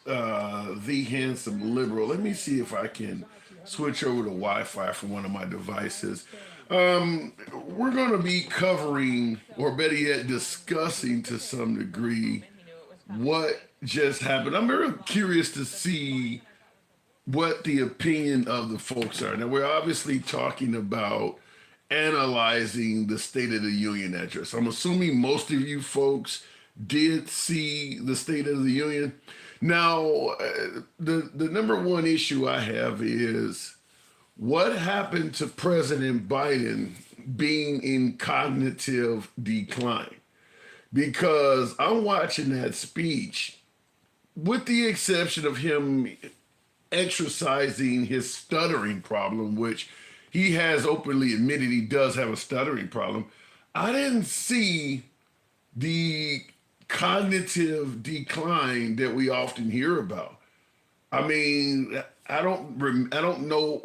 the handsome liberal. Let me see if I can switch over to Wi-Fi from one of my devices. We're going to be covering, or better yet, discussing to some degree what just happened. I'm very curious to see what the opinion of the folks are. Now, we're obviously talking about analyzing the State of the Union address. I'm assuming most of you folks did see the State of the Union. Now, the number one issue I have is what happened to President Biden being in cognitive decline? Because I'm watching that speech, with the exception of him exercising his stuttering problem, which he has openly admitted he does have a stuttering problem. I didn't see the cognitive decline that we often hear about. I mean, I don't know.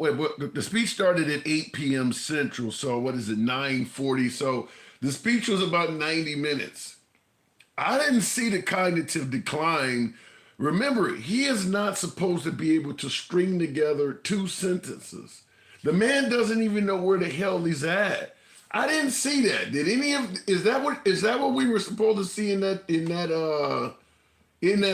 The speech started at 8 p.m. Central, so what is it, 9:40? So the speech was about 90 minutes. I didn't see the cognitive decline. Remember, he is not supposed to be able to string together two sentences. The man doesn't even know where the hell he's at. I didn't see that. Did any of is that what we were supposed to see in that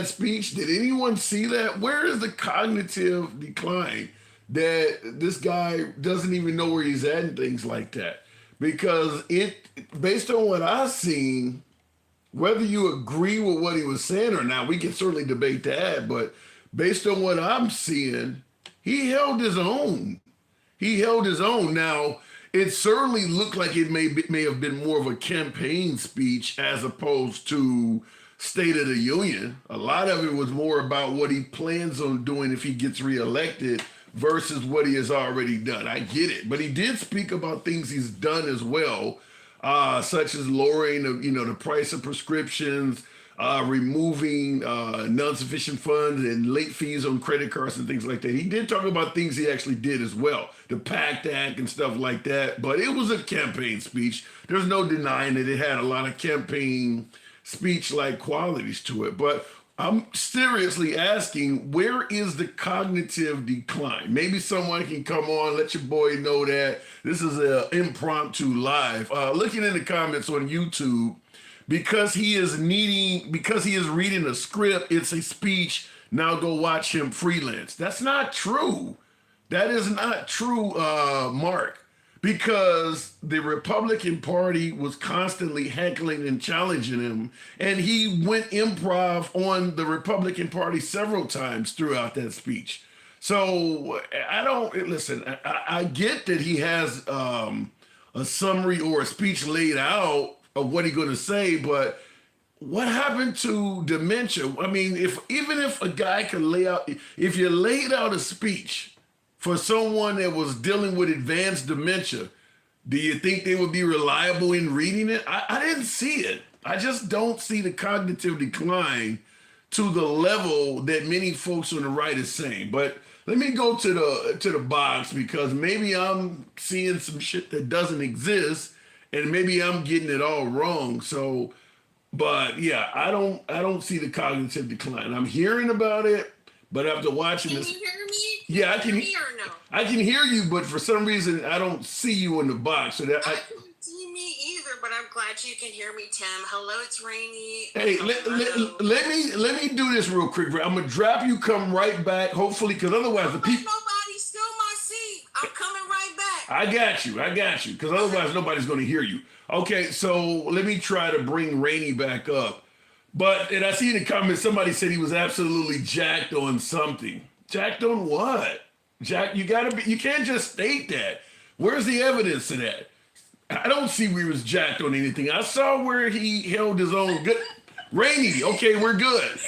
speech? Did anyone see that? Where is the cognitive decline that this guy doesn't even know where he's at and things like that? Because based on what I've seen, whether you agree with what he was saying or not, we can certainly debate that. But based on what I'm seeing, he held his own. He held his own. Now, it certainly looked like it may have been more of a campaign speech as opposed to State of the Union. A lot of it was more about what he plans on doing if he gets reelected versus what he has already done. I get it. But he did speak about things he's done as well, such as lowering the price of prescriptions, removing non-sufficient funds and late fees on credit cards and things like that. He did talk about things he actually did as well, the PACT Act and stuff like that. But it was a campaign speech. There's no denying that it had a lot of campaign speech-like qualities to it. But I'm seriously asking, where is the cognitive decline? Maybe someone can come on, let your boy know that. This is an impromptu live. Looking in the comments on YouTube, because he is reading a script, it's a speech, now go watch him freelance. That's not true. That is not true, Mark, because the Republican Party was constantly heckling and challenging him, and he went improv on the Republican Party several times throughout that speech. So I don't listen. I get that he has a summary or a speech laid out of what he's going to say, but what happened to dementia? I mean, even if a guy can lay out, if you laid out a speech for someone that was dealing with advanced dementia, do you think they would be reliable in reading it? I didn't see it. I just don't see the cognitive decline to the level that many folks on the right is saying. But let me go to the box, because maybe I'm seeing some shit that doesn't exist, and maybe I'm getting it all wrong. So, but yeah, I don't see the cognitive decline. I'm hearing about it, but after watching Can this, you hear me? yeah, I Can can. you hear me or no? I can hear you, but for some reason I don't see you in the box. So that I can't see me either, but I'm glad you can hear me, Tim. Hello, it's Rainy. hey, let me do this real quick, bro. I'm gonna drop you, come right back, hopefully, because otherwise the Don't let people. nobody steal my seat. I'm coming right back. I got you, because otherwise nobody's gonna hear you. Okay, so let me try to bring Rainy back up. But and I see in the comments somebody said he was absolutely jacked on something. Jacked on what? Jack, you can't just state that. Where's the evidence of that? I don't see where he was jacked on anything. I saw where he held his own good. Rainy, okay, we're good.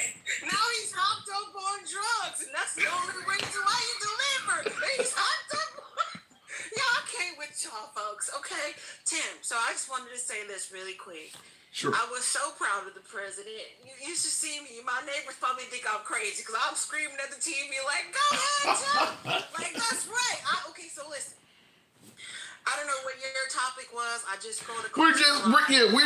Now he's hopped up on drugs, and that's the only reason why you delivered. He's hopped up. Y'all can't with y'all folks, okay? Tim, so I just wanted to say this really quick. Sure. I was so proud of the president. You should see me. My neighbors probably think I'm crazy because I'm screaming at the TV like, "Go ahead, Tim!" Like that's right. Okay, so listen. I don't know what your topic was. I just go to. We're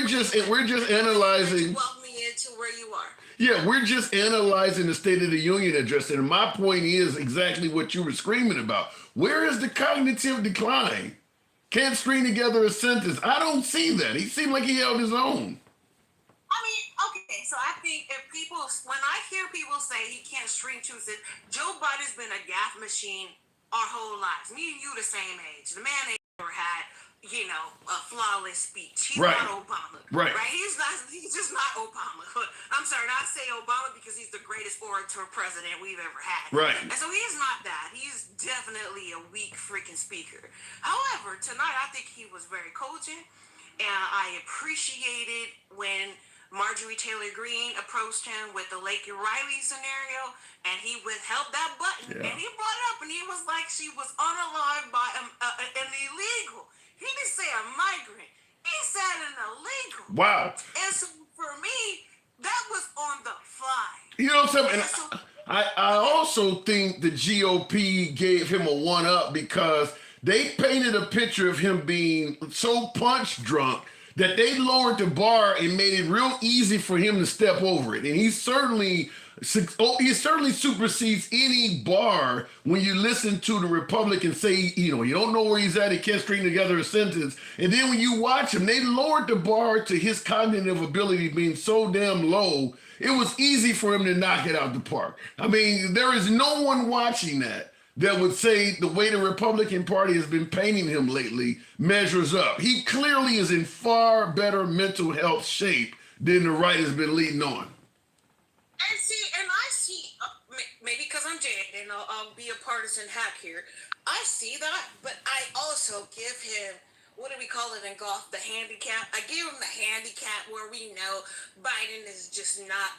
just analyzing. Welcome me into where you are. Yeah, we're just analyzing the State of the Union address. And my point is exactly what you were screaming about. Where is the cognitive decline? Can't string together a sentence. I don't see that. He seemed like he held his own. I mean, okay, so I think if people, when I hear people say he can't string two sentences, Joe Biden's been a gaffe machine our whole lives. Me and you the same age. The man ain't never had, a flawless speech. He's Right. not Obama. Right. He's just not Obama. I'm sorry, not say Obama because he's the greatest orator president we've ever had. Right. And so he's not that. He's definitely a weak freaking speaker. However, tonight I think he was very cogent, and I appreciated when Marjorie Taylor Greene approached him with the Lake Riley scenario, and he withheld that button, and he brought it up, and he was like she was unalive by an illegal. He didn't say a migrant. He said an illegal. Wow. And so for me, that was on the fly. You know what I'm saying? And so, I also think the GOP gave him a one-up because they painted a picture of him being so punch drunk that they lowered the bar and made it real easy for him to step over it. And he certainly supersedes any bar when you listen to the Republican say, you don't know where he's at, he can't string together a sentence. And then when you watch him, they lowered the bar to his cognitive ability being so damn low, it was easy for him to knock it out the park. I mean, there is no one watching that would say the way the Republican Party has been painting him lately measures up. He clearly is in far better mental health shape than the right has been leading on. And I see, maybe because I'm jaded and I'll be a partisan hack here, I see that, but I also give him, what do we call it in golf, the handicap? I give him the handicap where we know Biden is just not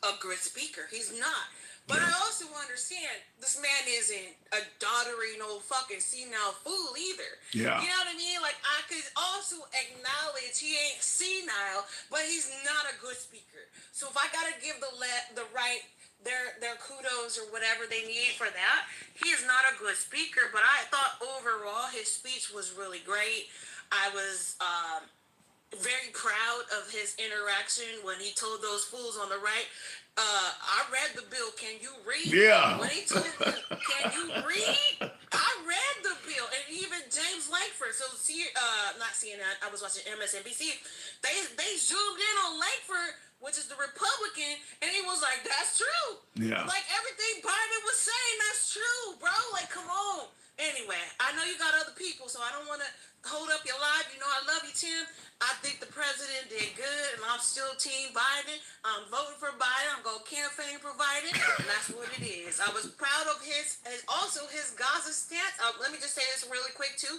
a good speaker. He's not. But I also understand this man isn't a doddering old fucking senile fool either. Yeah. You know what I mean? Like, I could also acknowledge he ain't senile, but he's not a good speaker. So if I gotta give the right their kudos or whatever they need for that, he is not a good speaker. But I thought overall his speech was really great. I was very proud of his interaction when he told those fools on the right, I read the bill. Can you read? Yeah. When he told them, can you read? I read the bill. And even James Langford, not CNN, I was watching MSNBC, they zoomed in on Langford, which is the Republican, and he was like, that's true. Yeah. Like, everything Biden was saying, that's true, bro. Like, come on. Anyway, I know you got other people, so I don't want to hold up your live. You know I love you, Tim. I think the president did good, and I'm still Team Biden. I'm voting for Biden. I'm going to campaign for Biden, and that's what it is. I was proud of his Gaza stance. Let me just say this really quick, too.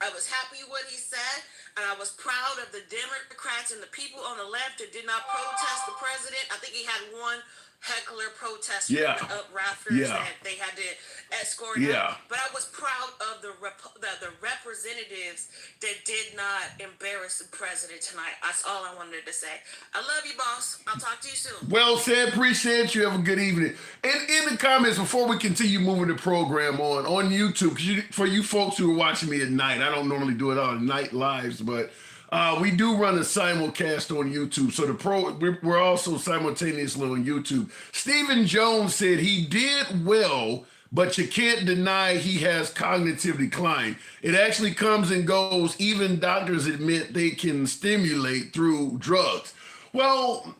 I was happy what he said, and I was proud of the Democrats and the people on the left that did not protest the president. I think he had one heckler protester up rafters that they had to escort out. But I was proud of the representatives that did not embarrass the president tonight. That's all I wanted to say. I love you, boss. I'll talk to you soon. Well said. Appreciate you. Have a good evening. And in the comments, before we continue moving the program on YouTube, for you folks who are watching me at night, I don't normally do it on night lives, but we do run a simulcast on YouTube, so we're also simultaneously on YouTube. Stephen Jones said he did well, but you can't deny he has cognitive decline. It actually comes and goes. Even doctors admit they can stimulate through drugs. Well,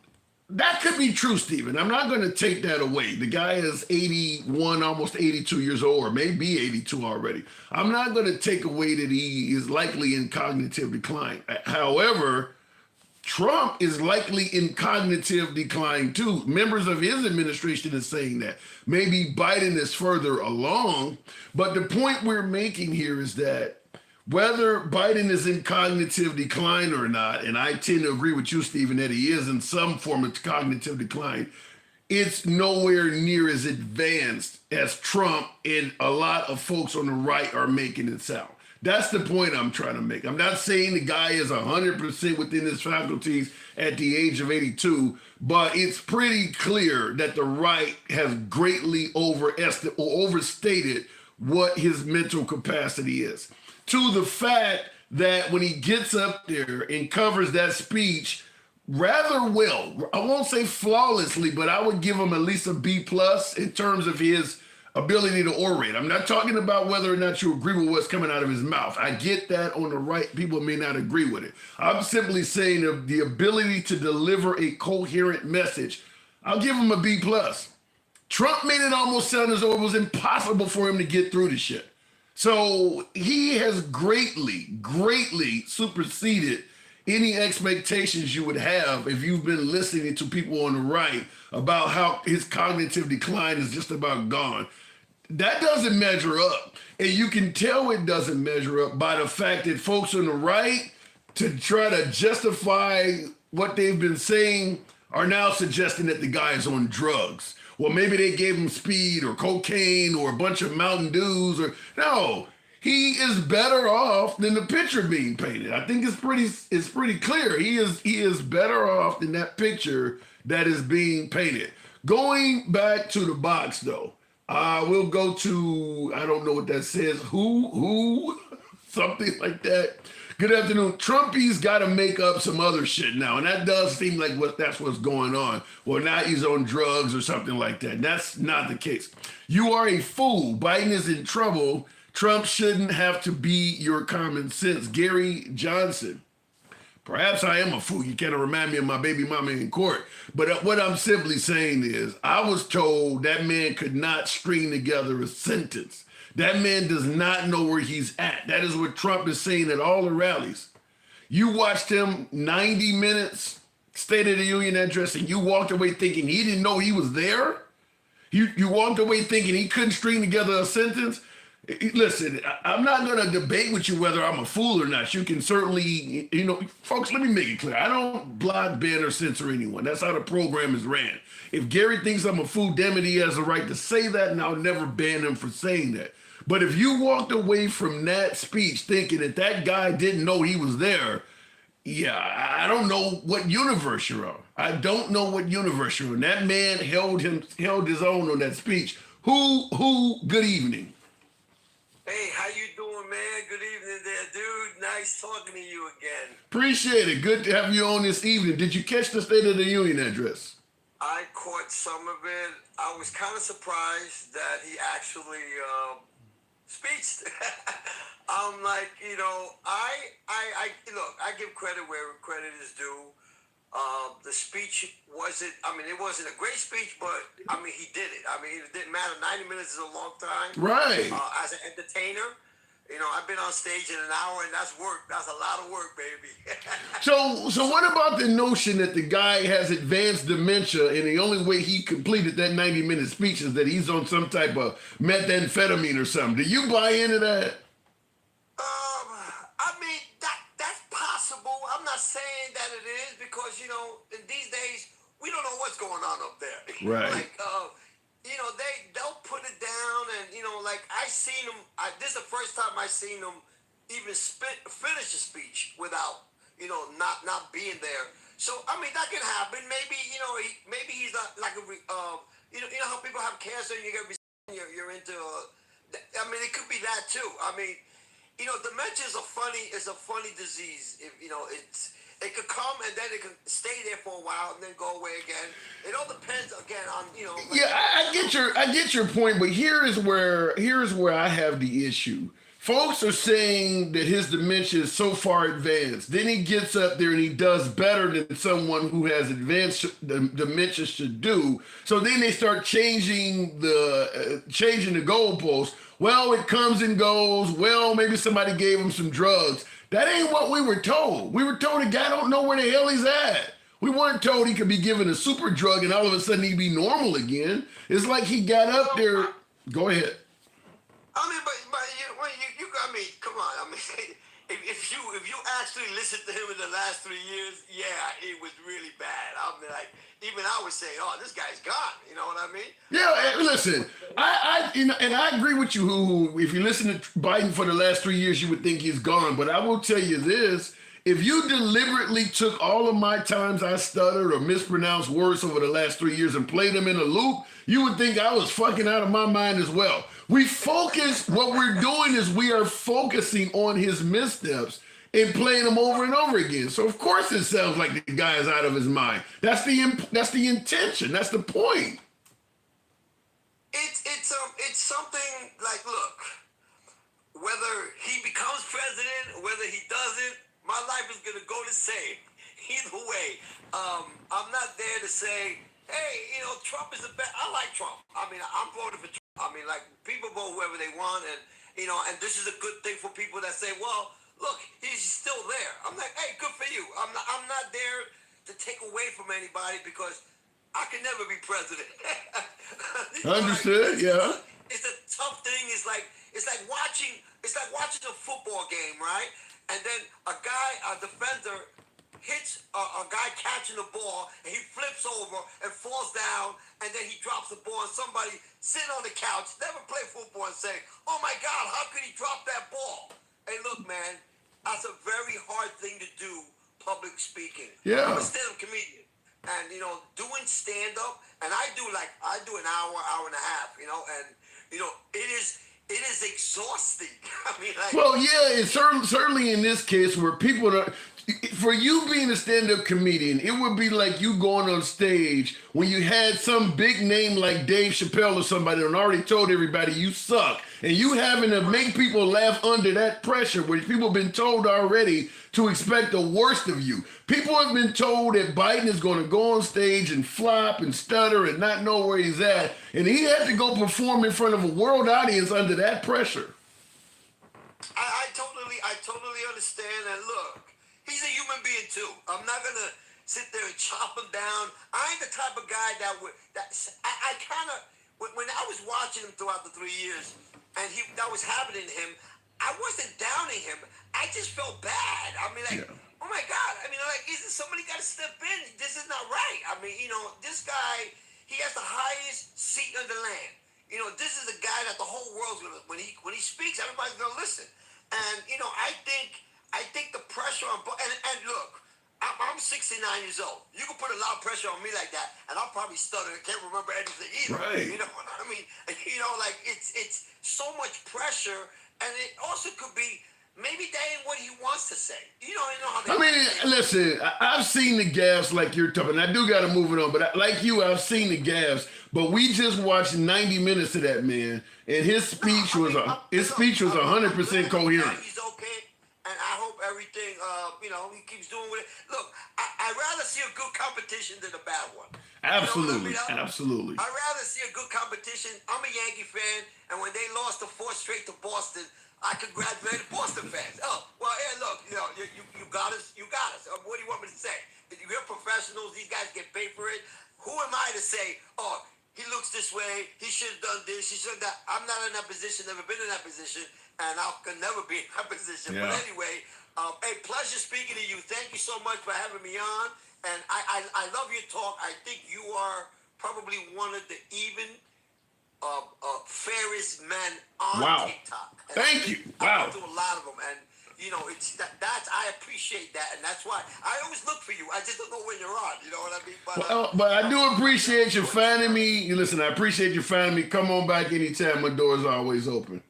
that could be true, Stephen. I'm not going to take that away. The guy is 81, almost 82 years old, or maybe 82 already. I'm not going to take away that he is likely in cognitive decline. However, Trump is likely in cognitive decline too. Members of his administration is saying that. Maybe Biden is further along. But the point we're making here is that whether Biden is in cognitive decline or not, and I tend to agree with you, Stephen, that he is in some form of cognitive decline, it's nowhere near as advanced as Trump and a lot of folks on the right are making it sound. That's the point I'm trying to make. I'm not saying the guy is 100% within his faculties at the age of 82, but it's pretty clear that the right has greatly overstated what his mental capacity is. To the fact that when he gets up there and covers that speech, rather well. I won't say flawlessly, but I would give him at least a B plus in terms of his ability to orate. I'm not talking about whether or not you agree with what's coming out of his mouth. I get that on the right. People may not agree with it. I'm simply saying of the ability to deliver a coherent message. I'll give him a B plus. Trump made it almost sound as though it was impossible for him to get through the shit. So he has greatly superseded any expectations you would have if you've been listening to people on the right about how his cognitive decline is just about gone. That doesn't measure up. And you can tell it doesn't measure up by the fact that folks on the right, to try to justify what they've been saying, are now suggesting that the guy is on drugs. Well, maybe they gave him speed or cocaine or a bunch of Mountain Dews or no. He is better off than the picture being painted. I think it's pretty clear. He is better off than that picture that is being painted. Going back to the box though, we'll go to, I don't know what that says, who, something like that. Good afternoon. Trumpy's got to make up some other shit now, and that does seem like that's what's going on. Well, now he's on drugs or something like that. That's not the case. You are a fool. Biden is in trouble. Trump shouldn't have to be your common sense. Gary Johnson. Perhaps I am a fool. You kind of remind me of my baby mama in court. But what I'm simply saying is, I was told that man could not string together a sentence. That man does not know where he's at. That is what Trump is saying at all the rallies. You watched him 90 minutes, State of the Union address, and you walked away thinking he didn't know he was there? You walked away thinking he couldn't string together a sentence? Listen, I'm not going to debate with you whether I'm a fool or not. You can certainly, folks, let me make it clear. I don't block, ban, or censor anyone. That's how the program is ran. If Gary thinks I'm a fool, damn it, he has the right to say that, and I'll never ban him for saying that. But if you walked away from that speech thinking that guy didn't know he was there, yeah, I don't know what universe you're on. I don't know what universe you're on. That man held his own on that speech. Good evening. Hey, how you doing, man? Good evening there, dude. Nice talking to you again. Appreciate it. Good to have you on this evening. Did you catch the State of the Union address? I caught some of it. I was kind of surprised that he actually speeched. I'm like, I give credit where credit is due. The speech it wasn't a great speech, but he did it. It didn't matter. 90 minutes is a long time. Right. As an entertainer, I've been on stage in an hour, and that's work. That's a lot of work, baby. So what about the notion that the guy has advanced dementia, and the only way he completed that 90-minute speech is that he's on some type of methamphetamine or something? Do you buy into that? That's possible. I'm not saying that it is because, in these days, we don't know what's going on up there. Right. They'll put it down and, I seen them. This is the first time I seen them even finish a speech without, not being there. So, that can happen. Maybe, maybe he's not like how people have cancer and you're into, it could be that too. Dementia is a funny disease. It could come and then it could stay there for a while and then go away again. It all depends again on Yeah, I get your point, but here is where I have the issue. Folks are saying that his dementia is so far advanced. Then he gets up there and he does better than someone who has advanced dementia should do. So then they start changing the goalposts. Well, it comes and goes. Well, maybe somebody gave him some drugs. That ain't what we were told. We were told the guy don't know where the hell he's at. We weren't told he could be given a super drug and all of a sudden he'd be normal again. It's like he got up there. Go ahead. Come on. If you actually listened to him in the last 3 years, yeah, it was really bad. Even I would say, oh, this guy's gone. You know what I mean? Yeah, listen, I agree with you. Who, if you listen to Biden for the last 3 years, you would think he's gone. But I will tell you this: if you deliberately took all of my times I stuttered or mispronounced words over the last 3 years and played them in a loop, you would think I was fucking out of my mind as well. What we're doing is we are focusing on his missteps and playing them over and over again. So of course it sounds like the guy is out of his mind. That's the intention. That's the point. It's something like, look, whether he becomes president or whether he doesn't, my life is gonna go the same. Either way, I'm not there to say, hey, Trump is the best. I like Trump. I mean, I'm voting for Trump. I mean, like, people vote whoever they want, and and this is a good thing for people that say, well, look, he's still there. I'm like, hey, good for you. I'm not there to take away from anybody because I can never be president. Understood? Yeah. It's a tough thing. It's like watching a football game, right? And then a defender hits a guy catching the ball, and he flips over and falls down, and then he drops the ball, and somebody sitting on the couch, never play football, and say, oh my God, how could he drop that ball? Hey, look, man, that's a very hard thing to do, public speaking. Yeah. I'm a stand-up comedian. And, doing stand-up, and I do an hour and a half, and, it is exhausting. I mean, like, well, yeah, it's certainly in this case where people are, for you being a stand-up comedian, it would be like you going on stage when you had some big name like Dave Chappelle or somebody and already told everybody you suck, and you having to make people laugh under that pressure where people have been told already to expect the worst of you. People have been told that Biden is going to go on stage and flop and stutter and not know where he's at, and he had to go perform in front of a world audience under that pressure. I totally understand. And look, he's a human being too. I'm not gonna sit there and chop him down. I ain't the type of guy that I kind of, when I was watching him throughout the 3 years, and that was happening to him, I wasn't downing him. I just felt bad. I mean, like, oh my God. I mean, like, somebody got to step in. This is not right. I mean, this guy, he has the highest seat in the land. This is a guy that the whole world's gonna, when he speaks, everybody's gonna listen. And I think the pressure on, and look, I'm 69 years old. You can put a lot of pressure on me like that, and I'll probably stutter and can't remember anything either. Right. You know what I mean? Like, it's so much pressure, and it also could be maybe that ain't what he wants to say. You know how they. I mean, listen, I've seen the gaffes like you're talking. I do got to move it on, but like you, I've seen the gaffes. But we just watched 90 minutes of that man, and his speech was 100% coherent. He's okay, and I hope everything, he keeps doing with it. Look, I'd rather see a good competition than a bad one. Absolutely, absolutely. I'd rather see a good competition. I'm a Yankee fan, and when they lost the 4 straight to Boston, I congratulated Boston fans. Oh, well, hey, look, you got us. You got us. What do you want me to say? You're professionals. These guys get paid for it. Who am I to say, oh, he looks this way, he should have done this, he should have done that. I'm not in that position, never been in that position, and I can never be in that position. Yeah. But anyway, hey, pleasure speaking to you. Thank you so much for having me on. And I love your talk. I think you are probably one of the fairest men on TikTok. And Thank you. Wow. I do a lot of them, and I appreciate that, and that's why I always look for you. I just don't know when you're on. You know what I mean? But I do appreciate you finding me. Listen, I appreciate you finding me. Come on back anytime. My door's always open.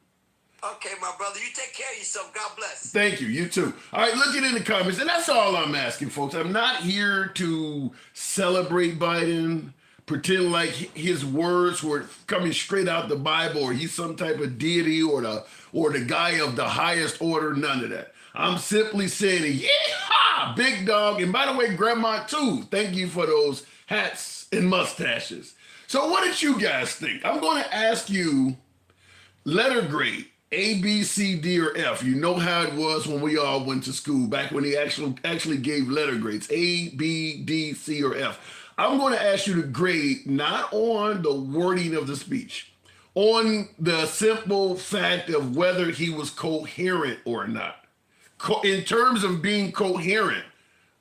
Okay, my brother. You take care of yourself. God bless. Thank you. You too. All right, look it in the comments, and that's all I'm asking, folks. I'm not here to celebrate Biden, pretend like his words were coming straight out the Bible, or he's some type of deity, or the guy of the highest order. None of that. I'm simply saying, yeah, big dog. And by the way, Grandma too. Thank you for those hats and mustaches. So what did you guys think? I'm going to ask you letter grade, A, B, C, D, or F. You know how it was when we all went to school, back when they actually gave letter grades, A, B, D, C, or F. I'm going to ask you to grade not on the wording of the speech, on the simple fact of whether he was coherent or not. In terms of being coherent,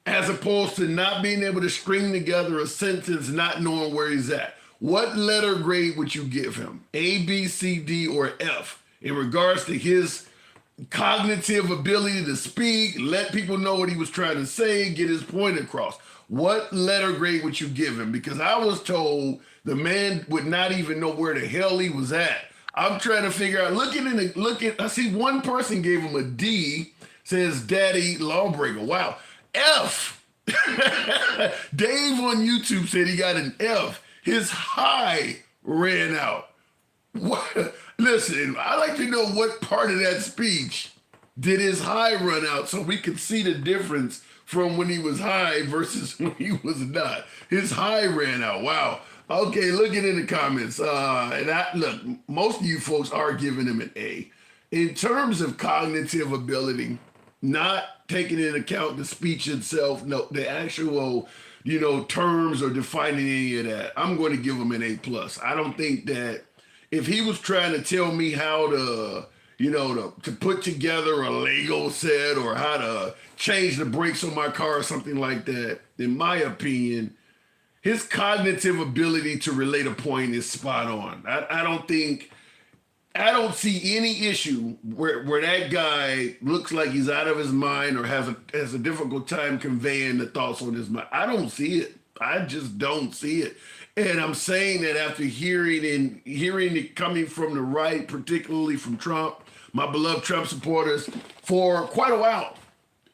as opposed to not being able to string together a sentence, not knowing where he's at. What letter grade would you give him? A, B, C, D, or F in regards to his cognitive ability to speak, let people know what he was trying to say, get his point across? What letter grade would you give him? Because I was told the man would not even know where the hell he was at. I'm trying to figure out, I see one person gave him a D. says Daddy Lawbreaker. Wow. F. Dave on YouTube said he got an F. His high ran out. What? Listen, I like to know what part of that speech did his high run out so we could see the difference from when he was high versus when he was not. His high ran out. Wow. Okay, looking in the comments. Look, most of you folks are giving him an A. In terms of cognitive ability, not taking into account the speech itself, no, the actual, terms or defining any of that, I'm going to give him an A plus. I don't think that if he was trying to tell me how to, to put together a Lego set or how to change the brakes on my car or something like that, in my opinion, his cognitive ability to relate a point is spot on. I don't see any issue where that guy looks like he's out of his mind or has a difficult time conveying the thoughts on his mind. I don't see it. I just don't see it. And I'm saying that after hearing it coming from the right, particularly from Trump, my beloved Trump supporters, for quite a while.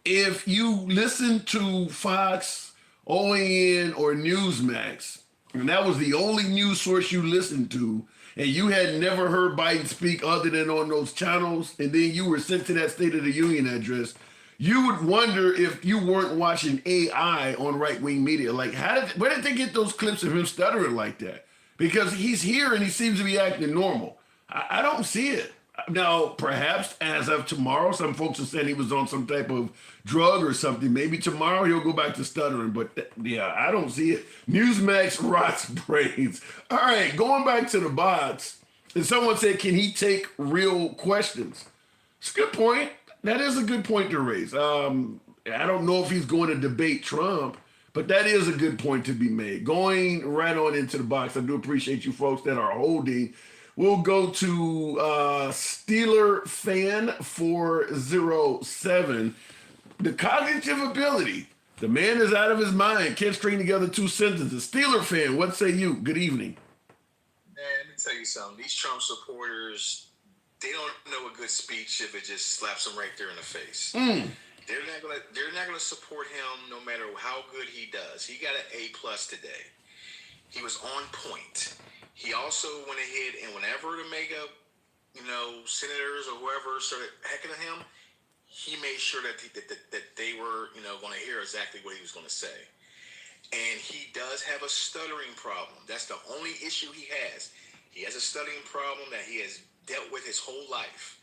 If you listen to Fox, OAN, or Newsmax, and that was the only news source you listened to, and you had never heard Biden speak other than on those channels, and then you were sent to that State of the Union address, you would wonder if you weren't watching AI on right-wing media. Like, where did they get those clips of him stuttering like that? Because he's here and he seems to be acting normal. I don't see it. Now, perhaps as of tomorrow, some folks are saying he was on some type of drug or something. Maybe tomorrow he'll go back to stuttering. But yeah, I don't see it. Newsmax rots brains. All right, going back to the bots. And someone said, can he take real questions? It's a good point. That is a good point to raise. I don't know if he's going to debate Trump, but that is a good point to be made. Going right on into the box, I do appreciate you folks that are holding. We'll go to Steeler Fan 407. The cognitive ability. The man is out of his mind. Can't string together two sentences. Steeler Fan, what say you? Good evening. Man, let me tell you something. These Trump supporters, they don't know a good speech if it just slaps them right there in the face. They're not gonna support him no matter how good he does. He got an A plus today. He was on point. He also went ahead and whenever the mega, senators or whoever started hecking at him, he made sure that they were, going to hear exactly what he was going to say. And he does have a stuttering problem. That's the only issue he has. He has a stuttering problem that he has dealt with his whole life.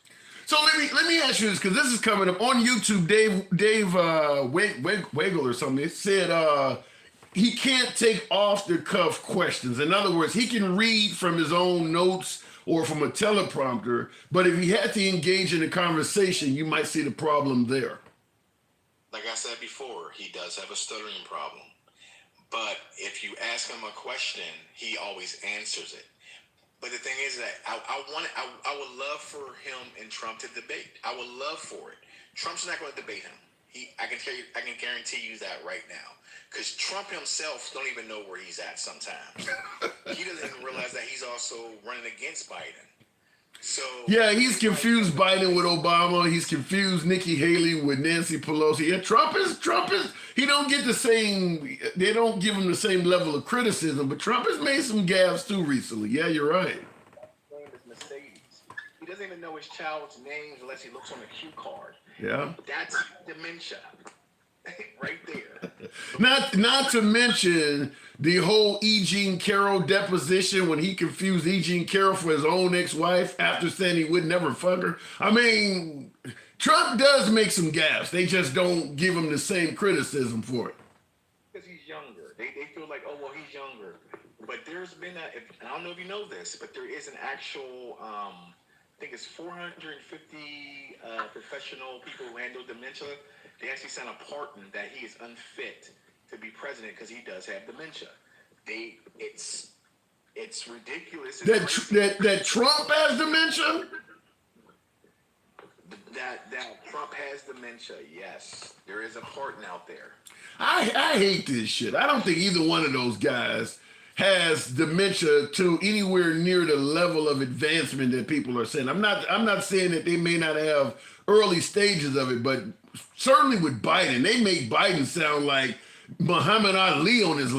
So let me ask you this, because this is coming up on YouTube. Dave Waggle or something, it said he can't take off the cuff questions. In other words, he can read from his own notes or from a teleprompter, but if he had to engage in a conversation, you might see the problem there. Like I said before, he does have a stuttering problem. But if you ask him a question, he always answers it. But the thing is that I would love for him and Trump to debate. I would love for it. Trump's not going to debate him. I can guarantee you that right now. Because Trump himself don't even know where he's at sometimes. He doesn't even realize that he's also running against Biden. So yeah, he's confused Biden with Obama. He's confused Nikki Haley with Nancy Pelosi. Yeah, Trump is. He don't get the same. They don't give him the same level of criticism. But Trump has made some gaffes too recently. Yeah, you're right. His name is Mercedes. He doesn't even know his child's names unless he looks on a cue card. Yeah, that's dementia. Right there. Not to mention the whole E. Jean Carroll deposition when he confused E. Jean Carroll for his own ex-wife after saying he would never fuck her. I mean, Trump does make some gaffes. They just don't give him the same criticism for it. Because he's younger. They feel like, oh, well, he's younger. But there's been I don't know if you know this, but there is an actual, I think it's 450 professional people who handle dementia. They actually sent a pardon that he is unfit to be president because he does have dementia. It's ridiculous. That Trump has dementia? That Trump has dementia, yes. There is a pardon out there. I hate this shit. I don't think either one of those guys has dementia to anywhere near the level of advancement that people are saying. I'm not saying that they may not have early stages of it, but certainly with Biden, they make Biden sound like Muhammad Ali on his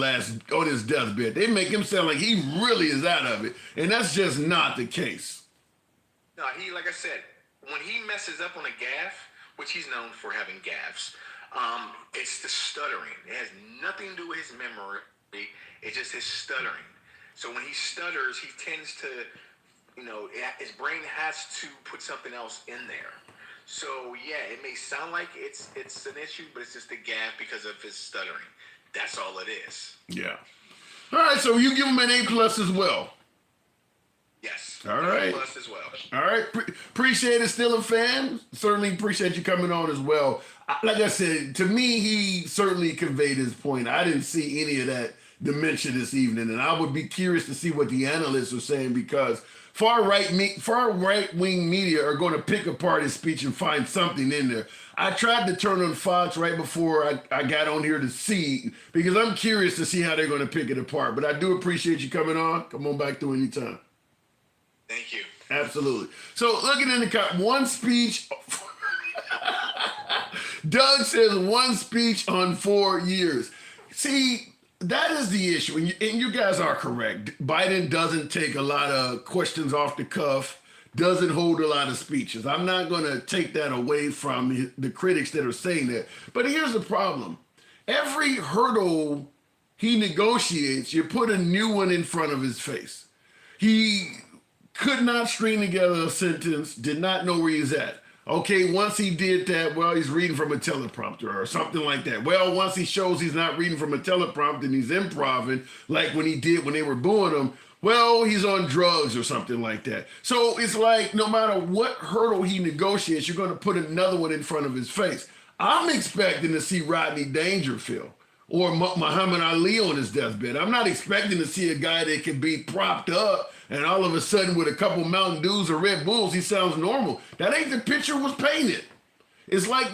deathbed. They make him sound like he really is out of it, and that's just not the case. No, he, like I said, when he messes up on a gaffe, which he's known for having gaffes, it's the stuttering. It has nothing to do with his memory. It's just his stuttering. So when he stutters, he tends to, his brain has to put something else in there. So yeah, it may sound like it's an issue, but it's just a gaffe because of his stuttering. That's all it is. Yeah. All right, so you give him an A+ as well. Yes. All right. A+ as well. All right. Appreciate it, still a fan. Certainly appreciate you coming on as well. Like I said, to me, he certainly conveyed his point. I didn't see any of that dementia this evening, and I would be curious to see what the analysts are saying, because far right-wing media are going to pick apart his speech and find something in there. I tried to turn on Fox right before I got on here to see, because I'm curious to see how they're going to pick it apart. But I do appreciate you coming on. Come on back through anytime. Thank you. Absolutely. So looking in the one speech, Doug says one speech on 4 years. See, that is the issue. And you guys are correct. Biden doesn't take a lot of questions off the cuff, doesn't hold a lot of speeches. I'm not going to take that away from the critics that are saying that. But here's the problem. Every hurdle he negotiates, you put a new one in front of his face. He could not string together a sentence, did not know where he's at. Okay, once he did that, well, he's reading from a teleprompter or something like that. Well, once he shows he's not reading from a teleprompter and he's improvising, like when he did when they were booing him, well, he's on drugs or something like that. So it's like no matter what hurdle he negotiates, you're going to put another one in front of his face. I'm expecting to see Rodney Dangerfield or Muhammad Ali on his deathbed. I'm not expecting to see a guy that can be propped up and all of a sudden with a couple Mountain Dews or Red Bulls, he sounds normal. That ain't the picture was painted. It's like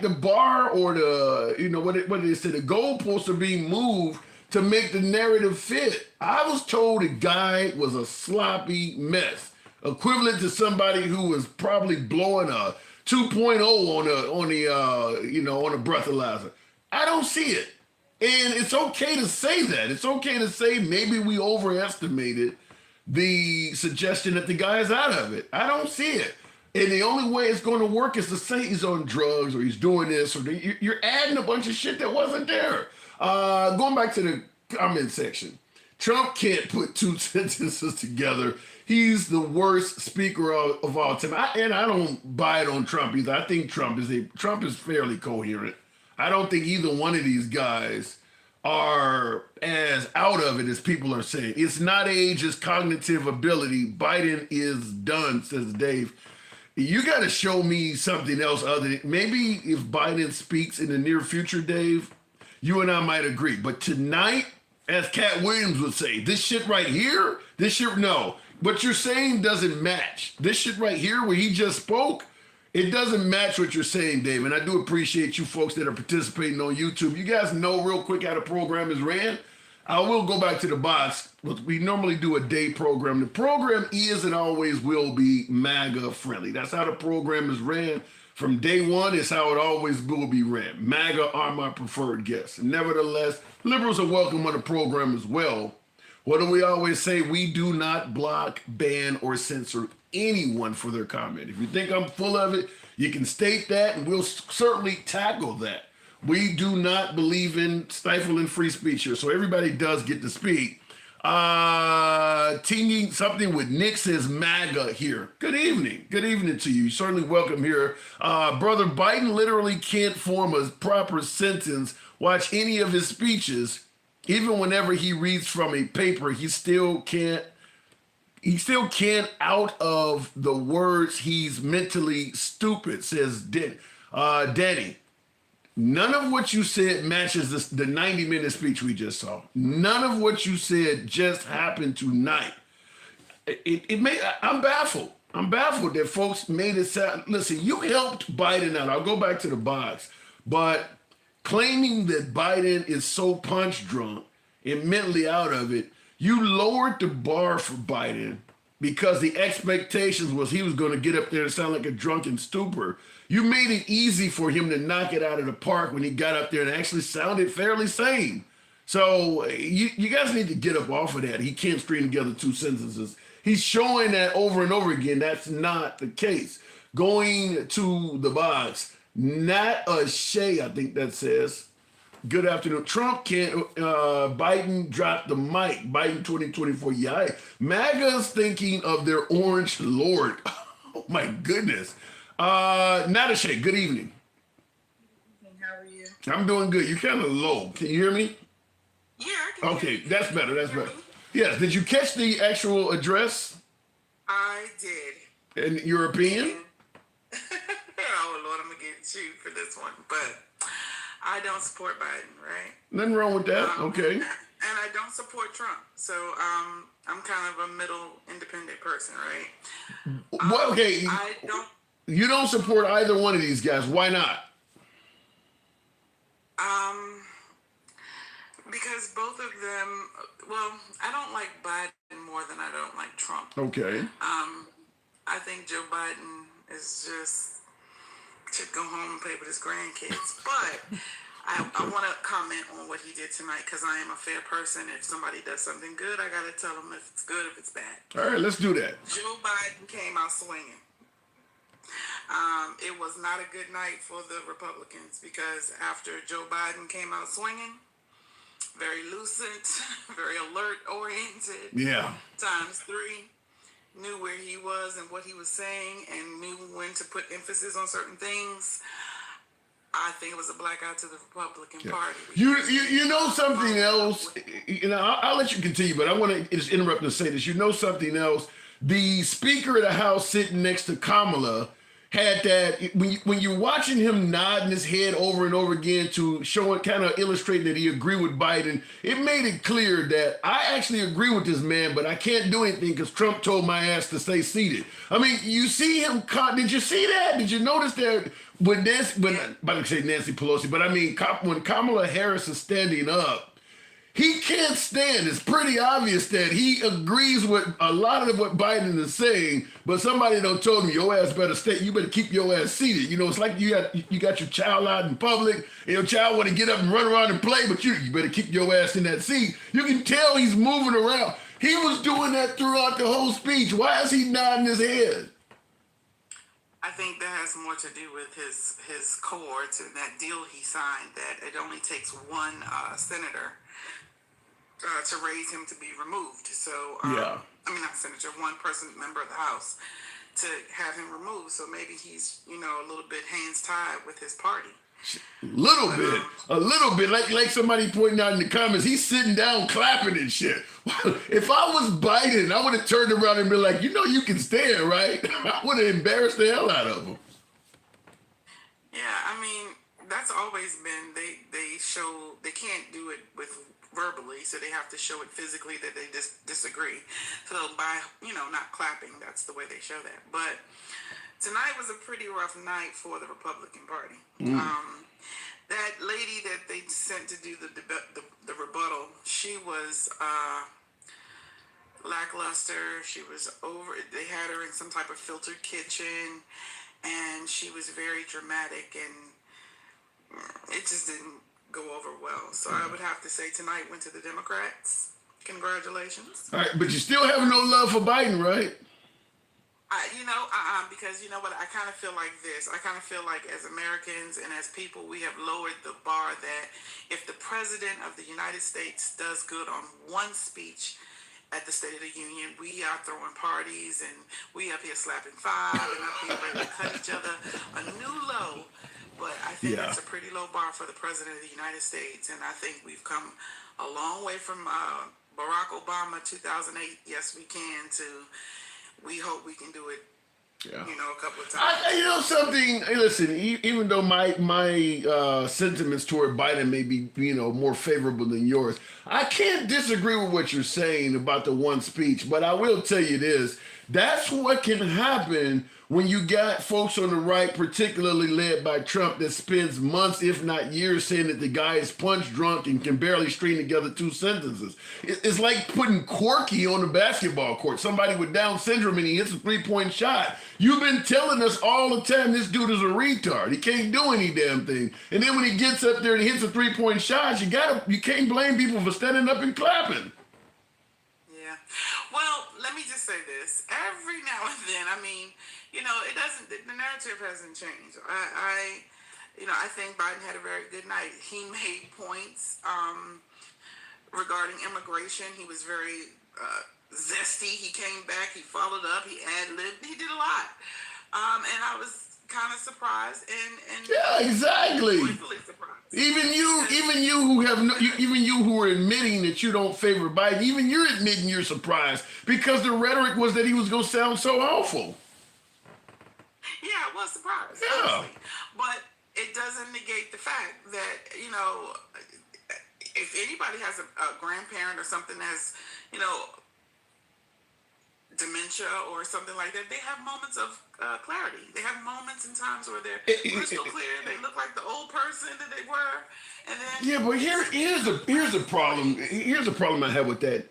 the bar or the, what did they say, the goalposts are being moved to make the narrative fit. I was told the guy was a sloppy mess, equivalent to somebody who was probably blowing a 2.0 on a breathalyzer. I don't see it. And it's okay to say that. It's okay to say maybe we overestimated the suggestion that the guy is out of it. I don't see it. And the only way it's going to work is to say he's on drugs or he's doing this, or you're adding a bunch of shit that wasn't there. Going back to the comment section, Trump can't put two sentences together. He's the worst speaker of all time. And I don't buy it on Trump either. I think Trump is fairly coherent. I don't think either one of these guys are as out of it as people are saying. It's not age, it's cognitive ability. Biden is done, says Dave. You got to show me something else other than, maybe if Biden speaks in the near future, Dave, you and I might agree. But tonight, as Cat Williams would say, this shit right here, no. What you're saying doesn't match. This shit right here where he just spoke, it doesn't match what you're saying, Dave. And I do appreciate you folks that are participating on YouTube. You guys know real quick how the program is ran. I will go back to the box. We normally do a day program. The program is and always will be MAGA friendly. That's how the program is ran. From day one, it's how it always will be ran. MAGA are my preferred guests. Nevertheless, liberals are welcome on the program as well. What do we always say? We do not block, ban, or censor anyone for their comment. If you think I'm full of it, you can state that, and we'll certainly tackle that. We do not believe in stifling free speech here, so everybody does get to speak. Teaming something with Nick says MAGA here. Good evening. Good evening to you. You're certainly welcome here. Brother Biden literally can't form a proper sentence. Watch any of his speeches. Even whenever he reads from a paper, he still can't out of the words, he's mentally stupid, says Danny. None of what you said matches the 90-minute speech we just saw. None of what you said just happened tonight. I'm baffled. I'm baffled that folks made it sound, listen, you helped Biden out. I'll go back to the box, but claiming that Biden is so punch drunk and mentally out of it, you lowered the bar for Biden because the expectations was he was going to get up there and sound like a drunken stupor. You made it easy for him to knock it out of the park when he got up there and actually sounded fairly sane. So you guys need to get up off of that. He can't string together two sentences. He's showing that over and over again. That's not the case. Going to the box, not a Shay, I think that says. Good afternoon. Trump can't, Biden dropped the mic. Biden 2024. Yeah, MAGA's thinking of their orange lord. Oh my goodness. Not a Shay. Good evening. How are you? I'm doing good. You're kind of low. Can you hear me? Yeah, I can hear Okay, you. that's better. That's Can you better. hear me? Yes. Did you catch the actual address I did. and your opinion? Oh Lord, I'm gonna get you for this one, but I don't support Biden, right? Nothing wrong with that. Okay. And I don't support Trump, so I'm kind of a middle independent person, right? Well, okay. I don't. You don't support either one of these guys. Why not? Because both of them. Well, I don't like Biden more than I don't like Trump. Okay. I think Joe Biden is just should go home and play with his grandkids. But I want to comment on what he did tonight because I am a fair person. If somebody does something good, I gotta tell them if it's good, if it's bad. All right, let's do that. Joe Biden came out swinging. It was not a good night for the Republicans because after Joe Biden came out swinging, very lucid, very alert oriented, Yeah. times three, knew where he was and what he was saying and knew when to put emphasis on certain things. I think it was a blackout to the Republican Party. You know something else. You know, I'll let you continue, but I want to just interrupt and say this. You know something else. The Speaker of the House sitting next to Kamala had that when you're watching him nodding his head over and over again to show it, kind of illustrating that he agreed with Biden, it made it clear that I actually agree with this man, but I can't do anything because Trump told my ass to stay seated. I mean, you see him, did you see that? Did you notice that when Nancy, I'm about to say Nancy Pelosi, but I mean, when Kamala Harris is standing up, he can't stand. It's pretty obvious that he agrees with a lot of what Biden is saying, but somebody done told him, your ass better stay, you better keep your ass seated. You know, it's like you got your child out in public, and your child want to get up and run around and play, but you better keep your ass in that seat. You can tell he's moving around. He was doing that throughout the whole speech. Why is he nodding his head? I think that has more to do with his cohorts and that deal he signed that it only takes one senator to raise him to be removed. So, Yeah. I mean, not senator, one person, member of the House, to have him removed. So maybe he's, a little bit hands tied with his party. A little bit. Like somebody pointing out in the comments, he's sitting down clapping and shit. If I was Biden, I would have turned around and been like, you can stand, right? I would have embarrassed the hell out of him. Yeah, I mean, that's always been, they show, they can't do it with verbally, so they have to show it physically that they disagree. So by, not clapping, that's the way they show that. But tonight was a pretty rough night for the Republican Party. That lady that they sent to do the rebuttal, she was lackluster. She was they had her in some type of filtered kitchen, and she was very dramatic, and it just didn't go over well. So I would have to say tonight went to the Democrats. Congratulations. All right, but you still have no love for Biden, right? Because you know what, I kind of feel like this. I kind of feel like as Americans and as people, we have lowered the bar that if the President of the United States does good on one speech at the State of the Union, we are throwing parties and we up here slapping five and up here ready to cut each other a new low. But I think it's a pretty low bar for the President of the United States, and I think we've come a long way from Barack Obama 2008. Yes, we can. We hope we can do it. Yeah. A couple of times. Something. Listen, even though my sentiments toward Biden may be more favorable than yours, I can't disagree with what you're saying about the one speech. But I will tell you this: That's what can happen when you got folks on the right, particularly led by Trump, that spends months, if not years, saying that the guy is punch drunk and can barely string together two sentences. It's like putting Corky on the basketball court, somebody with Down syndrome, and he hits a three-point shot. You've been telling us all the time this dude is a retard. He can't do any damn thing. And then when he gets up there and hits a three-point shot, you can't blame people for standing up and clapping. Yeah. Well, let me just say this. Every now and then, I mean, you know, it doesn't, the narrative hasn't changed. I think Biden had a very good night. He made points regarding immigration. He was very zesty. He came back, he followed up, he ad-libbed, he did a lot. And I was kind of surprised and yeah, exactly. joyfully surprised. Even you who are admitting that you don't favor Biden, even you're admitting you're surprised because the rhetoric was that he was going to sound so awful. Yeah, I was surprised, honestly. But it doesn't negate the fact that, you know, if anybody has a grandparent or something that's, you know, dementia or something like that, they have moments of clarity. They have moments and times where they're crystal clear. They look like the old person that they were. And then yeah, but here's the problem. Here's the problem I have with that.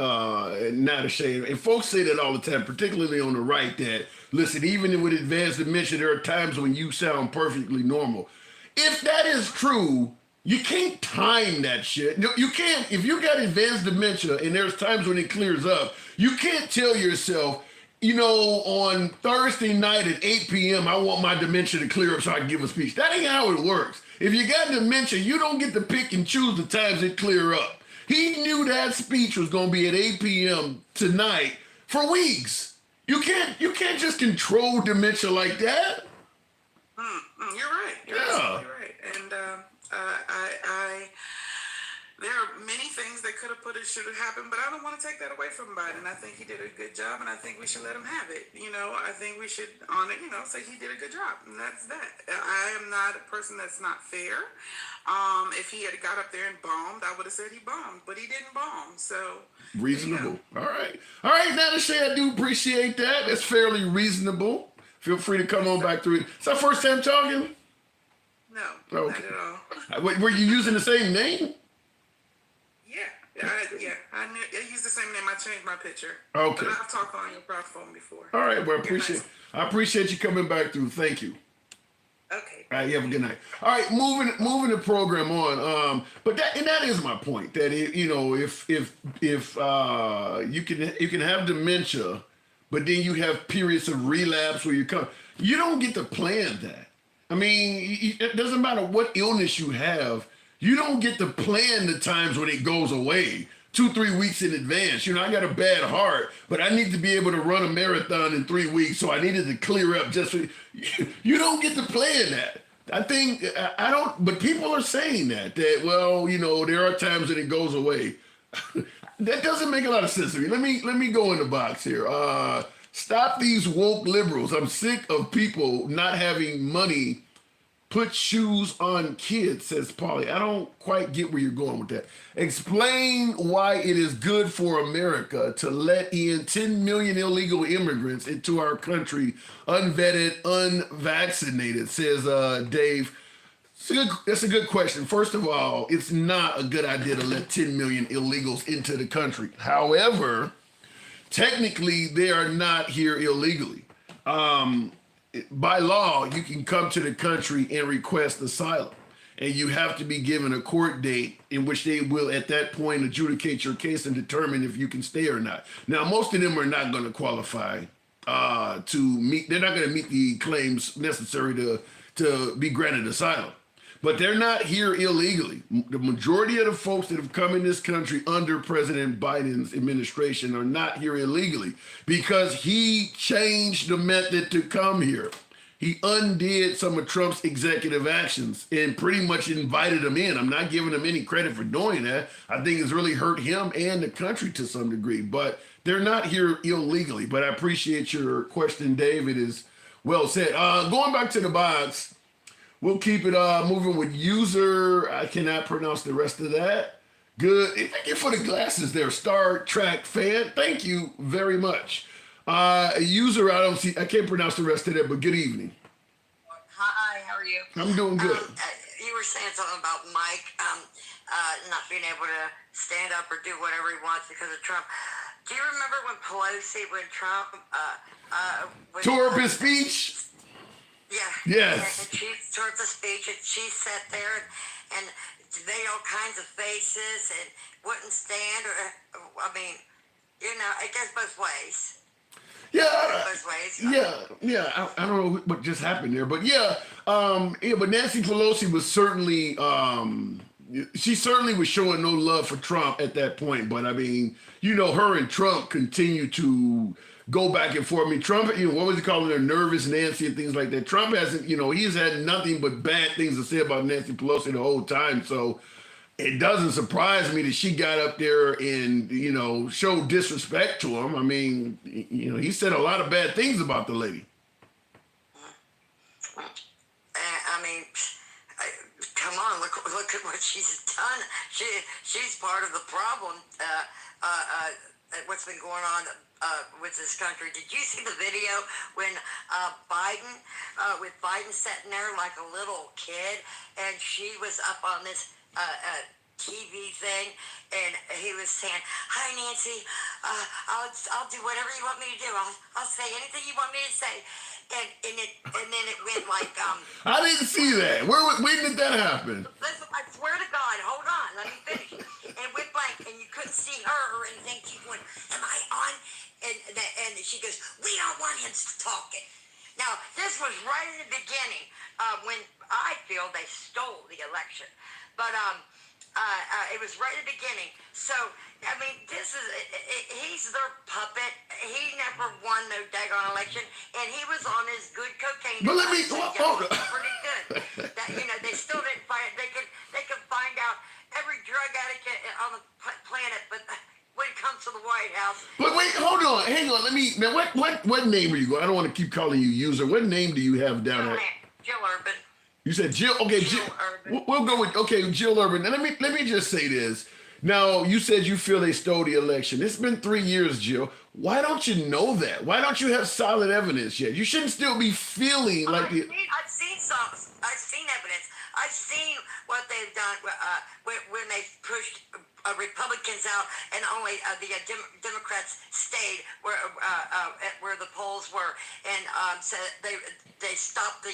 Not ashamed. And folks say that all the time, particularly on the right. That listen, even with advanced dementia, there are times when you sound perfectly normal. If that is true, you can't time that shit. You can't. If you got advanced dementia and there's times when it clears up, you can't tell yourself, you know, on Thursday night at 8 p.m., I want my dementia to clear up so I can give a speech. That ain't how it works. If you got dementia, you don't get to pick and choose the times it clear up. He knew that speech was going to be at 8 p.m. tonight for weeks. You can't just control dementia like that. You're right. You're absolutely right. And there are many things that could have should have happened, but I don't want to take that away from Biden. I think he did a good job, and I think we should let him have it. You know, I think we should honor, you know, say he did a good job, and that's that. I am not a person that's not fair. If he had got up there and bombed, I would have said he bombed, but he didn't bomb. So reasonable. You know. All right. Now to say I do appreciate that. That's fairly reasonable. Feel free to come on back through it. It's our first time talking. No, okay. not at all. Were you using the same name? I use the same name. I changed my picture. Okay. But I've talked on your platform before. All right. Well, I appreciate you coming back through. Thank you. Okay. All right. You have a good night. All right. Moving the program on. But that is my point. That if you can have dementia, but then you have periods of relapse where you don't get to plan that. I mean, it doesn't matter what illness you have. You don't get to plan the times when it goes away 2-3 weeks in advance. You know, I got a bad heart, but I need to be able to run a marathon in 3 weeks, so I needed to clear up just for you don't get to plan that. I think I don't, but people are saying that well, you know, there are times that it goes away. That doesn't make a lot of sense to me. Let me go in the box here. Stop these woke liberals. I'm sick of people not having money. Put shoes on kids, says Paulie. I don't quite get where you're going with that. Explain why it is good for America to let in 10 million illegal immigrants into our country, unvetted, unvaccinated, says Dave. That's a good question. First of all, it's not a good idea to let 10 million illegals into the country. However, technically, they are not here illegally. By law, you can come to the country and request asylum, and you have to be given a court date in which they will, at that point, adjudicate your case and determine if you can stay or not. Now, most of them are not going to qualify to meet. They're not going to meet the claims necessary to be granted asylum. But they're not here illegally. The majority of the folks that have come in this country under President Biden's administration are not here illegally because he changed the method to come here. He undid some of Trump's executive actions and pretty much invited them in. I'm not giving him any credit for doing that. I think it's really hurt him and the country to some degree, but they're not here illegally. But I appreciate your question, Dave. It is well said. Going back to the box, we'll keep it moving with user. I cannot pronounce the rest of that. Good. Thank you for the glasses there, Star Trek fan. Thank you very much. User, I don't see. I can't pronounce the rest of that, but good evening. Hi, how are you? I'm doing good. You were saying something about Mike not being able to stand up or do whatever he wants because of Trump. Do you remember when Trump Tore up his speech. Yeah. Yes. And she tore up the speech, and she sat there and made all kinds of faces and wouldn't stand. I mean, it goes both ways. Yeah, Both ways. yeah. I don't know what just happened there, but but Nancy Pelosi was certainly, she certainly was showing no love for Trump at that point. But I mean, her and Trump continue to go back and forth. I mean, Trump, what was he calling her, nervous Nancy and things like that. Trump hasn't, he's had nothing but bad things to say about Nancy Pelosi the whole time. So it doesn't surprise me that she got up there and, showed disrespect to him. I mean, he said a lot of bad things about the lady. I mean, come on, look at what she's done. She's part of the problem. What's been going on with this country? Did you see the video when Biden sitting there like a little kid, and she was up on this TV thing, and he was saying, "Hi, Nancy, I'll do whatever you want me to do. I'll say anything you want me to say." And then it went like I didn't see that. When did that happen? Listen, I swear to God, hold on, let me finish. And it went blank, and you couldn't see her or anything. She went, "Am I on?" And she goes, "We don't want him talking." Now, this was right in the beginning when I feel they stole the election. But it was right at the beginning. So, I mean, he's their puppet. He never won no daggone election, and he was on his good cocaine. But let me, hold on. Pretty good. They still didn't find it. They could find out every drug addict on the planet, but when it comes to the White House. But wait, hold on, hang on. What name are you going? I don't want to keep calling you user. What name do you have down there? Jill Urban. You said Jill. Okay, Jill. We'll go with Jill Urban. And let me just say this. Now, you said you feel they stole the election. It's been 3 years, Jill. Why don't you know that? Why don't you have solid evidence yet? You shouldn't still be feeling like I've seen evidence. I've seen what they've done when they pushed Republicans out, and only the Democrats stayed where the polls were, and so they stopped the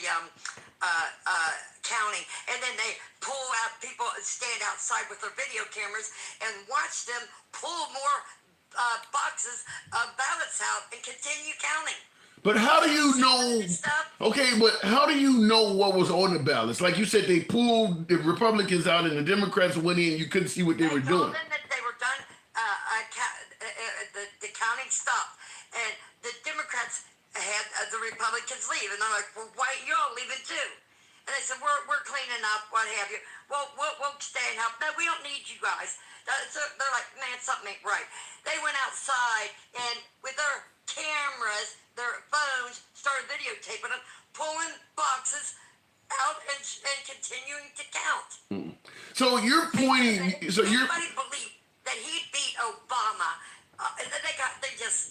counting, and then they pull out people stand outside with their video cameras and watch them pull more boxes of ballots out and continue counting. But how do you know? Okay, but how do you know what was on the ballots? Like you said, they pulled the Republicans out and the Democrats went in. You couldn't see what they were doing. Told them that they were done. The counting stopped, and the Democrats had the Republicans leave, and they're like, "Well, why you all leaving too?" And they said, "We're cleaning up, what have you." Well, we'll stay and help. No, we don't need you guys. So they're like, "Man, something ain't right." They went outside and with their cameras, their phones, started videotaping them, pulling boxes out and continuing to count. So you're pointing. Everybody believed that he beat Obama.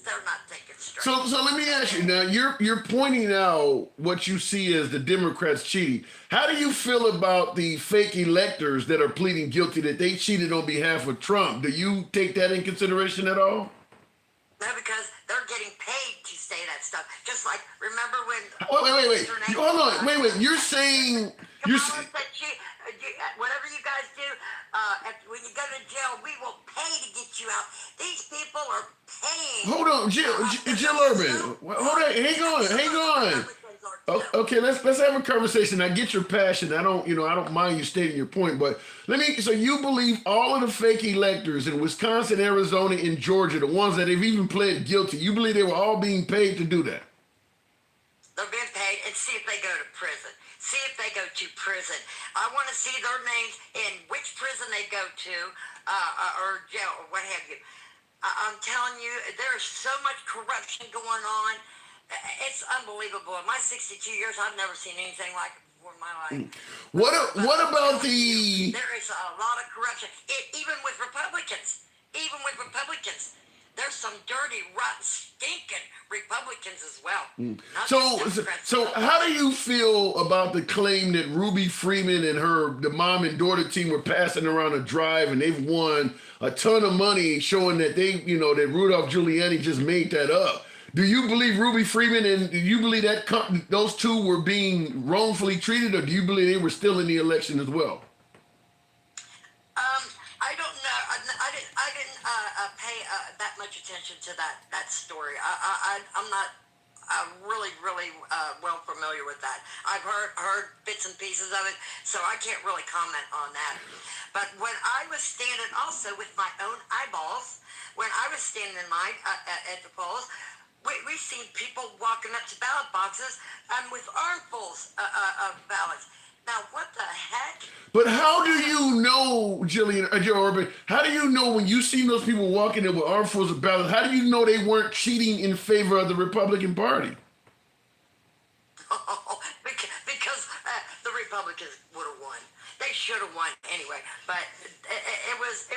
They're not thinking straight. So let me ask you now. You're pointing out what you see as the Democrats cheating. How do you feel about the fake electors that are pleading guilty that they cheated on behalf of Trump? Do you take that in consideration at all? No, because they're getting paid to say that stuff. Just like, remember when... Wait. Hold on. Wait. You're saying... Whatever you guys do, when you go to jail, we will pay to get you out. These people are paying. Hold on, Jill Urban. Hold on. Hang on. Okay, let's have a conversation. I get your passion. I don't mind you stating your point, but so you believe all of the fake electors in Wisconsin, Arizona, and Georgia, the ones that have even pled guilty, you believe they were all being paid to do that? They're being paid, and see if they go to prison. See if they go to prison. I want to see their names in which prison they go to, or jail, or what have you. I'm telling you, there's so much corruption going on. It's unbelievable. In my 62 years, I've never seen anything like it before in my life. What about there is a lot of corruption, even with Republicans. Even with Republicans. there's some dirty, rotten, stinking Republicans as well. Not So, just Democrats. so how do you feel about the claim that Ruby Freeman and the mom and daughter team were passing around a drive and they've won a ton of money, showing that that Rudolph Giuliani just made that up? Do you believe Ruby Freeman and do you believe that those two were being wrongfully treated, or do you believe they were still in the election as well? I don't know. I didn't pay that much attention to that story. I'm not really well familiar with that. I've heard bits and pieces of it, so I can't really comment on that. But when I was standing also with my own eyeballs, when I was standing in line at the polls, we seen people walking up to ballot boxes with armfuls of ballots. Now, what the heck? But how do you know, Joe Urban, how do you know when you seen those people walking in with armfuls of ballots, how do you know they weren't cheating in favor of the Republican Party? Because the Republicans would have won. They should have won anyway. But it was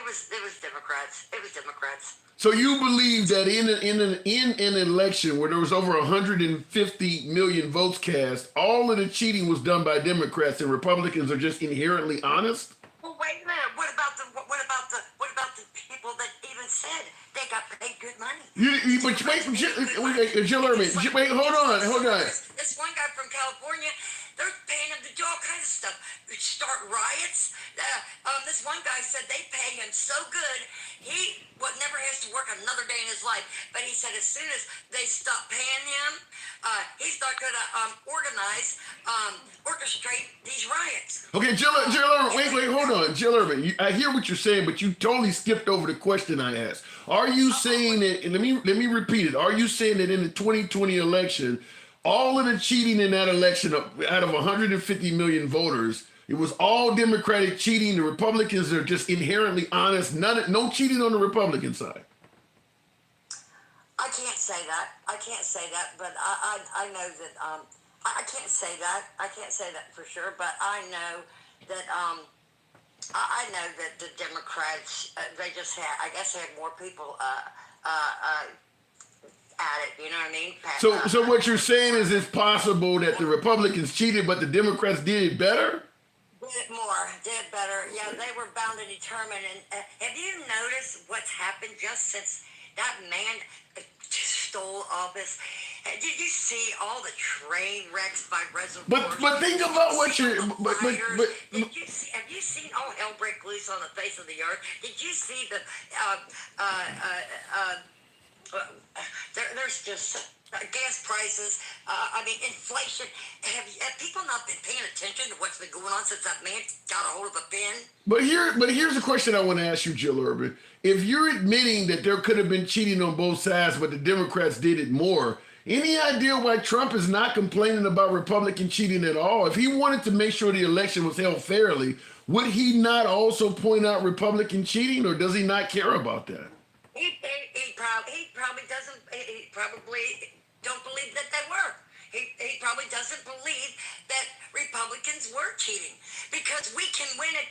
Democrats. It was Democrats. So you believe that in an election where there was over 150 million votes cast, all of the cheating was done by Democrats and Republicans are just inherently honest? Well, wait a minute. What about the people that even said they got paid good money? Jill Urban, wait, hold on. This one guy from California, they're paying him to do all kinds of stuff. Start riots. This one guy said they pay him so good, he never has to work another day in his life. But he said as soon as they stop paying him, he's not going to orchestrate these riots. Okay, Jill Urban, wait, hold on. Jill Urban, I hear what you're saying, but you totally skipped over the question I asked. Are you saying that, and let me repeat it, are you saying that in the 2020 election, all of the cheating in that election, out of 150 million voters, it was all Democratic cheating? The Republicans are just inherently honest. No cheating on the Republican side. I can't say that, but I know that I can't say that. I can't say that for sure, but I know that I know that the Democrats they just had, I guess, had more people at it. You know what I mean? So what you're saying is it's possible that the Republicans cheated, but the Democrats did it better? Did better. Yeah, they were bound and determined. And have you noticed what's happened just since that man stole office? Did you see all the train wrecks by reservoirs? But think about what you're. Have you seen all hell break loose on the face of the earth? Did you see the? There's just gas prices. Inflation. Have people not been paying attention to what's been going on since that man got a hold of a pen? But here's the question I want to ask you, Jill Urban. If you're admitting that there could have been cheating on both sides, but the Democrats did it more, any idea why Trump is not complaining about Republican cheating at all? If he wanted to make sure the election was held fairly, would he not also point out Republican cheating, or does he not care about that? He probably doesn't. He probably don't believe that they were. He probably doesn't believe that Republicans were cheating, because we can win it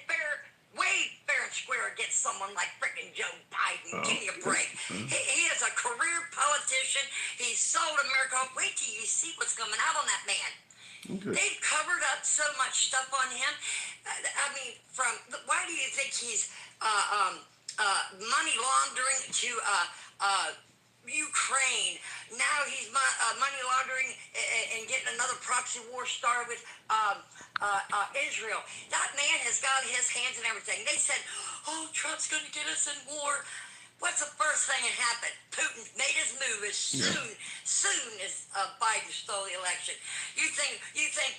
way fair and square against someone like freaking Joe Biden. Give me a break. He is a career politician. He sold America. Wait till you see what's coming out on that man. Okay. They've covered up so much stuff on him. Why do you think he's money laundering to Ukraine? Now he's money laundering and getting another proxy war started with Israel. That man has got his hands in everything. They said, "Oh, Trump's going to get us in war." What's the first thing that happened? Putin made his move as soon as Biden stole the election. You think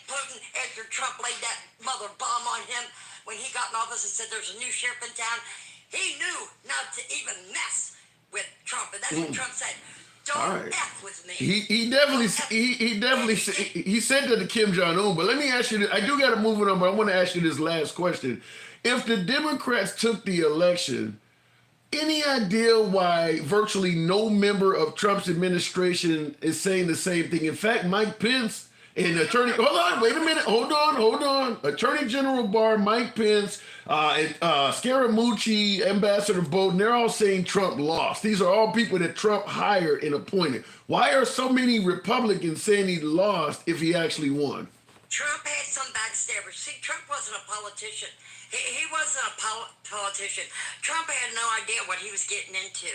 Putin, after Trump laid that mother bomb on him when he got in office and said there's a new sheriff in town, he knew not to even mess with Trump, and that's what Trump said. Don't F with me. He definitely said that to Kim Jong-un. But let me ask you this. I do got to move it on, but I want to ask you this last question. If the Democrats took the election, any idea why virtually no member of Trump's administration is saying the same thing? In fact, Mike Pence And hold on, wait a minute, hold on. Attorney General Barr, Mike Pence, Scaramucci, Ambassador Bolton, they're all saying Trump lost. These are all people that Trump hired and appointed. Why are so many Republicans saying he lost if he actually won? Trump had some backstabbers. See, Trump wasn't a politician. He wasn't a politician. Trump had no idea what he was getting into.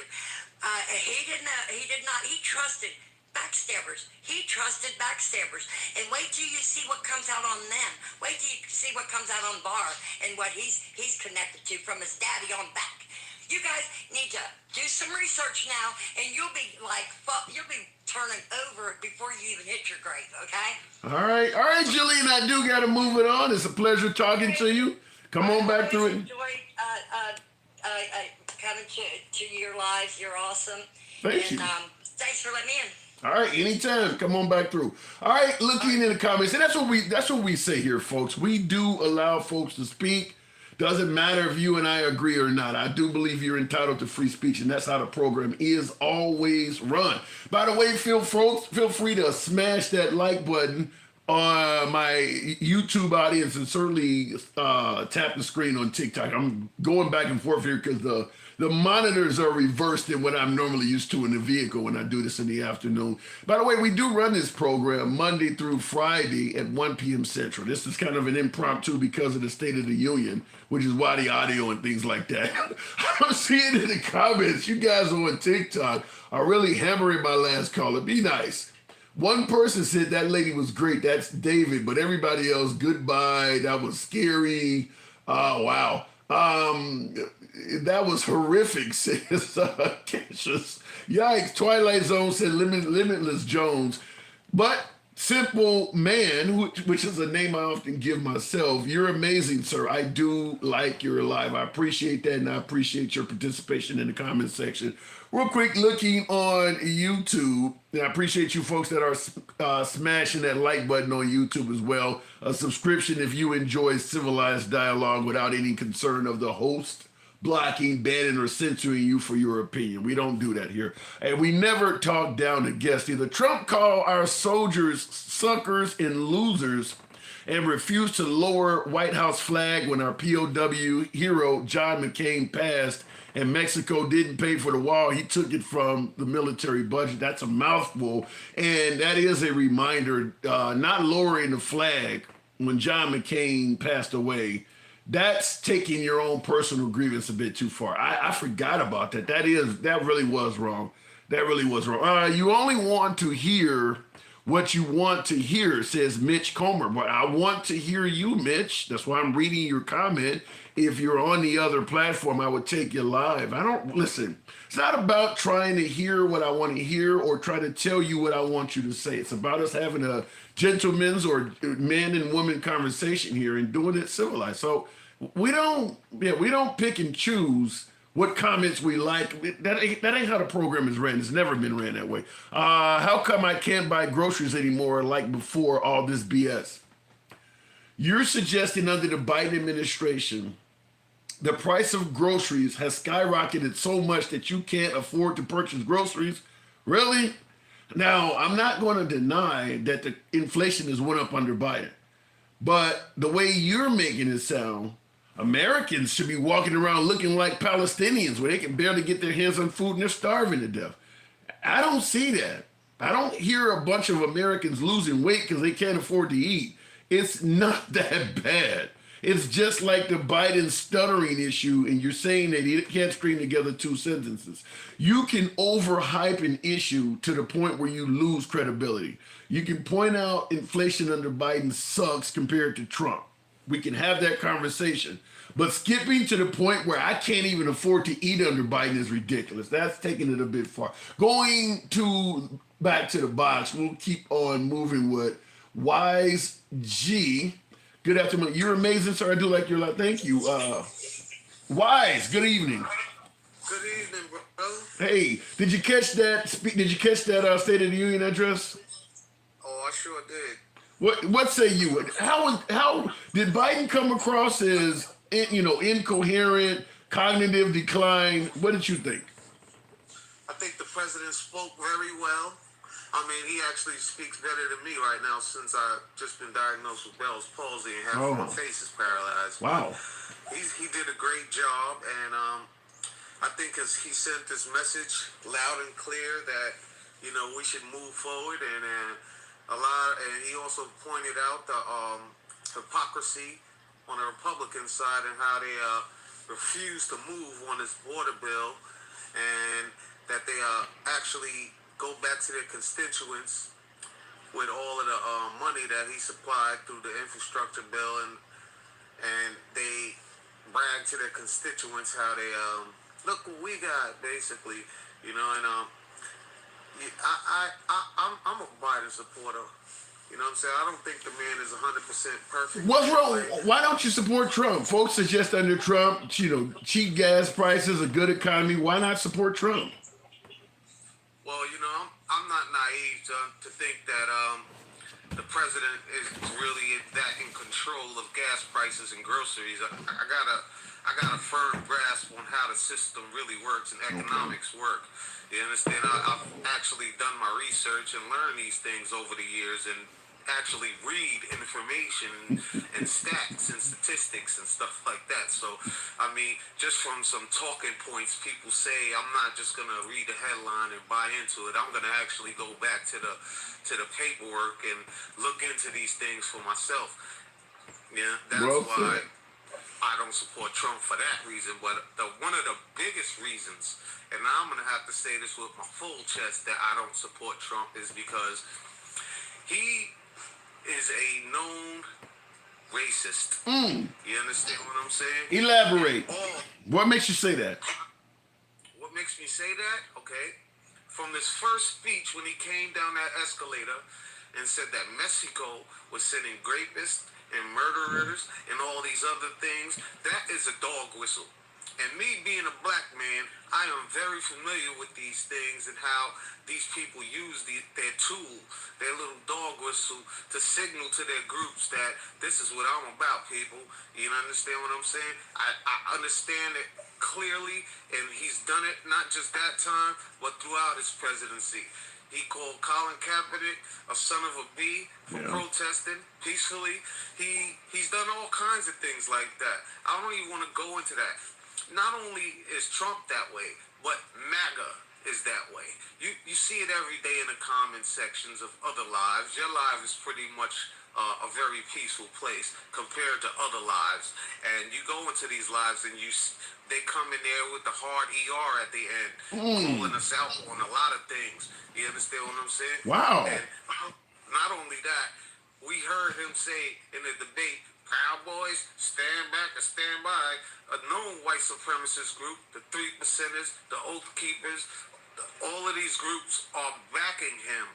He did not. He trusted backstabbers. He trusted backstabbers. And wait till you see what comes out on them. Wait till you see what comes out on Barr and what he's connected to from his daddy on back. You guys need to do some research now, and you'll be turning over before you even hit your grave. Okay? All right, Jillian, I do got to move it on. It's a pleasure talking to you. Come on back through it. Enjoyed coming to your lives. You're awesome. Thank you. Thanks for letting me in. All right, anytime. Come on back through. All right, looking in the comments, and that's what we say here, folks. We do allow folks to speak. Doesn't matter if you and I agree or not. I do believe you're entitled to free speech, and that's how the program is always run. By the way, feel free to smash that like button on my YouTube audience, and certainly tap the screen on TikTok. I'm going back and forth here because the monitors are reversed than what I'm normally used to in the vehicle when I do this in the afternoon. By the way, we do run this program Monday through Friday at 1 p.m. Central. This is kind of an impromptu because of the State of the Union, which is why the audio and things like that. I'm seeing in the comments, you guys on TikTok are really hammering my last caller. Be nice. One person said that lady was great. That's David. But everybody else, goodbye. That was scary. Oh, wow. That was horrific, says Cassius. Yikes. Twilight Zone said Limitless Jones. But Simple Man, which is a name I often give myself, you're amazing, sir. I do like you're alive. I appreciate that, and I appreciate your participation in the comment section. Real quick, looking on YouTube, and I appreciate you folks that are smashing that like button on YouTube as well. A subscription if you enjoy civilized dialogue without any concern of the host blocking, banning, or censoring you for your opinion. We don't do that here. And we never talk down to guests either. Trump called our soldiers suckers and losers and refused to lower White House flag when our POW hero John McCain passed and Mexico didn't pay for the wall. He took it from the military budget. That's a mouthful. And that is a reminder, not lowering the flag when John McCain passed away. That's taking your own personal grievance a bit too far. I forgot about that. That really was wrong. That really was wrong. You only want to hear what you want to hear, says Mitch Comer. But I want to hear you, Mitch. That's why I'm reading your comment. If you're on the other platform, I would take you live. Listen, it's not about trying to hear what I want to hear or try to tell you what I want you to say. It's about us having a gentleman's or man and woman conversation here and doing it civilized. So we don't pick and choose what comments we like. That ain't how the program is ran. It's never been ran that way. How come I can't buy groceries anymore like before all this BS? You're suggesting under the Biden administration, the price of groceries has skyrocketed so much that you can't afford to purchase groceries? Really? Now, I'm not going to deny that the inflation has went up under Biden. But the way you're making it sound, Americans should be walking around looking like Palestinians where they can barely get their hands on food and they're starving to death. I don't see that. I don't hear a bunch of Americans losing weight because they can't afford to eat. It's not that bad. It's just like the Biden stuttering issue, and you're saying that he can't string together two sentences. You can overhype an issue to the point where you lose credibility. You can point out inflation under Biden sucks compared to Trump. We can have that conversation. But skipping to the point where I can't even afford to eat under Biden is ridiculous. That's taking it a bit far. Back to the box, we'll keep on moving with Wise G. Good afternoon. You're amazing, sir. I do like your life. Thank you. Wise, good evening. Good evening, brother. Hey, did you catch that State of the Union address? Oh, I sure did. What say you? How did Biden come across as incoherent, cognitive decline? What did you think? I think the president spoke very well. I mean, he actually speaks better than me right now since I've just been diagnosed with Bell's palsy and half my Oh, face is paralyzed. But wow. he did a great job, and I think as he sent this message loud and clear that we should move forward, and and he also pointed out the hypocrisy on the Republican side and how they refuse to move on this border bill, and that they actually go back to their constituents with all of the money that he supplied through the infrastructure bill, and they brag to their constituents how they look what we got, basically, and I'm a Biden supporter. You know what I'm saying? I don't think the man is 100% perfect. What's wrong? Why don't you support Trump? Folks suggest under Trump, cheap gas prices, a good economy. Why not support Trump? Well, I'm not naive to think that the president is really that in control of gas prices and groceries. I got a firm grasp on how the system really works and economics work. You understand? I've actually done my research and learned these things over the years, and actually read information and stats and statistics and stuff like that. So, I mean, just from some talking points people say, I'm not just gonna read the headline and buy into it. I'm gonna actually go back to the paperwork and look into these things for myself. Yeah, that's why I don't support Trump for that reason. But one of the biggest reasons, and I'm gonna have to say this with my full chest, that I don't support Trump is because he is a known racist. You understand what I'm saying? Elaborate. What makes you say that? What makes me say that? Okay. From his first speech when he came down that escalator and said that Mexico was sending rapists and murderers and all these other things, that is a dog whistle. And me being a black man, I am very familiar with these things and how these people use their tool, their little dog whistle, to signal to their groups that this is what I'm about, people. You understand what I'm saying? I understand it clearly, and he's done it not just that time, but throughout his presidency. He called Colin Kaepernick a son of a bee for protesting peacefully. He's done all kinds of things like that. I don't even want to go into that. Not only is Trump that way, but MAGA is that way. You see it every day in the comment sections of other lives. Your life is pretty much a very peaceful place compared to other lives. And you go into these lives and they come in there with the hard ER at the end, calling us out on a lot of things. You understand what I'm saying? Wow. And not only that, we heard him say in the debate, Proud Boys, stand back and stand by. A known white supremacist group, the 3%ers, the Oath Keepers, all of these groups are backing him.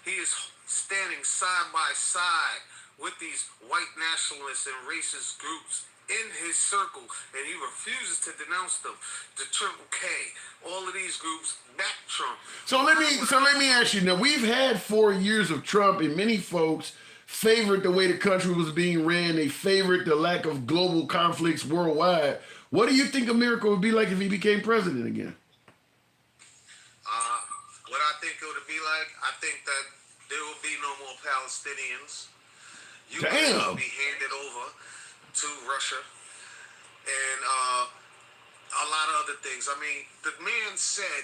He is standing side by side with these white nationalists and racist groups in his circle, and he refuses to denounce them. The Triple K, all of these groups back Trump. So let me ask you. Now, we've had 4 years of Trump, and many folks favored the way the country was being ran. They favored the lack of global conflicts worldwide. What do you think America would be like if he became president again? What I think it would be like, I think that there will be no more Palestinians. Ukraine will be handed over to Russia, and a lot of other things. I mean, the man said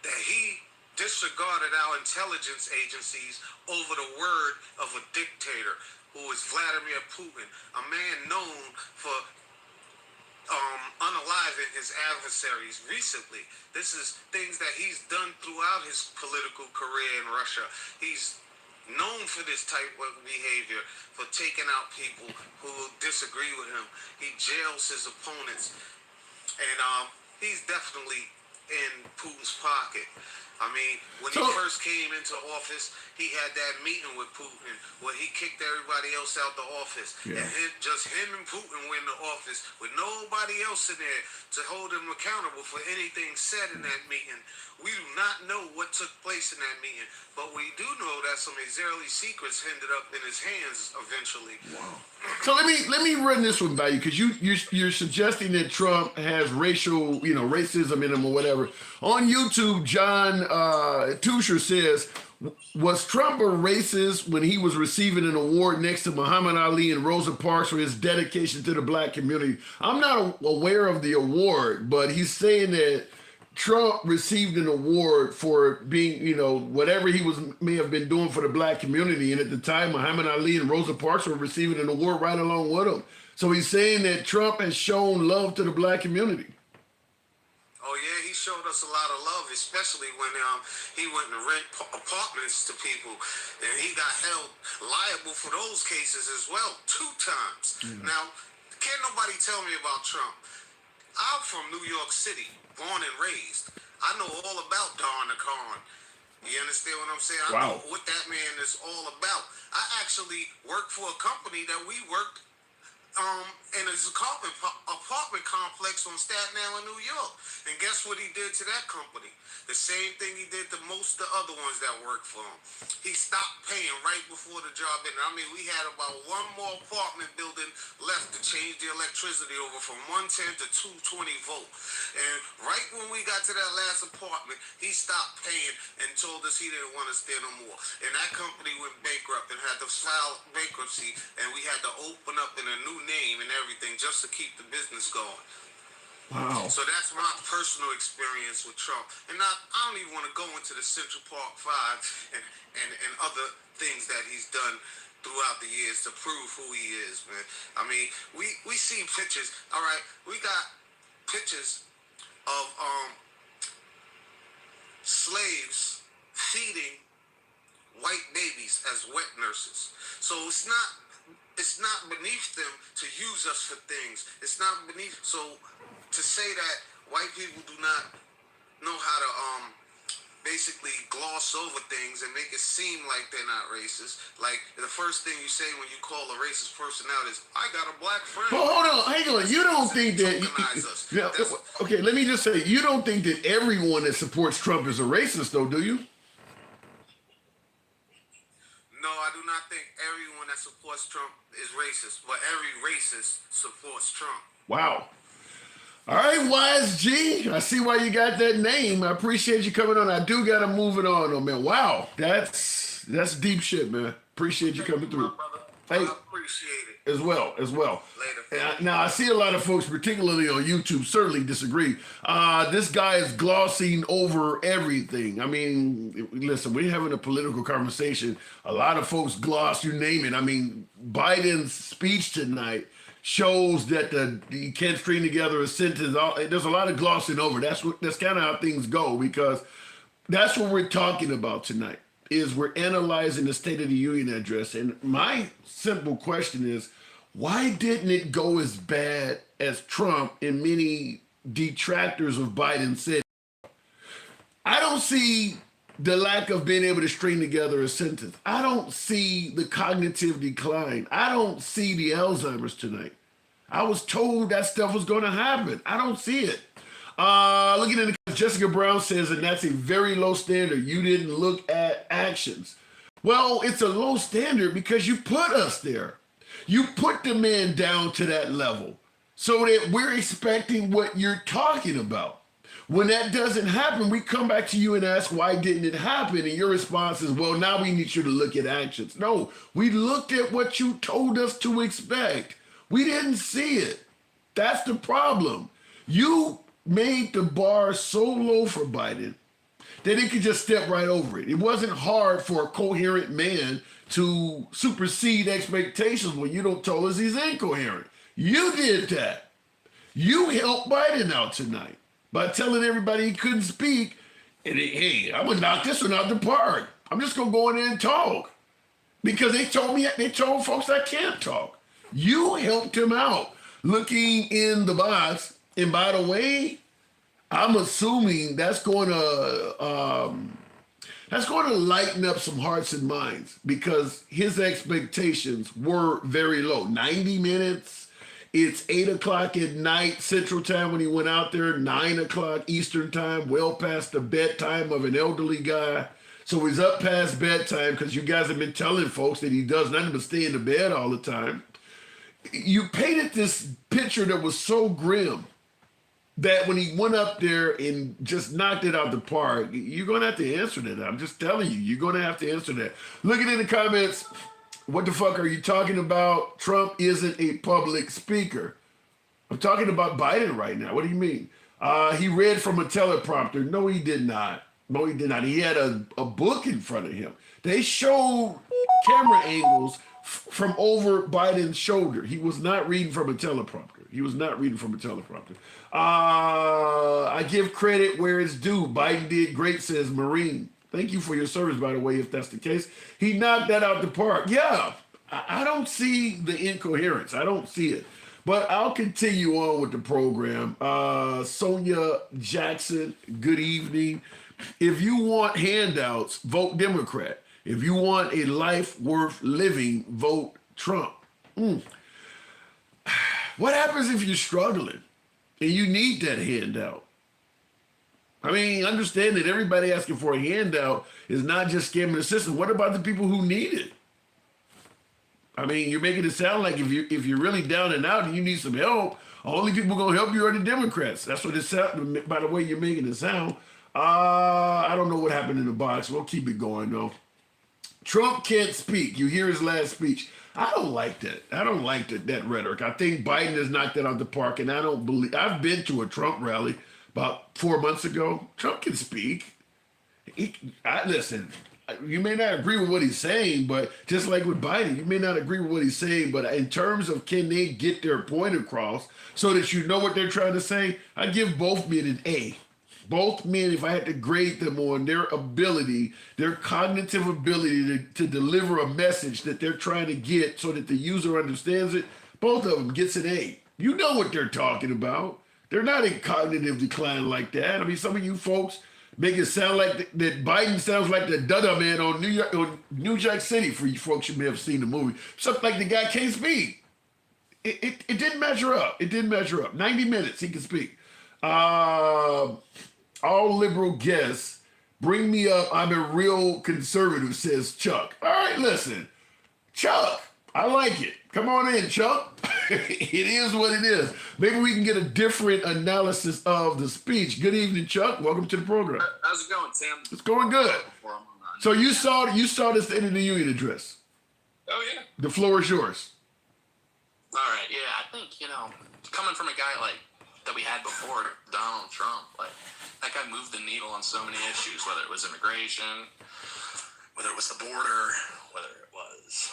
that he disregarded our intelligence agencies over the word of a dictator, who is Vladimir Putin, a man known for unaliving his adversaries recently. This is things that he's done throughout his political career in Russia. He's known for this type of behavior, for taking out people who disagree with him. He jails his opponents, and he's definitely in Putin's pocket. I mean, when he first came into office, he had that meeting with Putin where he kicked everybody else out the office. Yeah. And just him and Putin were in the office with nobody else in there to hold him accountable for anything said in that meeting. We do not know what took place in that meeting, but we do know that some Israeli secrets ended up in his hands eventually. Wow. So let me run this one by you, because you're suggesting that Trump has racism in him or whatever. On YouTube, John Tusher says, Was Trump a racist when he was receiving an award next to Muhammad Ali and Rosa Parks for his dedication to the black community? I'm not aware of the award, but he's saying that Trump received an award for being, whatever he may have been doing for the black community. And at the time, Muhammad Ali and Rosa Parks were receiving an award right along with him. So he's saying that Trump has shown love to the black community. Oh yeah, he showed us a lot of love, especially when he went and rent apartments to people, and he got held liable for those cases as well 2 times. Now, can't nobody tell me about Trump. I'm from New York City, born and raised. I know all about Don the Con. You understand what I'm saying? I know what that man is all about. I actually worked for a company that we worked in his apartment complex on Staten Island, New York. And guess what he did to that company? The same thing he did to most of the other ones that worked for him. He stopped paying right before the job ended. I mean, we had about 1 more apartment building left to change the electricity over from 110 to 220 volt. And right when we got to that last apartment, he stopped paying and told us he didn't want us there no more. And that company went bankrupt and had to file bankruptcy, and we had to open up in a new name and everything just to keep the business going. Wow. So that's my personal experience with Trump. And I don't even want to go into the Central Park 5 and other things that he's done throughout the years to prove who he is, man. I mean, we see pictures. All right, we got pictures of slaves feeding white babies as wet nurses. So it's not beneath them to use us for things. It's not beneath. So to say that white people do not know how to basically gloss over things and make it seem like they're not racist. Like the first thing you say when you call a racist person out is, "I got a black friend." Well, hold on, hang on. You don't think that? Okay, let me just say, you don't think that everyone that supports Trump is a racist, though, do you? No, I do not think everyone that supports Trump is racist, but every racist supports Trump. Wow. All right, Wise G. I see why you got that name. I appreciate you coming on. I do got to move it on, though, man. Wow, that's deep shit, man. Appreciate you coming through. Hey, I appreciate it. As well. Later. Now, I see a lot of folks, particularly on YouTube, certainly disagree. This guy is glossing over everything. I mean, listen, we're having a political conversation. A lot of folks gloss, you name it. I mean, Biden's speech tonight shows that you can't string together a sentence. There's a lot of glossing over. That's kind of how things go, because that's what we're talking about tonight, is we're analyzing the State of the Union address. And my simple question is, why didn't it go as bad as Trump and many detractors of Biden said? I don't see the lack of being able to string together a sentence. I don't see the cognitive decline. I don't see the Alzheimer's tonight. I was told that stuff was going to happen. I don't see it. Looking at the, Jessica Brown says, and that's a very low standard. You didn't look at actions. Well, it's a low standard because you put us there. You put the man down to that level so that we're expecting what you're talking about. When that doesn't happen, we come back to you and ask, why didn't it happen? And your response is, well, now we need you to look at actions. No, we looked at what you told us to expect. We didn't see it. That's the problem. You made the bar so low for Biden that he could just step right over it. It wasn't hard for a coherent man to supersede expectations when you don't tell us he's incoherent. You did that. You helped Biden out tonight by telling everybody he couldn't speak. And hey, I'm gonna knock this one out the park. I'm just gonna go in there and talk because they told folks I can't talk. You helped him out looking in the box. And by the way, I'm assuming that's going to lighten up some hearts and minds, because his expectations were very low. 90 minutes. It's 8 o'clock at night Central Time when he went out there, 9 o'clock Eastern Time, well past the bedtime of an elderly guy. So he's up past bedtime because you guys have been telling folks that he does nothing but stay in the bed all the time. You painted this picture that was so grim. that when he went up there and just knocked it out the park, you're going to have to answer that. I'm just telling you, you're going to have to answer that. Looking in the comments, what the fuck are you talking about? Trump isn't a public speaker. I'm talking about Biden right now. What do you mean? He read from a teleprompter. No, he did not. No, he did not. He had a book in front of him. They showed camera angles from over Biden's shoulder. He was not reading from a teleprompter. He was not reading from a teleprompter. I give credit where it's due. Biden did great, says Marine. Thank you for your service, by the way, if that's the case. He knocked that out the park. Yeah, I don't see the incoherence. I don't see it. But I'll continue on with the program. Sonia Jackson, good evening. If you want handouts, vote Democrat. If you want a life worth living, vote Trump. What happens if you're struggling and you need that handout? I mean, understand that everybody asking for a handout is not just scamming the system. What about the people who need it? I mean, you're making it sound like if you're really down and out and you need some help, only people gonna help you are the Democrats. That's what it sounds. By the way you're making it sound. I don't know what happened in the box. We'll keep it going though. Trump can't speak. You hear his last speech. I don't like that. I don't like that rhetoric. I think Biden has knocked that out the park, and I don't believe. I've been to a Trump rally about 4 months ago. Trump can speak. Listen. You may not agree with what he's saying, but just like with Biden, you may not agree with what he's saying, but in terms of can they get their point across so that you know what they're trying to say, I give both men an A. Both men, if I had to grade them on their ability, their cognitive ability to deliver a message that they're trying to get so that the user understands it, both of them gets an A. You know what they're talking about. They're not in cognitive decline like that. I mean, some of you folks make it sound like that Biden sounds like the Dada man on New Jack City. For you folks, you may have seen the movie. Something like the guy can't speak. It didn't measure up. It didn't measure up. 90 minutes, he can speak. All liberal guests, bring me up. I'm a real conservative, says Chuck. All right, listen. Chuck, I like it. Come on in, Chuck. It is what it is. Maybe we can get a different analysis of the speech. Good evening, Chuck. Welcome to the program. How's it going, Tim? It's going good. So you saw this State of the Union address. Oh yeah. The floor is yours. All right. Yeah, I think coming from a guy like that we had before, Donald Trump, like that guy moved the needle on so many issues, whether it was immigration, whether it was the border, whether it was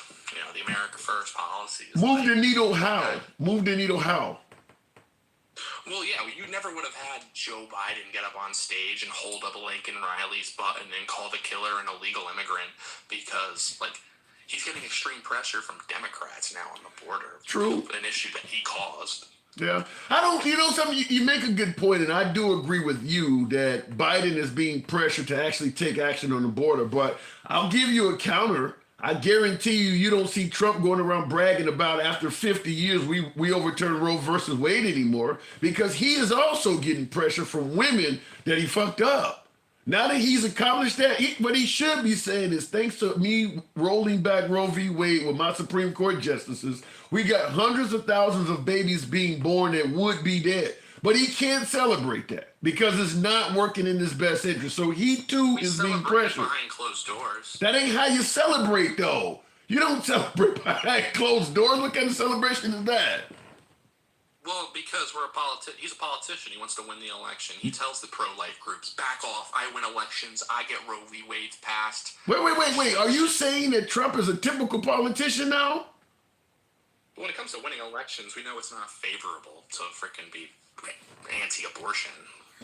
the America First policies. Move the needle how? Move the needle how? Well, yeah, you never would have had Joe Biden get up on stage and hold up Lincoln Riley's button and call the killer an illegal immigrant because, he's getting extreme pressure from Democrats now on the border. True. An issue that he caused. Yeah. Something, you make a good point, and I do agree with you that Biden is being pressured to actually take action on the border, but I'll give you a counter. I guarantee you don't see Trump going around bragging about after 50 years we overturned Roe versus Wade anymore because he is also getting pressure from women that he fucked up. Now that he's accomplished that, what he should be saying is thanks to me rolling back Roe v. Wade with my Supreme Court justices, we got hundreds of thousands of babies being born that would be dead. But he can't celebrate that because it's not working in his best interest. So he too is being pressured. Behind closed doors. That ain't how you celebrate though. You don't celebrate behind closed doors. What kind of celebration is that? Well, because he's a politician. He wants to win the election. He tells the pro-life groups, back off. I win elections. I get Roe v. Wade passed. Wait. Are you saying that Trump is a typical politician now? When it comes to winning elections, we know it's not favorable to frickin' be anti-abortion.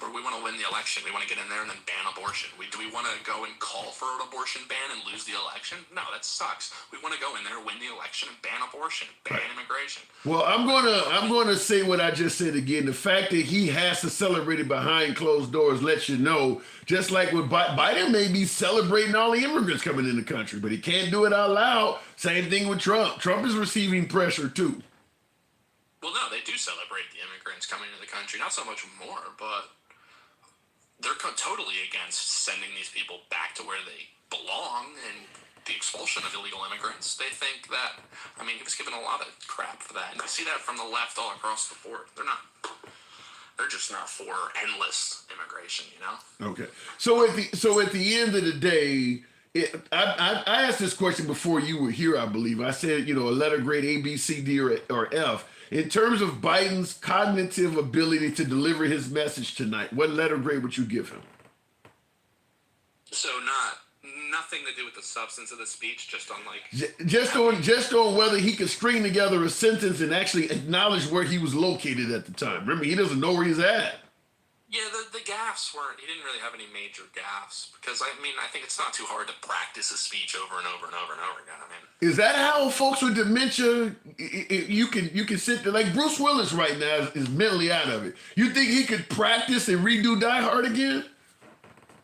Or we want to win the election. We want to get in there and then ban abortion. Do we want to go and call for an abortion ban and lose the election? No, that sucks. We want to go in there, win the election, and ban abortion, ban immigration. Well, I'm gonna say what I just said again. The fact that he has to celebrate it behind closed doors lets you know, just like with Biden may be celebrating all the immigrants coming in the country, but he can't do it out loud. Same thing with Trump. Trump is receiving pressure too. Well, no, they do celebrate the immigrants coming into the country. Not so much more, but they're totally against sending these people back to where they belong and the expulsion of illegal immigrants. They think that, he was given a lot of crap for that. And you see that from the left all across the board. They're just not for endless immigration, you know? Okay. So at the end of the day, I asked this question before you were here, I believe. I said, a letter grade A, B, C, D, or F. In terms of Biden's cognitive ability to deliver his message tonight, what letter grade would you give him? So nothing to do with the substance of the speech, just on just on whether he could string together a sentence and actually acknowledge where he was located at the time. Remember, he doesn't know where he's at. Yeah, the gaffes he didn't really have any major gaffes, because I think it's not too hard to practice a speech over and over and over and over again. Is that how folks with dementia, you can sit there, like Bruce Willis right now is mentally out of it. You think he could practice and redo Die Hard again?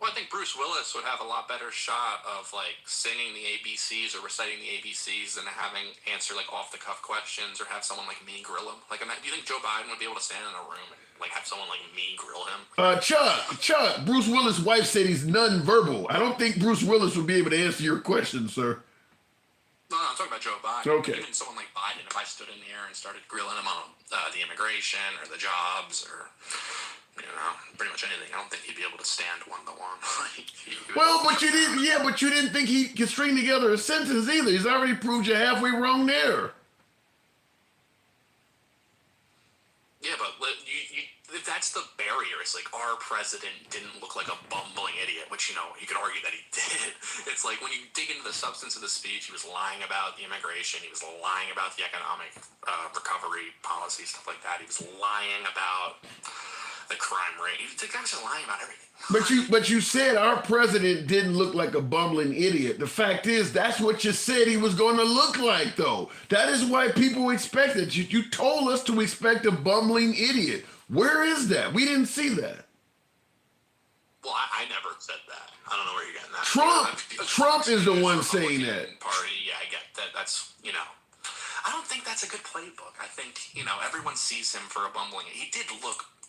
Well, I think Bruce Willis would have a lot better shot of singing the ABCs or reciting the ABCs than having answer off the cuff questions or have someone like me grill him. Do you think Joe Biden would be able to stand in a room and have someone like me grill him? Chuck, Bruce Willis' wife said he's non-verbal. I don't think Bruce Willis would be able to answer your question, sir. No, I'm talking about Joe Biden. Okay. Even someone like Biden, if I stood in here and started grilling him on the immigration or the jobs or pretty much anything, I don't think he'd be able to stand one-to-one. But you didn't. Yeah, but you didn't think he could string together a sentence either. He's already proved you halfway wrong there. Yeah, but if that's the barrier, it's our president didn't look like a bumbling idiot, which, you could argue that he did. It's when you dig into the substance of the speech, he was lying about the immigration, he was lying about the economic recovery policy, stuff like that. He was lying about the crime rate. The guy was lying about everything. But you said our president didn't look like a bumbling idiot. The fact is, that's what you said he was going to look like, though. That is why people expected. You told us to expect a bumbling idiot. Where is that? We didn't see that. Well, I never said that. I don't know where you're getting that. Trump is the one saying that. Party, yeah, I get that. That's, I don't think that's a good playbook. I think, everyone sees him for a bumbling.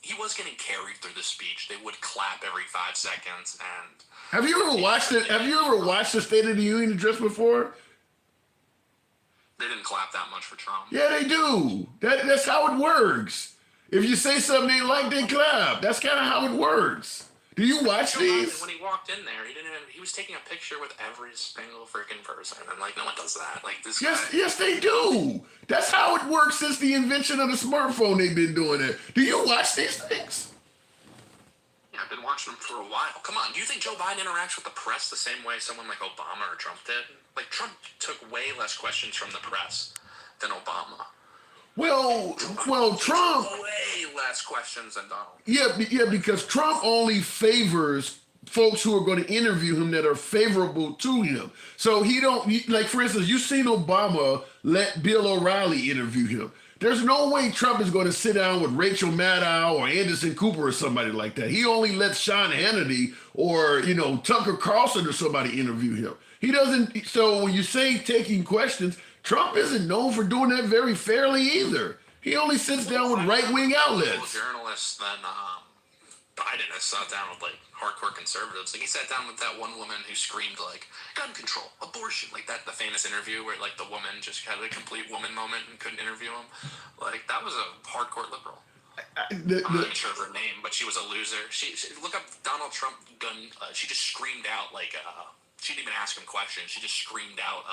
He was getting carried through the speech. They would clap every 5 seconds. And have you ever watched it? Have you ever watched the State of the Union address before? They didn't clap that much for Trump. Yeah, they do. That's how it works. If you say something they like, they clap. That's kind of how it works. Do you watch these? When he walked in there, he was taking a picture with every single freaking person, and no one does that. This guy. Yes, they do. That's how it works since the invention of the smartphone. They've been doing it. Do you watch these things? Yeah, I've been watching them for a while. Come on, do you think Joe Biden interacts with the press the same way someone like Obama or Trump did? Trump took way less questions from the press than Obama. Well, Trump way less questions than Donald. Yeah, because Trump only favors folks who are going to interview him that are favorable to him. So he don't for instance, you've seen Obama let Bill O'Reilly interview him. There's no way Trump is going to sit down with Rachel Maddow or Anderson Cooper or somebody like that. He only lets Sean Hannity or Tucker Carlson or somebody interview him. He doesn't. So when you say taking questions, Trump isn't known for doing that very fairly either. He only sits down with right-wing outlets. Journalists than Biden has sat down with hardcore conservatives. He sat down with that one woman who screamed gun control, abortion, the famous interview where the woman just had a complete woman moment and couldn't interview him. That was a hardcore liberal. I'm not sure of her name, but she was a loser. She look up Donald Trump gun. She just screamed out she didn't even ask him questions. She just screamed out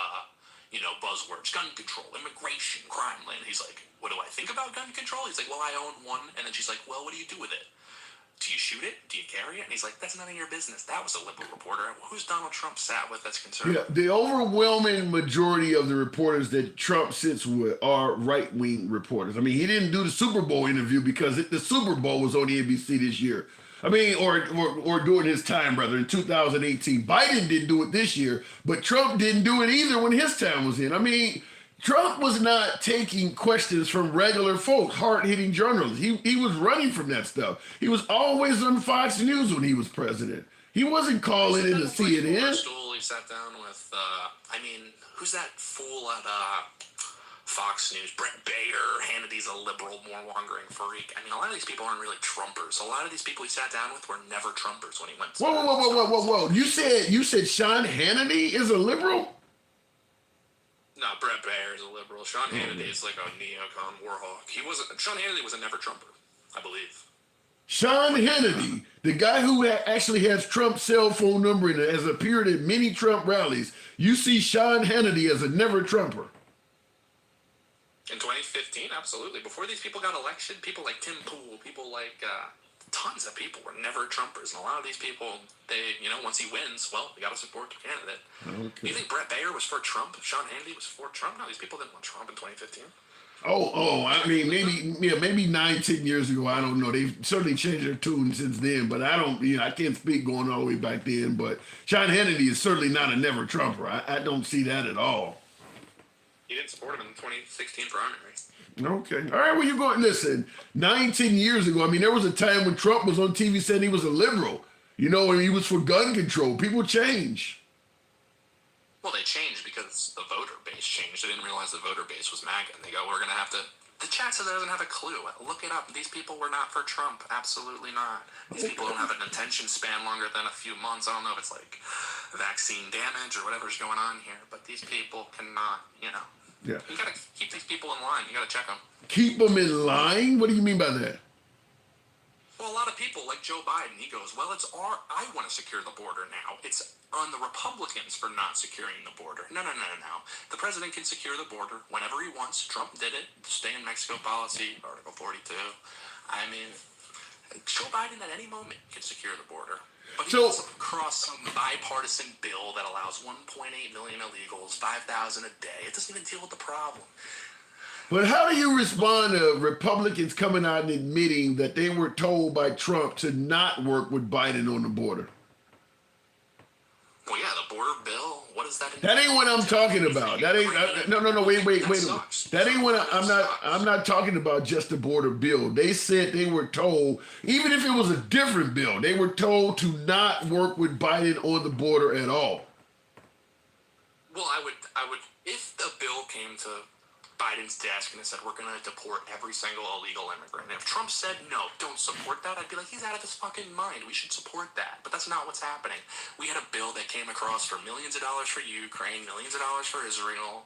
buzzwords, gun control, immigration, crime. And he's like, what do I think about gun control? He's like, well, I own one. And then she's like, well, what do you do with it? Do you shoot it? Do you carry it? And he's like, that's none of your business. That was a liberal reporter. Who's Donald Trump sat with that's conservative? Yeah, the overwhelming majority of the reporters that Trump sits with are right-wing reporters. He didn't do the Super Bowl interview because the Super Bowl was on the ABC this year. Or during his time, rather, in 2018. Biden didn't do it this year, but Trump didn't do it either when his time was in. Trump was not taking questions from regular folks, hard-hitting journalists. He was running from that stuff. He was always on Fox News when he was president. He wasn't calling into CNN. He sat down with, who's that fool at Fox News? Brett Baer. Hannity's a liberal, warmongering freak. A lot of these people aren't really Trumpers. A lot of these people he sat down with were never Trumpers when he went to... Whoa. You said Sean Hannity is a liberal? No, Brett Baer is a liberal. Sean Hannity is a neocon war hawk. Sean Hannity was a never Trumper, I believe. Sean Hannity, the guy who actually has Trump's cell phone number and has appeared at many Trump rallies, you see Sean Hannity as a never Trumper. In 2015, absolutely. Before these people got elected, people like Tim Pool, people like tons of people were never Trumpers. And a lot of these people, they, once he wins, well, you got to support the candidate. Okay. You think Brett Baer was for Trump? Sean Hannity was for Trump? No, these people didn't want Trump in 2015. I mean, maybe 9-10 years ago. I don't know. They've certainly changed their tune since then, but I can't speak going all the way back then. But Sean Hannity is certainly not a never Trumper. I don't see that at all. He didn't support him in the 2016 primary. Okay. All right, well, you're going, listen, 9-10 years ago, I mean, there was a time when Trump was on TV saying he was a liberal, and he was for gun control. People change. Well, they changed because the voter base changed. They didn't realize the voter base was MAGA. And they go, we're going to have to... The chat says it doesn't have a clue. Look it up. These people were not for Trump. Absolutely not. These people don't have an attention span longer than a few months. I don't know if it's like vaccine damage or whatever's going on here, but these people cannot, Yeah. You got to keep these people in line. You got to check them. Keep them in line? What do you mean by that? Well, a lot of people, like Joe Biden, he goes, well, I want to secure the border now. It's on the Republicans for not securing the border. No. The president can secure the border whenever he wants. Trump did it. Stay in Mexico policy, Article 42. I mean, Joe Biden at any moment can secure the border. But he wants to cross some bipartisan bill that allows 1.8 million illegals, 5,000 a day. It doesn't even deal with the problem. But how do you respond to Republicans coming out and admitting that they were told by Trump to not work with Biden on the border? Well, yeah, the border bill. What is that? That ain't what I'm talking about. That ain't. No. Wait. That ain't what I'm not talking about. Just the border bill. They said they were told, even if it was a different bill, they were told to not work with Biden on the border at all. Well, I would, if the bill came to Biden's desk and it said we're going to deport every single illegal immigrant. And if Trump said no, don't support that, I'd be like, he's out of his fucking mind. We should support that. But that's not what's happening. We had a bill that came across for millions of dollars for Ukraine, millions of dollars for Israel,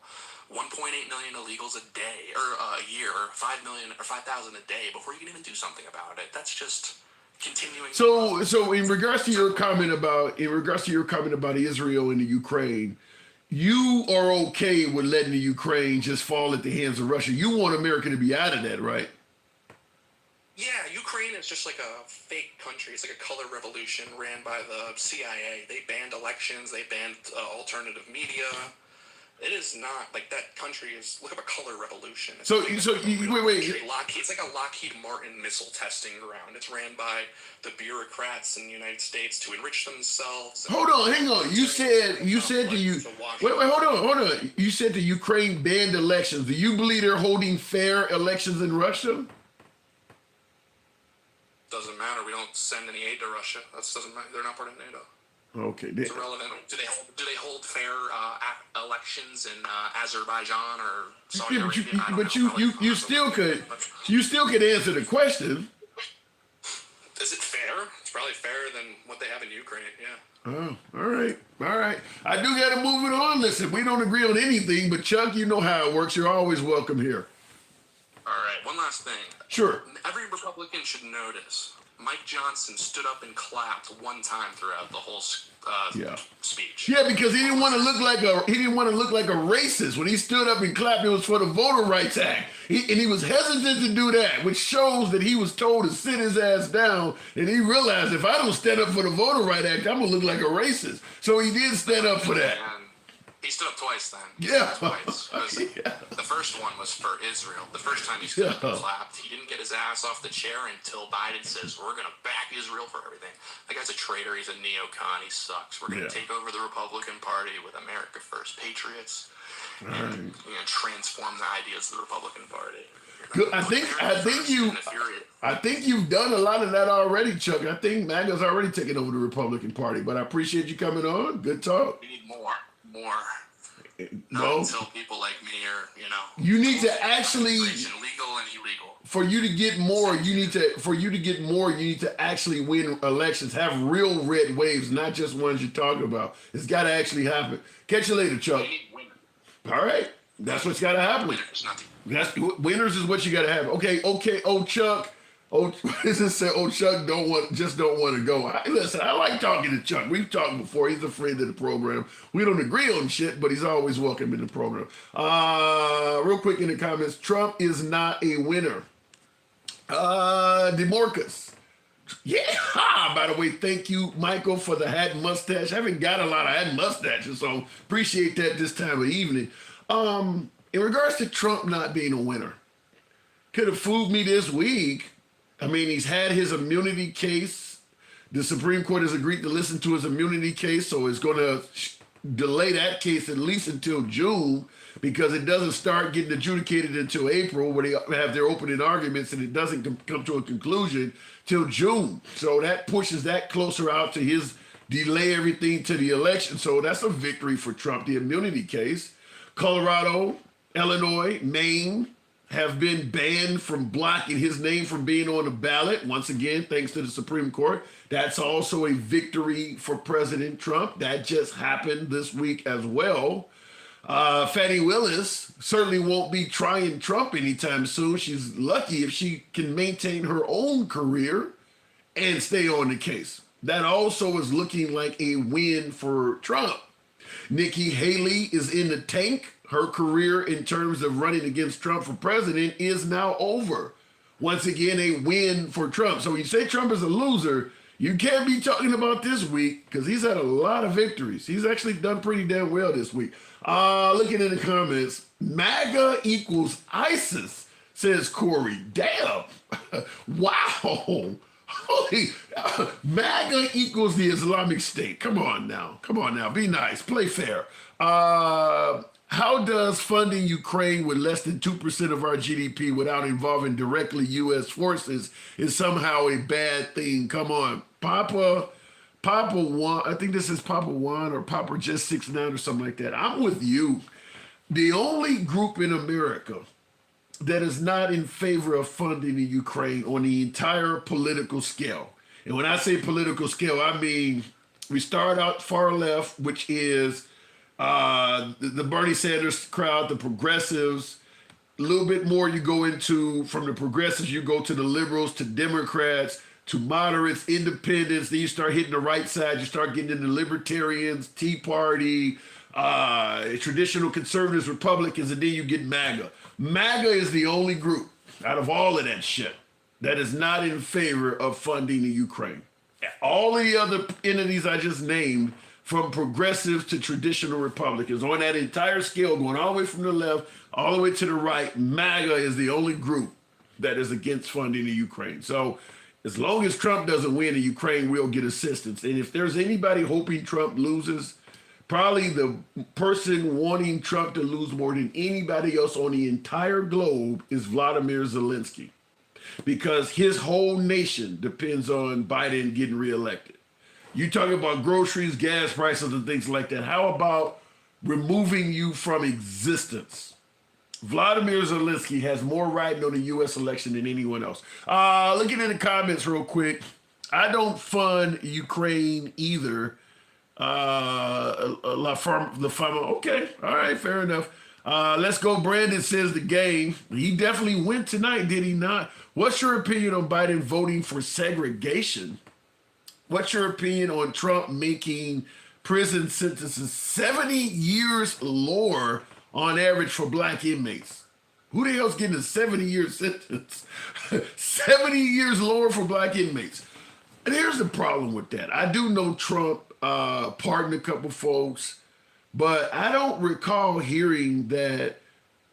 1.8 million illegals a day or a year, 5 million or 5,000 a day before you can even do something about it. That's just continuing. So in regards to your comment about Israel and the Ukraine, you are okay with letting the Ukraine just fall at the hands of Russia. You want America to be out of that, right? Yeah, Ukraine is just like a fake country. It's like a color revolution ran by the CIA. They banned elections. They banned alternative media. It is not like that country is look at a color revolution. It's Wait. It's like a Lockheed Martin missile testing ground. It's ran by the bureaucrats in the United States to enrich themselves. Hold on, hang on. You said hold on. You said the Ukraine banned elections. Do you believe they're holding fair elections in Russia? Doesn't matter. We don't send any aid to Russia. That doesn't matter. They're not part of NATO. Okay. It's irrelevant. Do they hold fair elections in Azerbaijan or Saudi Arabia? But you still could answer the question. Is it fair? It's probably fairer than what they have in Ukraine. Yeah. Oh, all right. I do got to move it on. Listen, we don't agree on anything, but Chuck, you know how it works. You're always welcome here. All right. One last thing. Sure. Every Republican should notice Mike Johnson stood up and clapped one time throughout the whole speech. Yeah, because he didn't want to look like a racist. When he stood up and clapped, it was for the Voter Rights Act. He was hesitant to do that, which shows that he was told to sit his ass down, and he realized if I don't stand up for the Voter Rights Act, I'm gonna look like a racist. So he did stand up for that. And he stood up twice then. Yeah. The first one was for Israel. The first time he stood up and clapped, he didn't get his ass off the chair until Biden says, we're going to back Israel for everything. That guy's a traitor. He's a neocon. He sucks. We're going to take over the Republican Party with America First Patriots and transform the ideas of the Republican Party. Good. I think you've done a lot of that already, Chuck. I think MAGA's already taken over the Republican Party, but I appreciate you coming on. Good talk. We need more. No. Until people like me are, you need to actually legal and illegal. For you to get more, you need to actually win elections. Have real red waves, not just ones you're talking about. It's got to actually happen. Catch you later, Chuck. All right, that's what's got to happen. Winners, winners is what you got to have. Okay. Oh, Chuck, Oh, this is say, oh, Chuck just don't want to go. Listen, I like talking to Chuck. We've talked before. He's a friend of the program. We don't agree on shit, but he's always welcome in the program. Real quick in the comments, Trump is not a winner. DeMarcus. Yeah. By the way, thank you, Michael, for the hat and mustache. I haven't got a lot of hat and mustaches, so appreciate that this time of evening. In regards to Trump not being a winner, could have fooled me this week. I mean, he's had his immunity case. The Supreme Court has agreed to listen to his immunity case, so it's going to delay that case at least until June, because it doesn't start getting adjudicated until April, where they have their opening arguments, and it doesn't come to a conclusion till June. So that pushes that closer out to his delay everything to the election. So that's a victory for Trump, the immunity case. Colorado, Illinois, Maine have been banned from blocking his name from being on the ballot. Once again, thanks to the Supreme Court. That's also a victory for President Trump. That just happened this week as well. Fannie Willis certainly won't be trying Trump anytime soon. She's lucky if she can maintain her own career and stay on the case. That also is looking like a win for Trump. Nikki Haley is in the tank. Her career in terms of running against Trump for president is now over. Once again, a win for Trump. So when you say Trump is a loser, you can't be talking about this week, because he's had a lot of victories. He's actually done pretty damn well this week. Looking in the comments, MAGA equals ISIS, says Corey. Damn. Wow. Holy, MAGA equals the Islamic State. Come on now. Be nice. Play fair. How does funding Ukraine with less than 2% of our GDP without involving directly U.S. forces is somehow a bad thing? Come on. Papa Juan, I think this is Papa Juan or Papa Just 69 or something like that. I'm with you. The only group in America that is not in favor of funding the Ukraine on the entire political scale. And when I say political scale, I mean, we start out far left, which is the Bernie Sanders crowd, the progressives. A little bit more you go into, from the progressives, you go to the liberals, to Democrats, to moderates, independents. Then you start hitting the right side. You start getting into libertarians, Tea Party, traditional conservatives, Republicans, and then you get MAGA. MAGA is the only group out of all of that shit that is not in favor of funding the Ukraine. All of the other entities I just named, from progressives to traditional Republicans, on that entire scale, going all the way from the left all the way to the right, MAGA is the only group that is against funding the Ukraine. So as long as Trump doesn't win the Ukraine, we'll get assistance. And if there's anybody hoping Trump loses, probably the person wanting Trump to lose more than anybody else on the entire globe is Vladimir Zelensky, because his whole nation depends on Biden getting reelected. You talk about groceries, gas prices, and things like that. How about removing you from existence? Vladimir Zelensky has more riding on the U.S. election than anyone else. Looking in the comments real quick, I don't fund Ukraine either. La Fama. Okay, all right, fair enough. Let's go. Brandon says the game. He definitely went tonight, did he not? What's your opinion on Biden voting for segregation? What's your opinion on Trump making prison sentences 70 years lower on average for black inmates? Who the hell's getting a 70-year sentence? 70 years lower for black inmates. And here's the problem with that. I do know Trump pardoned a couple folks, but I don't recall hearing that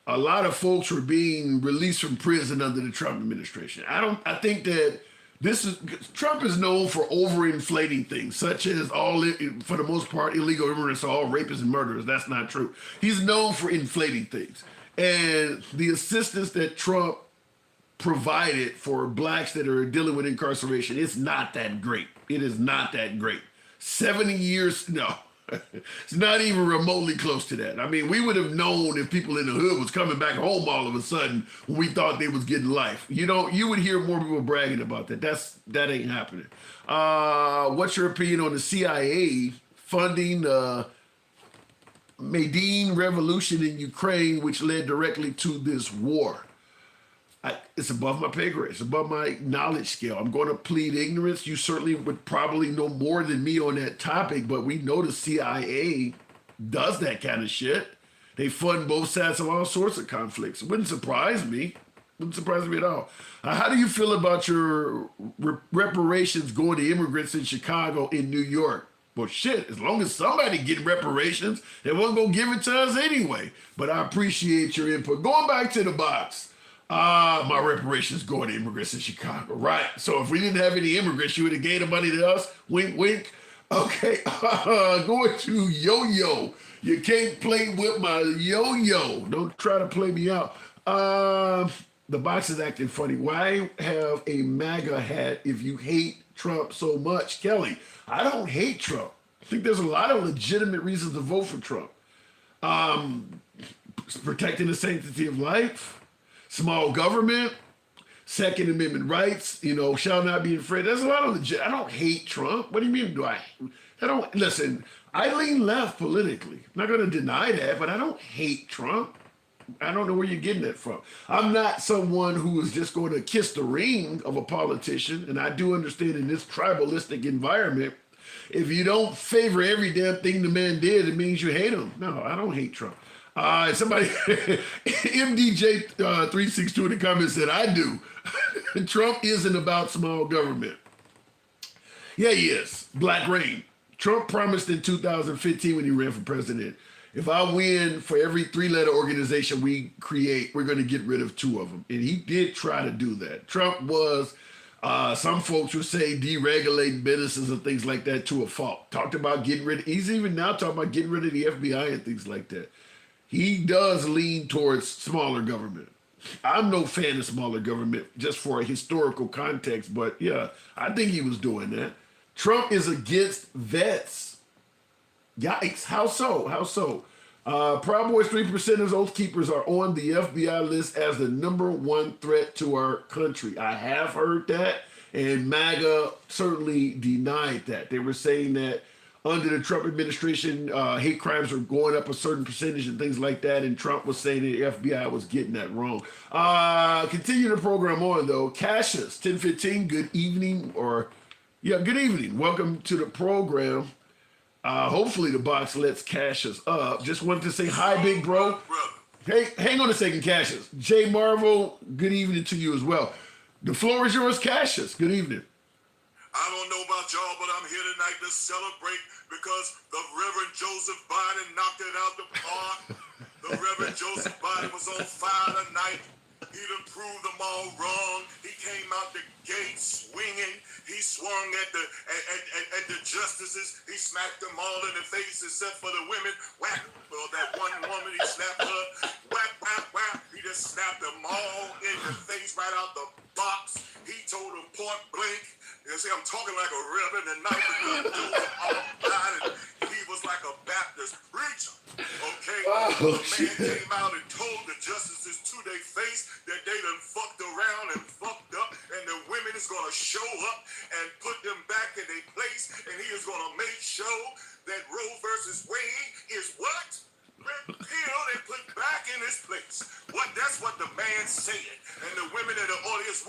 a lot of folks were being released from prison under the Trump administration. I think that Trump is known for overinflating things, such as for the most part, illegal immigrants are all rapists and murderers. That's not true. He's known for inflating things. And the assistance that Trump provided for blacks that are dealing with incarceration, it's not that great. It is not that great. 70 years, no. It's not even remotely close to that. I mean, we would have known if people in the hood was coming back home all of a sudden when we thought they was getting life. You would hear more people bragging about that. That ain't happening. What's your opinion on the CIA funding the Maidan revolution in Ukraine, which led directly to this war? It's above my pay grade. It's above my knowledge scale. I'm going to plead ignorance. You certainly would probably know more than me on that topic, but we know the CIA does that kind of shit. They fund both sides of all sorts of conflicts. It wouldn't surprise me. Wouldn't surprise me at all. How do you feel about your reparations going to immigrants in Chicago, in New York? Well, shit, as long as somebody getting reparations, they wasn't going to give it to us anyway. But I appreciate your input. Going back to the box. My reparations going to immigrants in Chicago, right? So if we didn't have any immigrants, you would have gave the money to us. Wink, wink. Okay, going to Yo-Yo. You can't play with my Yo-Yo. Don't try to play me out. The box is acting funny. Why have a MAGA hat if you hate Trump so much? Kelly, I don't hate Trump. I think there's a lot of legitimate reasons to vote for Trump. Protecting the sanctity of life, small government, Second Amendment rights, shall not be infringed. There's a lot of legit. I don't hate Trump. What do you mean? I don't listen. I lean left politically. I'm not going to deny that, but I don't hate Trump. I don't know where you're getting that from. I'm not someone who is just going to kiss the ring of a politician, and I do understand in this tribalistic environment, if you don't favor every damn thing the man did, it means you hate him. No, I don't hate Trump. Somebody, MDJ362 in the comments said, I do. Trump isn't about small government. Yeah, he is. Black Rain. Trump promised in 2015 when he ran for president, if I win for every 3-letter organization we create, we're going to get rid of 2 of them. And he did try to do that. Trump was, some folks would say, deregulating businesses and things like that to a fault. Talked about getting rid of, he's even now talking about getting rid of the FBI and things like that. He does lean towards smaller government. I'm no fan of smaller government just for a historical context, but yeah, I think he was doing that. Trump is against vets. Yikes, how so? How so? Proud Boys 3%ers, Oath Keepers are on the FBI list as the #1 threat to our country. I have heard that, and MAGA certainly denied that. They were saying that under the Trump administration, hate crimes are going up a certain percentage and things like that, and Trump was saying the FBI was getting that wrong. Continue the program on, though. Cassius, 1015, good evening, good evening. Welcome to the program. Hopefully the box lets Cassius up. Just wanted to say hi, big bro. Hey, hang on a second, Cassius. Jay Marvel, good evening to you as well. The floor is yours, Cassius. Good evening. I don't know about y'all, but I'm here tonight to celebrate because the Reverend Joseph Biden knocked it out the park. The Reverend Joseph Biden was on fire tonight. He done proved them all wrong. He came out the gate swinging. He swung at the justices. He smacked them all in the face except for the women. Whack. Well, that one woman, he snapped her. Whack, whack, whack. He just snapped them all in the face right out the box. He told them point blank. You see, I'm talking like a reverend tonight because he was like a Baptist preacher. Okay? The man came out and told the justices to their face that they done fucked around and fucked up, and the women is going to show up and put them back in their place, and he is going to make sure that Roe versus Wade is what? Repealed and put back in his place. That's what the man said. And the women in the audience,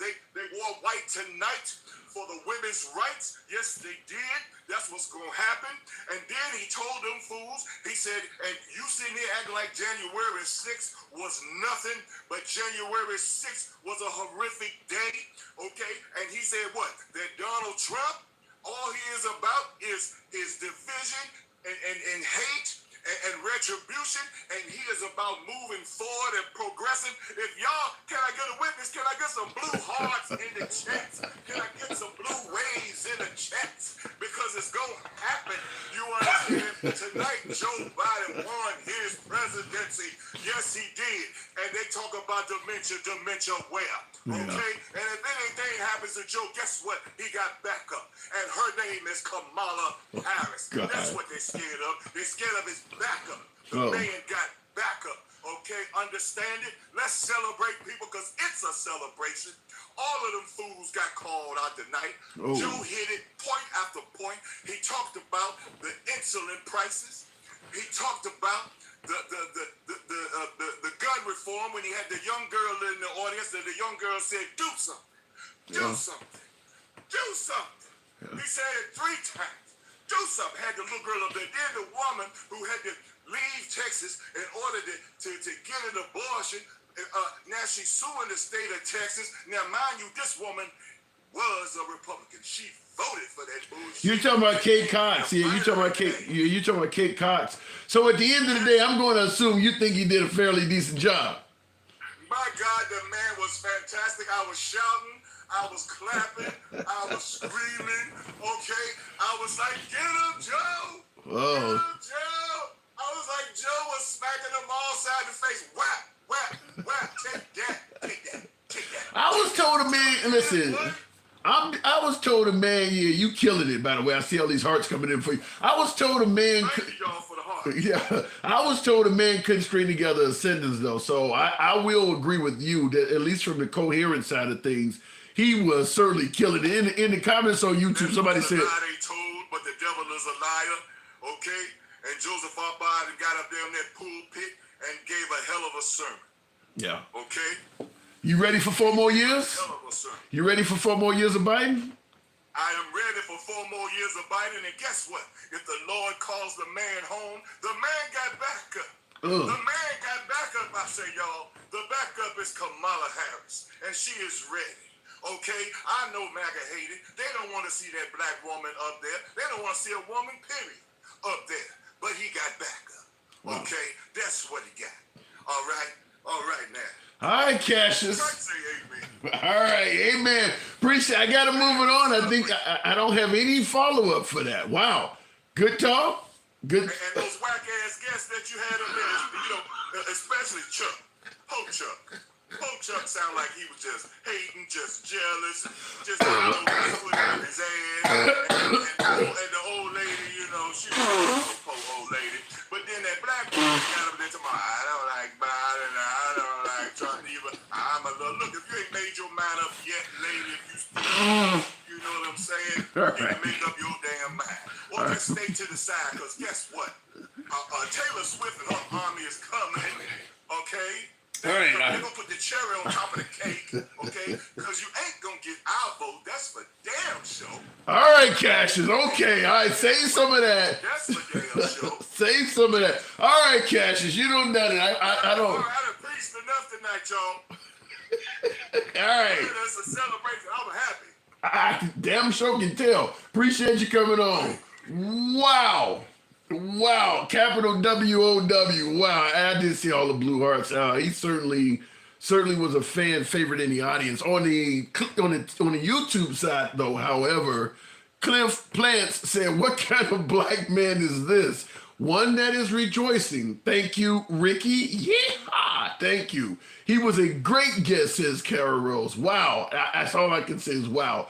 they wore white tonight for the women's rights. Yes, they did. That's what's going to happen. And then he told them fools, he said, and you sitting here acting like January 6th was nothing, but January 6th was a horrific day, okay? And he said what? That Donald Trump, all he is about is division and hate and retribution, and he is about moving forward and progressing. If y'all, can I get a witness? Can I get some blue hearts in the chats? Can I get some blue waves in the chats? Because it's going to happen. You understand? Tonight, Joe Biden won his presidency. Yes, he did. And they talk about dementia where? Okay? And if anything happens to Joe, guess what? He got backup. And her name is Kamala Harris. That's what they're scared of. They're scared of his backup. The man got backup. Okay, understand it? Let's celebrate people because it's a celebration. All of them fools got called out tonight. Joe hit it point after point. He talked about the insulin prices. He talked about the gun reform when he had the young girl in the audience, and the young girl said, "Do something, do something, do something." He said it 3 times. Do something. Had the little girl up there. Then the woman who had to leave Texas in order to get an abortion. Now she's suing the state of Texas. Now, mind you, this woman was a Republican. She voted for that bullshit. You're talking about Kate Cox. Yeah, you're talking about Kate. You're talking about Kate Cox. So at the end of the day, I'm going to assume you think he did a fairly decent job. My God, the man was fantastic. I was shouting. I was clapping. I was screaming. Okay. I was like, "Get him, Joe! Oh. Get him, Joe!" I was like, Joe was smacking him all side the face. Whap, whap, whap. Take that. Take that. Take that. I was told a man, listen, I was told a man, yeah, you killing it, by the way. I see all these hearts coming in for you. I was told a man, Thank you, y'all, for the heart. yeah, I was told a man couldn't string together a sentence, though. So I will agree with you that at least from the coherent side of things, he was certainly killing it. In the comments on YouTube, somebody said, "Lie they told, but the devil is a liar." Okay, and Joseph R. Biden got up there in that pulpit and gave a hell of a sermon. yeah. Okay, You ready for 4 more years? hell of a sermon. You ready for 4 more years of Biden? I am ready for 4 more years of Biden, and guess what? If the Lord calls the man home, the man got back up. The man got back up, I say, y'all. The backup is Kamala Harris, and she is ready. Okay? I know MAGA hate it. They don't want to see that black woman up there. They don't want to see a woman, period, up there. But he got back up. Wow. Okay? That's what he got. All right? All right, now. All right, Cassius. Say amen. All right, amen. Appreciate. I got to move it on. I think I don't have any follow up for that. Wow, good talk. Good. And those whack ass guests that you had up there, you know, especially Chuck. Chuck. Chuck sound like he was just hating, just jealous, just didn't know what to put in his ass. And the old lady, you know, she was a poor old lady. But then that black woman got up there tomorrow. I don't like Biden. I don't like Trump either. I'm a little, look, if you ain't made your mind up yet, lady, if you still, you know what I'm saying? You can make up your damn mind. Or just stay to the side, because guess what? Taylor Swift and her army is coming, okay? All right. They're going to put the cherry on top of the cake, okay? Because you ain't going to get our vote. That's for damn sure. All right, Cassius. Okay. All right. Save some of that. That's for damn sure. Save some of that. All right, Cassius. You don't know that. I don't. All right, I done preached enough tonight, y'all. All right. That's a celebration. I'm happy. I damn sure can tell. Appreciate you coming on. Wow. Wow. Capital W-O-W. Wow. I did see all the blue hearts. He certainly was a fan favorite in the audience. On the YouTube side, though, however, Cliff Plants said, "What kind of black man is this? One that is rejoicing. Thank you, Ricky. Yeah, thank you. He was a great guest," says Kara Rose. Wow. That's all I can say is wow.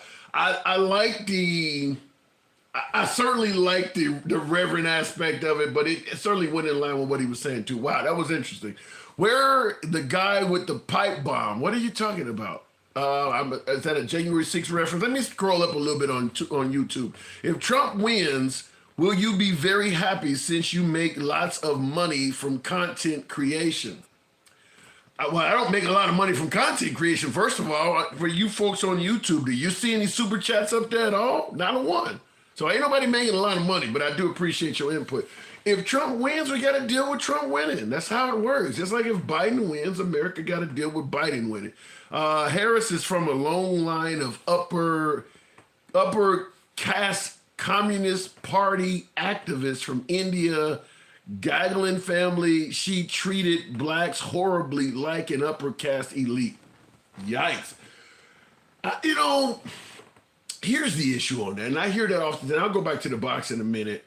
I certainly like the reverend aspect of it, but it certainly went in line with what he was saying too. Wow, that was interesting. Where the guy with the pipe bomb? What are you talking about? Is that a January 6th reference? Let me scroll up a little bit on YouTube. If Trump wins, will you be very happy since you make lots of money from content creation? Well, I don't make a lot of money from content creation. First of all, for you folks on YouTube, do you see any super chats up there at all? Not a one. So ain't nobody making a lot of money, but I do appreciate your input. If Trump wins, we got to deal with Trump winning. That's how it works. Just like if Biden wins, America got to deal with Biden winning. Harris is from a long line of upper caste Communist Party activists from India, Gaglan family. She treated blacks horribly like an upper caste elite. Yikes. Here's the issue on that, and I hear that often, and I'll go back to the box in a minute.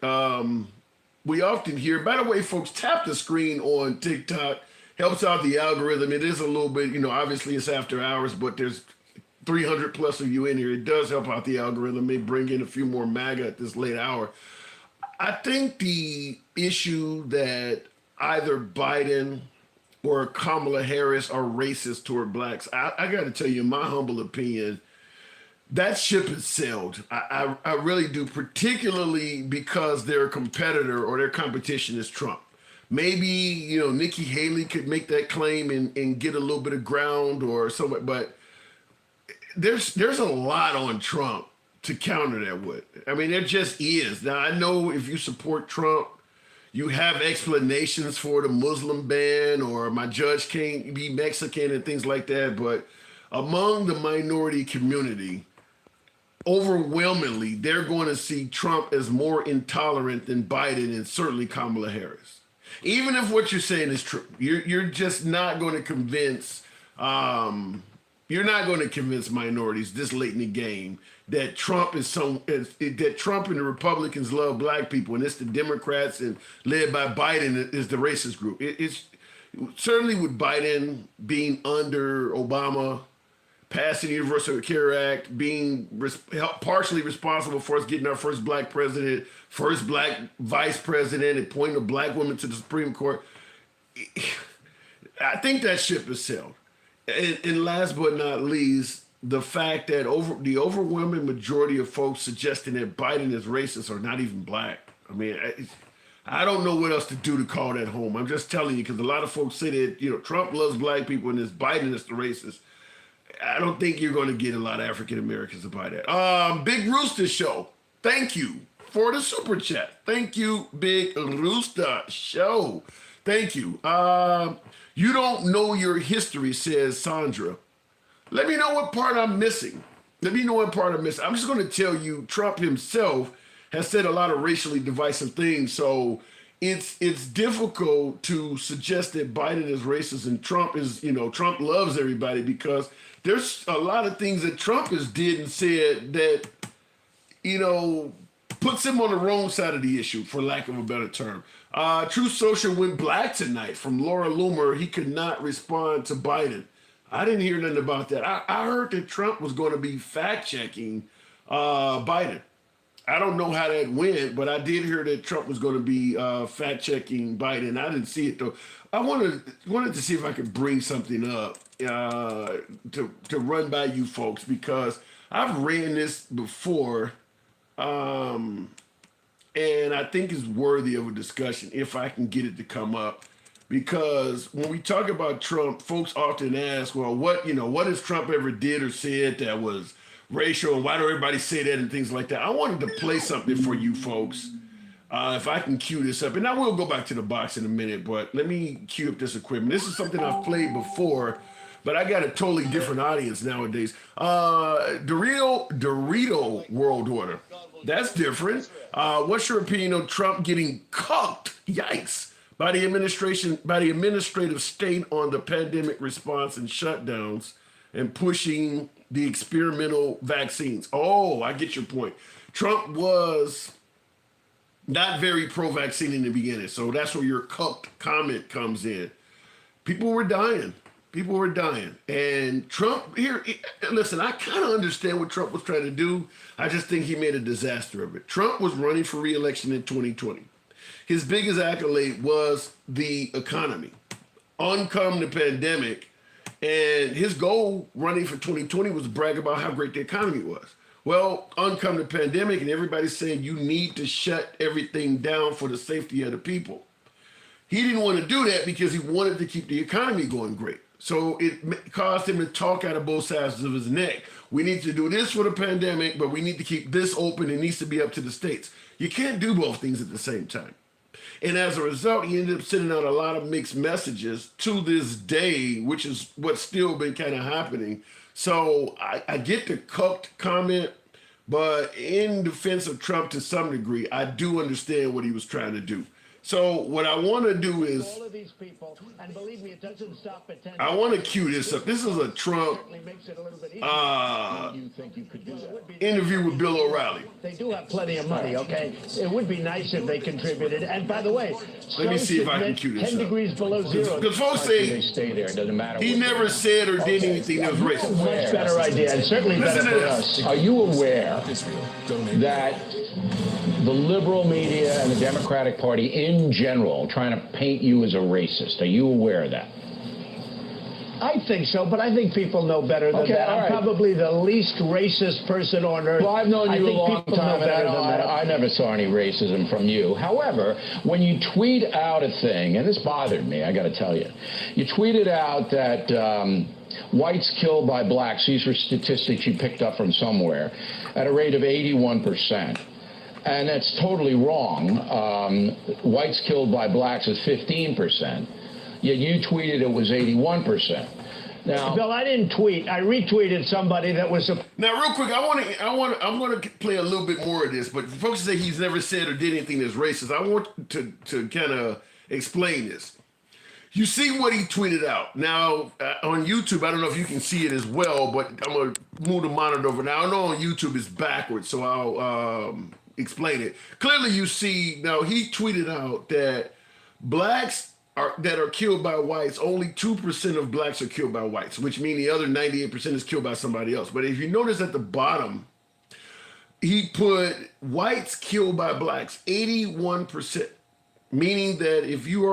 We often hear, by the way, folks, tap the screen on TikTok. Helps out the algorithm. It is a little bit, obviously it's after hours, but there's 300 plus of you in here. It does help out the algorithm. May bring in a few more MAGA at this late hour. I think the issue that either Biden or Kamala Harris are racist toward blacks, I got to tell you, in my humble opinion, that ship has sailed. I really do, particularly because their competitor or their competition is Trump. maybe, Nikki Haley could make that claim and get a little bit of ground or something, but there's a lot on Trump to counter that with. I mean, there just is. Now, I know if you support Trump, you have explanations for the Muslim ban or my judge can't be Mexican and things like that, but among the minority community, overwhelmingly, they're going to see Trump as more intolerant than Biden and certainly Kamala Harris. Even if what you're saying is true, you're just not going to convince minorities this late in the game that Trump that Trump and the Republicans love black people and it's the Democrats and led by Biden is the racist group. It's certainly with Biden being under Obama, passing the Universal Care Act, being partially responsible for us getting our first black president, first black vice president, and appointing a black woman to the Supreme Court. I think that ship has sailed. And last but not least, the fact that the overwhelming majority of folks suggesting that Biden is racist are not even black. I mean, I don't know what else to do to call that home. I'm just telling you, because a lot of folks say that, Trump loves black people and it's Biden that's the racist. I don't think you're going to get a lot of African Americans to buy that. Big Rooster Show. Thank you for the super chat. Thank you, Big Rooster Show. Thank you. You don't know your history, says Sandra. Let me know what part I'm missing. I'm just going to tell you, Trump himself has said a lot of racially divisive things. So it's difficult to suggest that Biden is racist and Trump is, Trump loves everybody, because there's a lot of things that Trump has did and said that, puts him on the wrong side of the issue, for lack of a better term. Truth Social went black tonight from Laura Loomer. He could not respond to Biden. I didn't hear nothing about that. I heard that Trump was going to be fact-checking Biden. I don't know how that went, but I did hear that Trump was going to be fact-checking Biden. I didn't see it, though. I wanted to see if I could bring something up to run by you folks, because I've ran this before, and I think it's worthy of a discussion if I can get it to come up. Because when we talk about Trump, folks often ask, well, what has Trump ever did or said that was racial, and why do everybody say that and things like that? I wanted to play something for you folks. If I can cue this up, and I will go back to the box in a minute, but let me cue up this equipment. This is something I've played before, but I got a totally different audience nowadays. Dorito World Order. That's different. What's your opinion on Trump getting cucked? Yikes. By the administrative state on the pandemic response and shutdowns and pushing the experimental vaccines. Oh, I get your point. Trump was not very pro-vaccine in the beginning, so that's where your cucked comment comes in. People were dying. And Trump, listen, I kind of understand what Trump was trying to do. I just think he made a disaster of it. Trump was running for re-election in 2020. His biggest accolade was the economy. On come the pandemic, and his goal running for 2020 was to brag about how great the economy was. Well, on come the pandemic, and everybody's saying you need to shut everything down for the safety of the people. He didn't want to do that because he wanted to keep the economy going great. So it caused him to talk out of both sides of his neck. We need to do this for the pandemic, but we need to keep this open. It needs to be up to the states. You can't do both things at the same time. And as a result, he ended up sending out a lot of mixed messages to this day, which is what's still been kind of happening. So I get the cucked comment, but in defense of Trump to some degree, I do understand what he was trying to do. So what I want to do is, all of these people, and believe me, it doesn't stop at 10. I want to cue this up. This is a Trump interview with Bill O'Reilly. They do have plenty of money, okay? It would be nice if they contributed. And by the way, let me see if I can cue this 10 up. degrees below zero. Because folks say they stay there. It doesn't matter. He never said or did anything that was racist. Much better idea, and certainly better for us. Are you aware that the liberal media and the Democratic Party in general trying to paint you as a racist? Are you aware of that? I think so, but I think people know better than that. I'm probably the least racist person on earth. Well, I've known you a long time, and I never saw any racism from you. However, when you tweet out a thing, and this bothered me, I got to tell you, you tweeted out that whites killed by blacks, these were statistics you picked up from somewhere, at a rate of 81%. And that's totally wrong. Whites killed by blacks is 15%. Yet you tweeted it was 81%. Now, Bill, I didn't tweet. I retweeted somebody that was a. Now, real quick, I'm going to play a little bit more of this. But folks say he's never said or did anything that's racist. I want to kind of explain this. You see what he tweeted out. Now, on YouTube, I don't know if you can see it as well, but I'm going to move the monitor over. Now, I know on YouTube it's backwards, so I'll explain it. Clearly, you see, now he tweeted out that blacks that are killed by whites, only 2% of blacks are killed by whites, which means the other 98% is killed by somebody else. But if you notice at the bottom, he put whites killed by blacks, 81%. Meaning that if you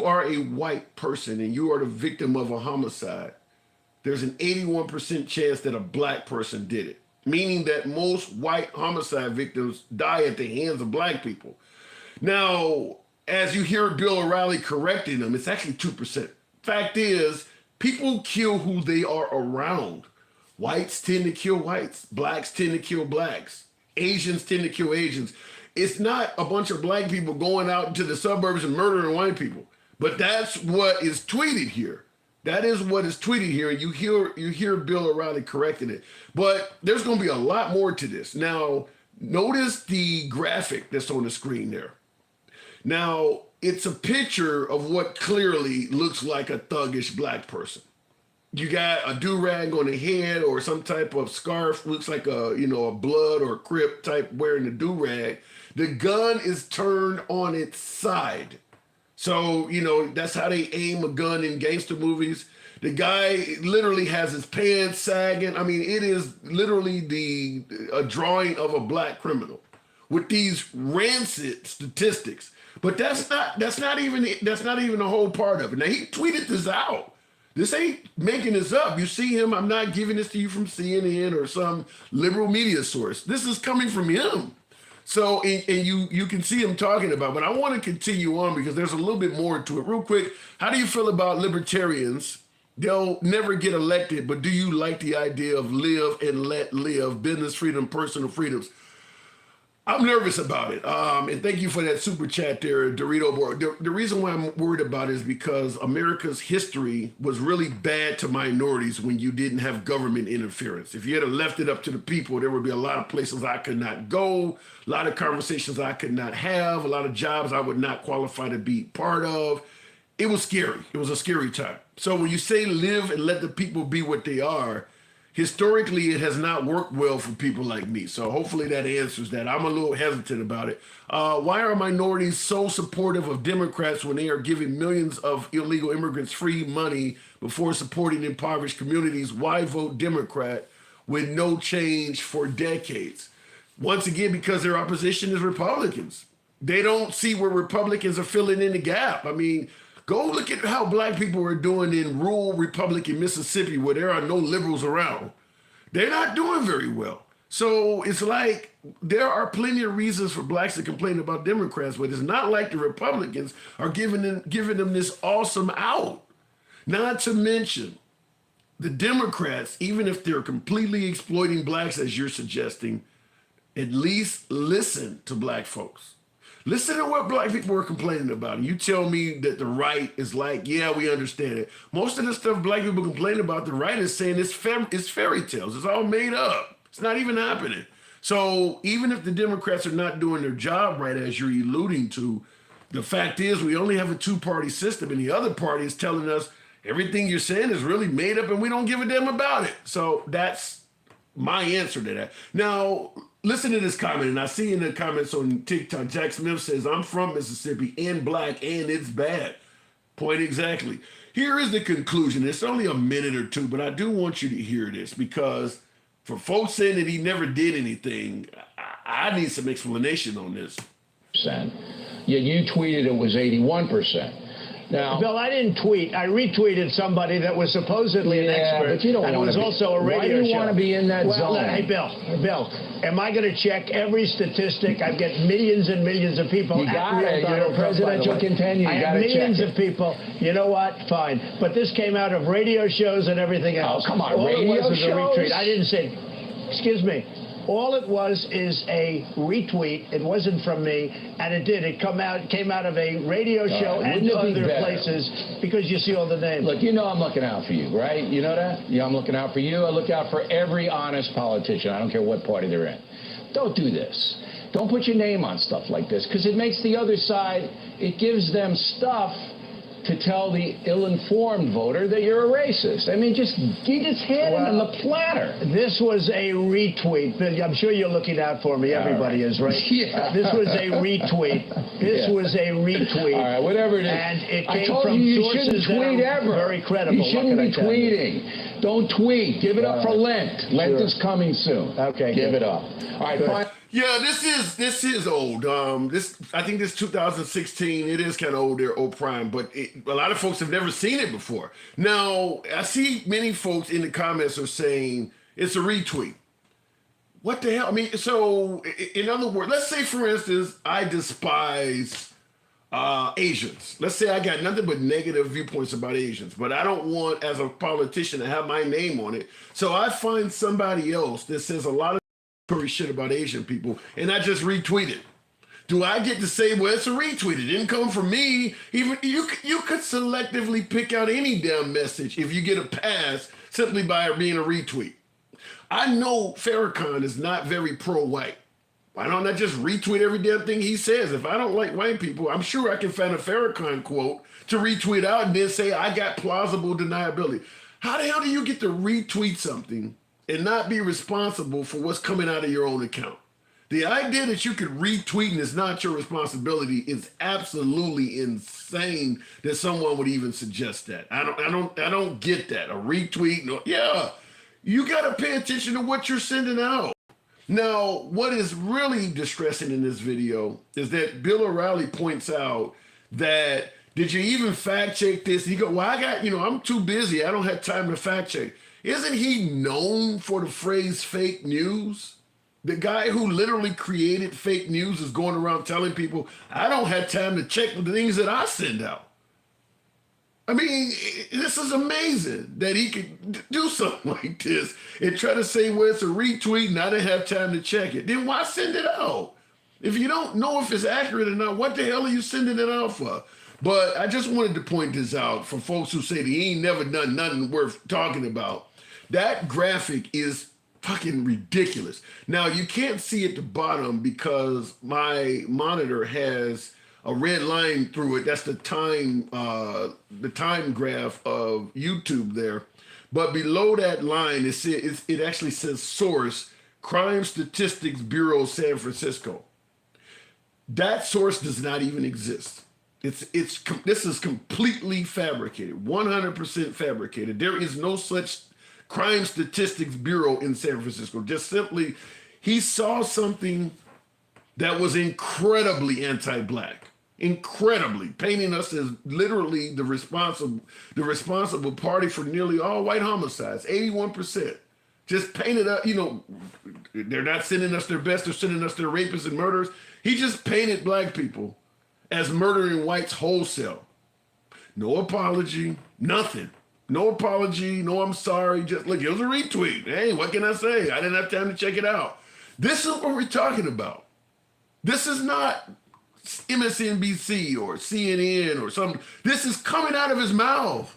are a white person and you are the victim of a homicide, there's an 81% chance that a black person did it. Meaning that most white homicide victims die at the hands of black people. Now, as you hear Bill O'Reilly correcting them, it's actually 2%. Fact is, people kill who they are around. Whites tend to kill whites. Blacks tend to kill blacks. Asians tend to kill Asians. It's not a bunch of black people going out into the suburbs and murdering white people. But that's what is tweeted here. That is what is tweeted here. And you hear Bill O'Reilly correcting it. But there's going to be a lot more to this. Now, notice the graphic that's on the screen there. Now, it's a picture of what clearly looks like a thuggish black person. You got a do-rag on the head or some type of scarf, looks like a blood or Crip type wearing a do-rag. The gun is turned on its side. So, that's how they aim a gun in gangster movies. The guy literally has his pants sagging. I mean, it is literally a drawing of a black criminal with these rancid statistics. But that's not even the whole part of it. Now, he tweeted this out. This ain't making this up. You see him. I'm not giving this to you from CNN or some liberal media source. This is coming from him. So, and you can see him talking about, but I want to continue on because there's a little bit more to it. Real quick, how do you feel about libertarians? They'll never get elected, but do you like the idea of live and let live, business freedom, personal freedoms? I'm nervous about it. And thank you for that super chat there, Dorito Boy. The reason why I'm worried about it is because America's history was really bad to minorities when you didn't have government interference. If you had left it up to the people, there would be a lot of places I could not go, a lot of conversations I could not have, a lot of jobs I would not qualify to be part of. It was scary. It was a scary time. So when you say live and let the people be what they are, historically, it has not worked well for people like me. So hopefully that answers that. I'm a little hesitant about it. Why are minorities so supportive of Democrats when they are giving millions of illegal immigrants free money before supporting impoverished communities? Why vote Democrat with no change for decades? Once again, because their opposition is Republicans. They don't see where Republicans are filling in the gap. I mean, go look at how black people are doing in rural Republican Mississippi where there are no liberals around. They're not doing very well. So it's like there are plenty of reasons for blacks to complain about Democrats, but it's not like the Republicans are giving them this awesome out. Not to mention the Democrats, even if they're completely exploiting blacks as you're suggesting, at least listen to black folks. Listen to what black people are complaining about. And you tell me that the right is like, yeah, we understand it. Most of the stuff black people complain about, the right is saying it's fairy tales. It's all made up. It's not even happening. So even if the Democrats are not doing their job right, as you're alluding to, the fact is we only have a two-party system, and the other party is telling us everything you're saying is really made up and we don't give a damn about it. So that's my answer to that. Now, listen to this comment, and I see in the comments on TikTok, Jack Smith says, I'm from Mississippi and black, and it's bad. Point exactly. Here is the conclusion. It's only a minute or two, but I do want you to hear this because for folks saying that he never did anything, I need some explanation on this. Yet you tweeted it was 81%. Now, Bill, I didn't tweet. I retweeted somebody that was supposedly an expert. But you don't want to. And it was also a radio show. Why do you want to be in that zone? Hey, Bill, am I going to check every statistic? I get millions and millions of people. You got it. You're a presidential contender. I have millions of people. You know what? Fine. But this came out of radio shows and everything else. Oh, come on. Radio shows? A retweet. I didn't say, excuse me. All it was is a retweet. It wasn't from me, and it did. It came out of a radio show and other places because you see all the names. Look, you know I'm looking out for you, right? You know that? Yeah, I'm looking out for you. I look out for every honest politician. I don't care what party they're in. Don't do this. Don't put your name on stuff like this because it makes the other side, it gives them stuff to tell the ill-informed voter that you're a racist. I mean, you just hand it on the platter. This was a retweet. I'm sure you're looking out for me. Everybody is, right? Yeah. This was a retweet. This was a retweet. All right, whatever it is. And it came from sources that are very credible. You shouldn't be tweeting. Don't tweet. Give it up for Lent. Lent is coming soon. Okay. Give it up. All right, fine. Yeah, this is old. I think this 2016. It is kind of old there, old prime, but a lot of folks have never seen it before. Now, I see many folks in the comments are saying it's a retweet. What the hell? I mean, so in other words, let's say for instance, I despise Asians. Let's say I got nothing but negative viewpoints about Asians, but I don't want, as a politician, to have my name on it. So I find somebody else that says a lot of shit about Asian people, and I just retweet it. Do I get to say, well, it's a retweet? It didn't come from me. Even you could selectively pick out any damn message if you get a pass simply by being a retweet. I know Farrakhan is not very pro-white. Why don't I just retweet every damn thing he says? If I don't like white people, I'm sure I can find a Farrakhan quote to retweet out and then say I got plausible deniability. How the hell do you get to retweet something and not be responsible for what's coming out of your own account? The idea that you could retweet and it's not your responsibility is absolutely insane that someone would even suggest that. I don't get that. A retweet, no, yeah, you got to pay attention to what you're sending out. Now, what is really distressing in this video is that Bill O'Reilly points out that, did you even fact check this? He go, well, I'm too busy. I don't have time to fact check. Isn't he known for the phrase fake news? The guy who literally created fake news is going around telling people, I don't have time to check the things that I send out. I mean, this is amazing that he could do something like this and try to say, well, it's a retweet and I didn't have time to check it. Then why send it out? If you don't know if it's accurate or not, what the hell are you sending it out for? But I just wanted to point this out for folks who say that he ain't never done nothing worth talking about. That graphic is fucking ridiculous. Now, you can't see at the bottom because my monitor has a red line through it. That's the time graph of YouTube there. But below that line, it actually says source, Crime Statistics Bureau, San Francisco. That source does not even exist. This is completely fabricated, 100% fabricated. There is no such Crime Statistics Bureau in San Francisco. Just simply, he saw something that was incredibly anti-black, incredibly, painting us as literally the responsible party for nearly all white homicides, 81%. Just painted up, they're not sending us their best, they're sending us their rapists and murderers. He just painted black people as murdering whites wholesale. No apology, nothing. No apology, no I'm sorry, just look, it was a retweet. Hey, what can I say? I didn't have time to check it out. This is what we're talking about. This is not MSNBC or CNN or something. This is coming out of his mouth.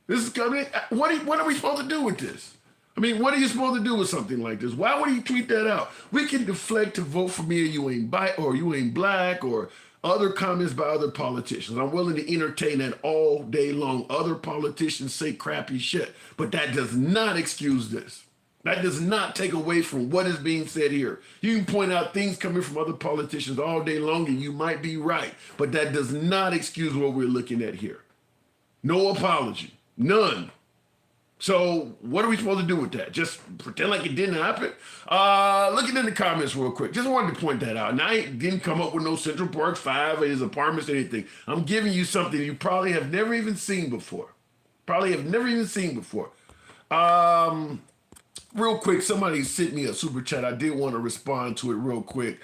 This is coming, what are we supposed to do with this? I mean, what are you supposed to do with something like this? Why would he tweet that out? We can deflect to vote for me or you ain't black or other comments by other politicians. I'm willing to entertain that all day long. Other politicians say crappy shit, but that does not excuse this. That does not take away from what is being said here. You can point out things coming from other politicians all day long and you might be right, but that does not excuse what we're looking at here. No apology, none. So what are we supposed to do with that? Just pretend like it didn't happen? Looking in the comments real quick. Just wanted to point that out. And I didn't come up with no Central Park 5 or his apartments or anything. I'm giving you something you probably have never even seen before. Real quick, somebody sent me a super chat. I did want to respond to it real quick.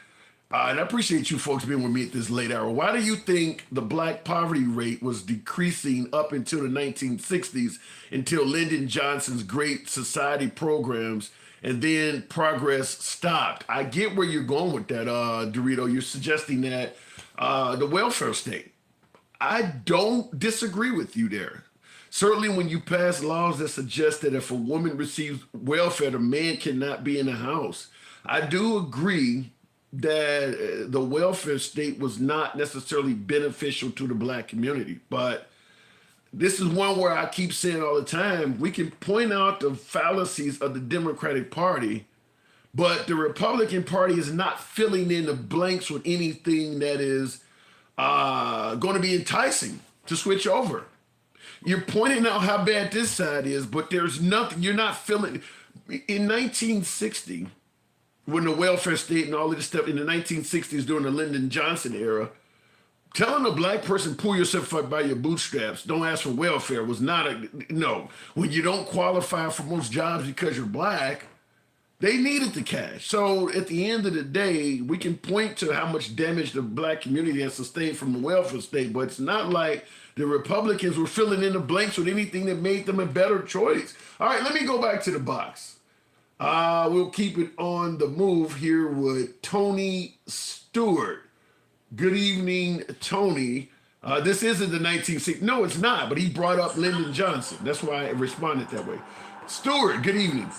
And I appreciate you folks being with me at this late hour. Why do you think the black poverty rate was decreasing up until the 1960s, until Lyndon Johnson's Great Society programs, and then progress stopped? I get where you're going with that, Dorito. You're suggesting that the welfare state. I don't disagree with you there. Certainly when you pass laws that suggest that if a woman receives welfare, the man cannot be in the house. I do agree that the welfare state was not necessarily beneficial to the black community. But this is one where I keep saying all the time, we can point out the fallacies of the Democratic Party, but the Republican Party is not filling in the blanks with anything that is going to be enticing to switch over. You're pointing out how bad this side is, but there's nothing, you're not filling. In 1960, when the welfare state and all of this stuff in the 1960s during the Lyndon Johnson era, telling a black person, pull yourself up by your bootstraps, don't ask for welfare was not no. When you don't qualify for most jobs because you're black, they needed the cash. So at the end of the day, we can point to how much damage the black community has sustained from the welfare state, but it's not like the Republicans were filling in the blanks with anything that made them a better choice. All right, let me go back to the box. We'll keep it on the move here with Tony Stewart. Good evening, Tony. This isn't the 1960s. No, it's not, but he brought up Lyndon Johnson. That's why I responded that way. Stewart, good evening.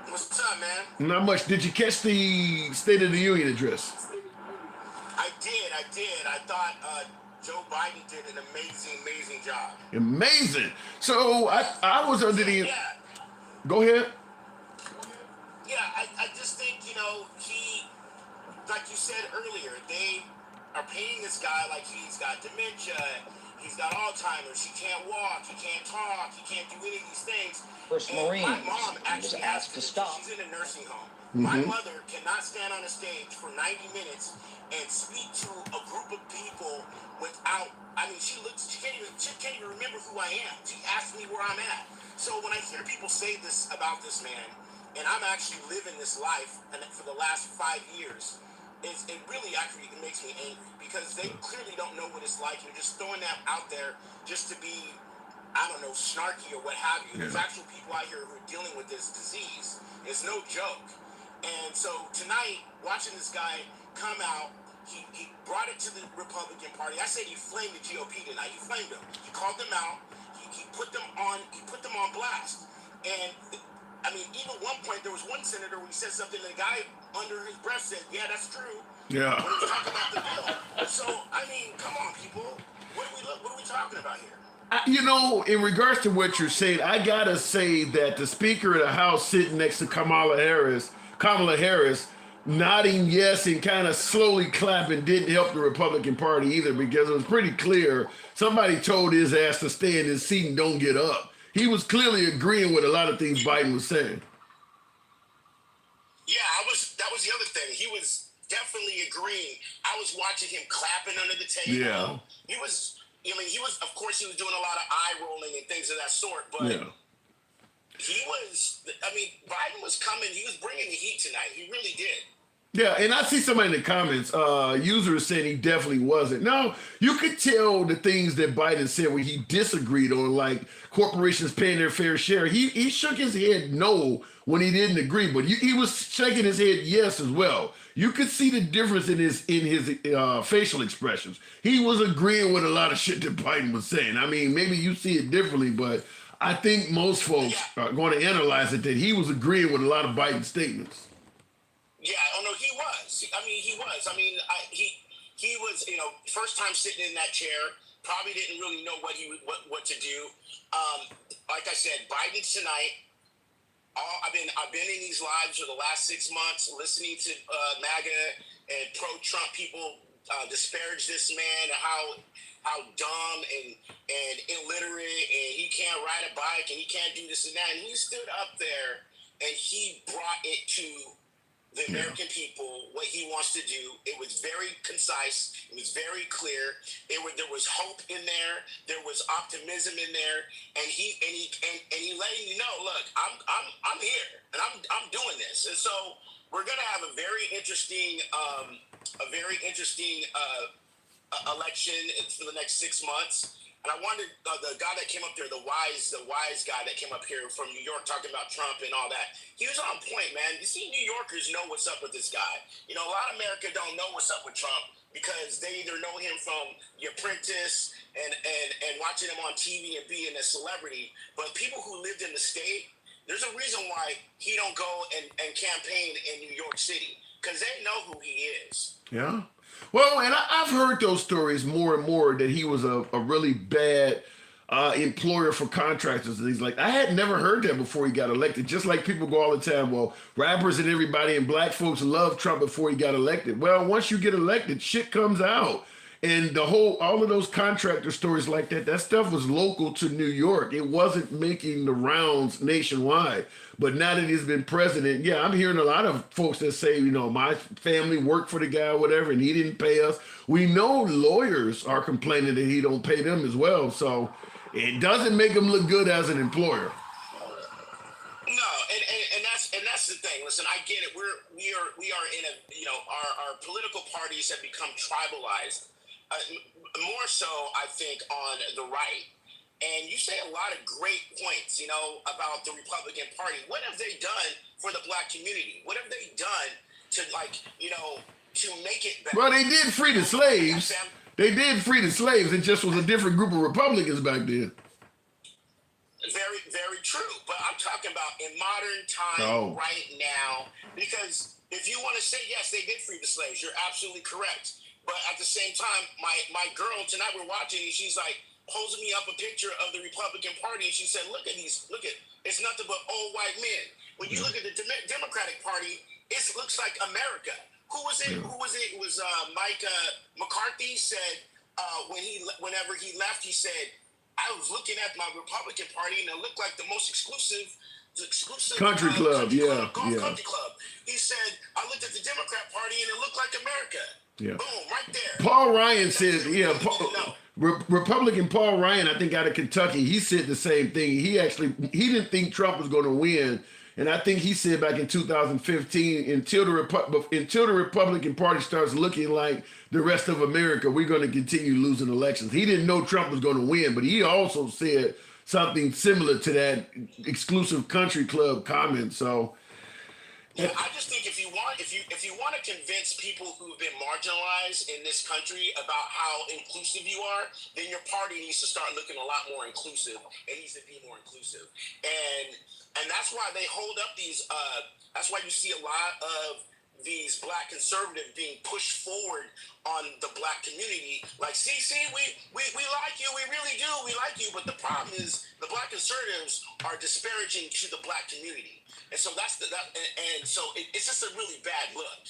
What's up, man? Not much. Did you catch the State of the Union address? I did. I thought Joe Biden did an amazing job. Amazing. So I was under the... Yeah. Go ahead. Yeah, I just think, he, like you said earlier, they are painting this guy like he's got dementia, he's got Alzheimer's, he can't walk, he can't talk, he can't do any of these things. First Marine my mom was actually asked to stop. She's in a nursing home. My mother cannot stand on a stage for 90 minutes and speak to a group of people without, she can't even remember who I am. She asked me where I'm at. So when I hear people say this about this man, and I'm actually living this life for the last 5 years, it really actually makes me angry because they clearly don't know what it's like. You're just throwing that out there just to be, snarky or what have you. There's actual people out here who are dealing with this disease. It's no joke. And so tonight, watching this guy come out, he brought it to the Republican Party. I said he flamed the GOP tonight. He flamed them. He called them out. He put them on blast. And even one point, there was one senator where he said something, and the guy under his breath said, yeah, that's true. Yeah. When he was talking about the bill. So, come on, people. What are we talking about here? In regards to what you're saying, I gotta say that the Speaker of the House sitting next to Kamala Harris, nodding yes and kind of slowly clapping didn't help the Republican Party either, because it was pretty clear somebody told his ass to stay in his seat and don't get up. He was clearly agreeing with a lot of things Biden was saying. Yeah, that was the other thing. He was definitely agreeing. I was watching him clapping under the table. Yeah. He was, of course, he was doing a lot of eye rolling and things of that sort, but Biden was coming. He was bringing the heat tonight. He really did. Yeah, and I see somebody in the comments, users saying he definitely wasn't. Now, you could tell the things that Biden said when he disagreed on, like corporations paying their fair share. He shook his head no when he didn't agree, but he was shaking his head yes as well. You could see the difference in his facial expressions. He was agreeing with a lot of shit that Biden was saying. Maybe you see it differently, but I think most folks are going to analyze it that he was agreeing with a lot of Biden's statements. Yeah, he was. He was. He was, first time sitting in that chair, probably didn't really know what to do. Like I said, Biden tonight, I've been in these lives for the last 6 months, listening to MAGA and pro-Trump people disparage this man and how dumb and illiterate, and he can't can't ride a bike and he can't do this and that. And he stood up there and he brought it to the American people what he wants to do. It was very concise. It was very clear. There was hope in there. There was optimism in there, and he letting you know, look, I'm here and I'm doing this. And so we're gonna have a very interesting election for the next 6 months. And I wanted the guy that came up there, the wise guy that came up here from New York talking about Trump and all that. He was on point, man. You see, New Yorkers know what's up with this guy. You know, a lot of America don't know what's up with Trump because they either know him from The Apprentice and watching him on TV and being a celebrity. But people who lived in the state, there's a reason why he don't go and campaign in New York City because they know who he is. Yeah. Well, and I've heard those stories more and more that he was a really bad employer for contractors and things like that. I had never heard that before he got elected. Just like people go all the time, well, rappers and everybody and black folks loved Trump before he got elected. Well, once you get elected, shit comes out. And all of those contractor stories like that stuff was local to New York. It wasn't making the rounds nationwide. But now that he's been president, yeah, I'm hearing a lot of folks that say, you know, my family worked for the guy or whatever, and he didn't pay us. We know lawyers are complaining that he don't pay them as well. So it doesn't make him look good as an employer. No, and that's the thing. Listen, I get it. We are in a, you know, our political parties have become tribalized. More so, I think, on the right. And you say a lot of great points, you know, about the Republican Party. What have they done for the black community? What have they done to, like, you know, to make it better? Well, they did free the slaves. They did free the slaves. It just was a different group of Republicans back then. Very, very true. But I'm talking about in modern time right now. Because if you want to say, yes, they did free the slaves, you're absolutely correct. But at the same time, my girl tonight we're watching, and she's like posing me up a picture of the Republican Party, and she said, "Look at these, it's nothing but old white men." When you look at the Democratic Party, it looks like America. Who was it? It was Mike McCarthy said whenever he left, he said, "I was looking at my Republican Party, and it looked like the most exclusive country club, country club." He said, "I looked at the Democrat Party, and it looked like America." Yeah. Boom, right there. Paul Ryan said, Republican Paul Ryan, I think out of Kentucky, he said the same thing. He didn't think Trump was going to win. And I think he said back in 2015, until the Republican Party starts looking like the rest of America, we're going to continue losing elections. He didn't know Trump was going to win, but he also said something similar to that exclusive country club comment. So yeah, I just think if you want to convince people who have been marginalized in this country about how inclusive you are, then your party needs to start looking a lot more inclusive. It needs to be more inclusive, and that's why they hold up these. That's why you see a lot of these black conservatives being pushed forward on the black community. Like, see, we like you, we really do, we like you. But the problem is the black conservatives are disparaging to the black community. And so it's just a really bad look,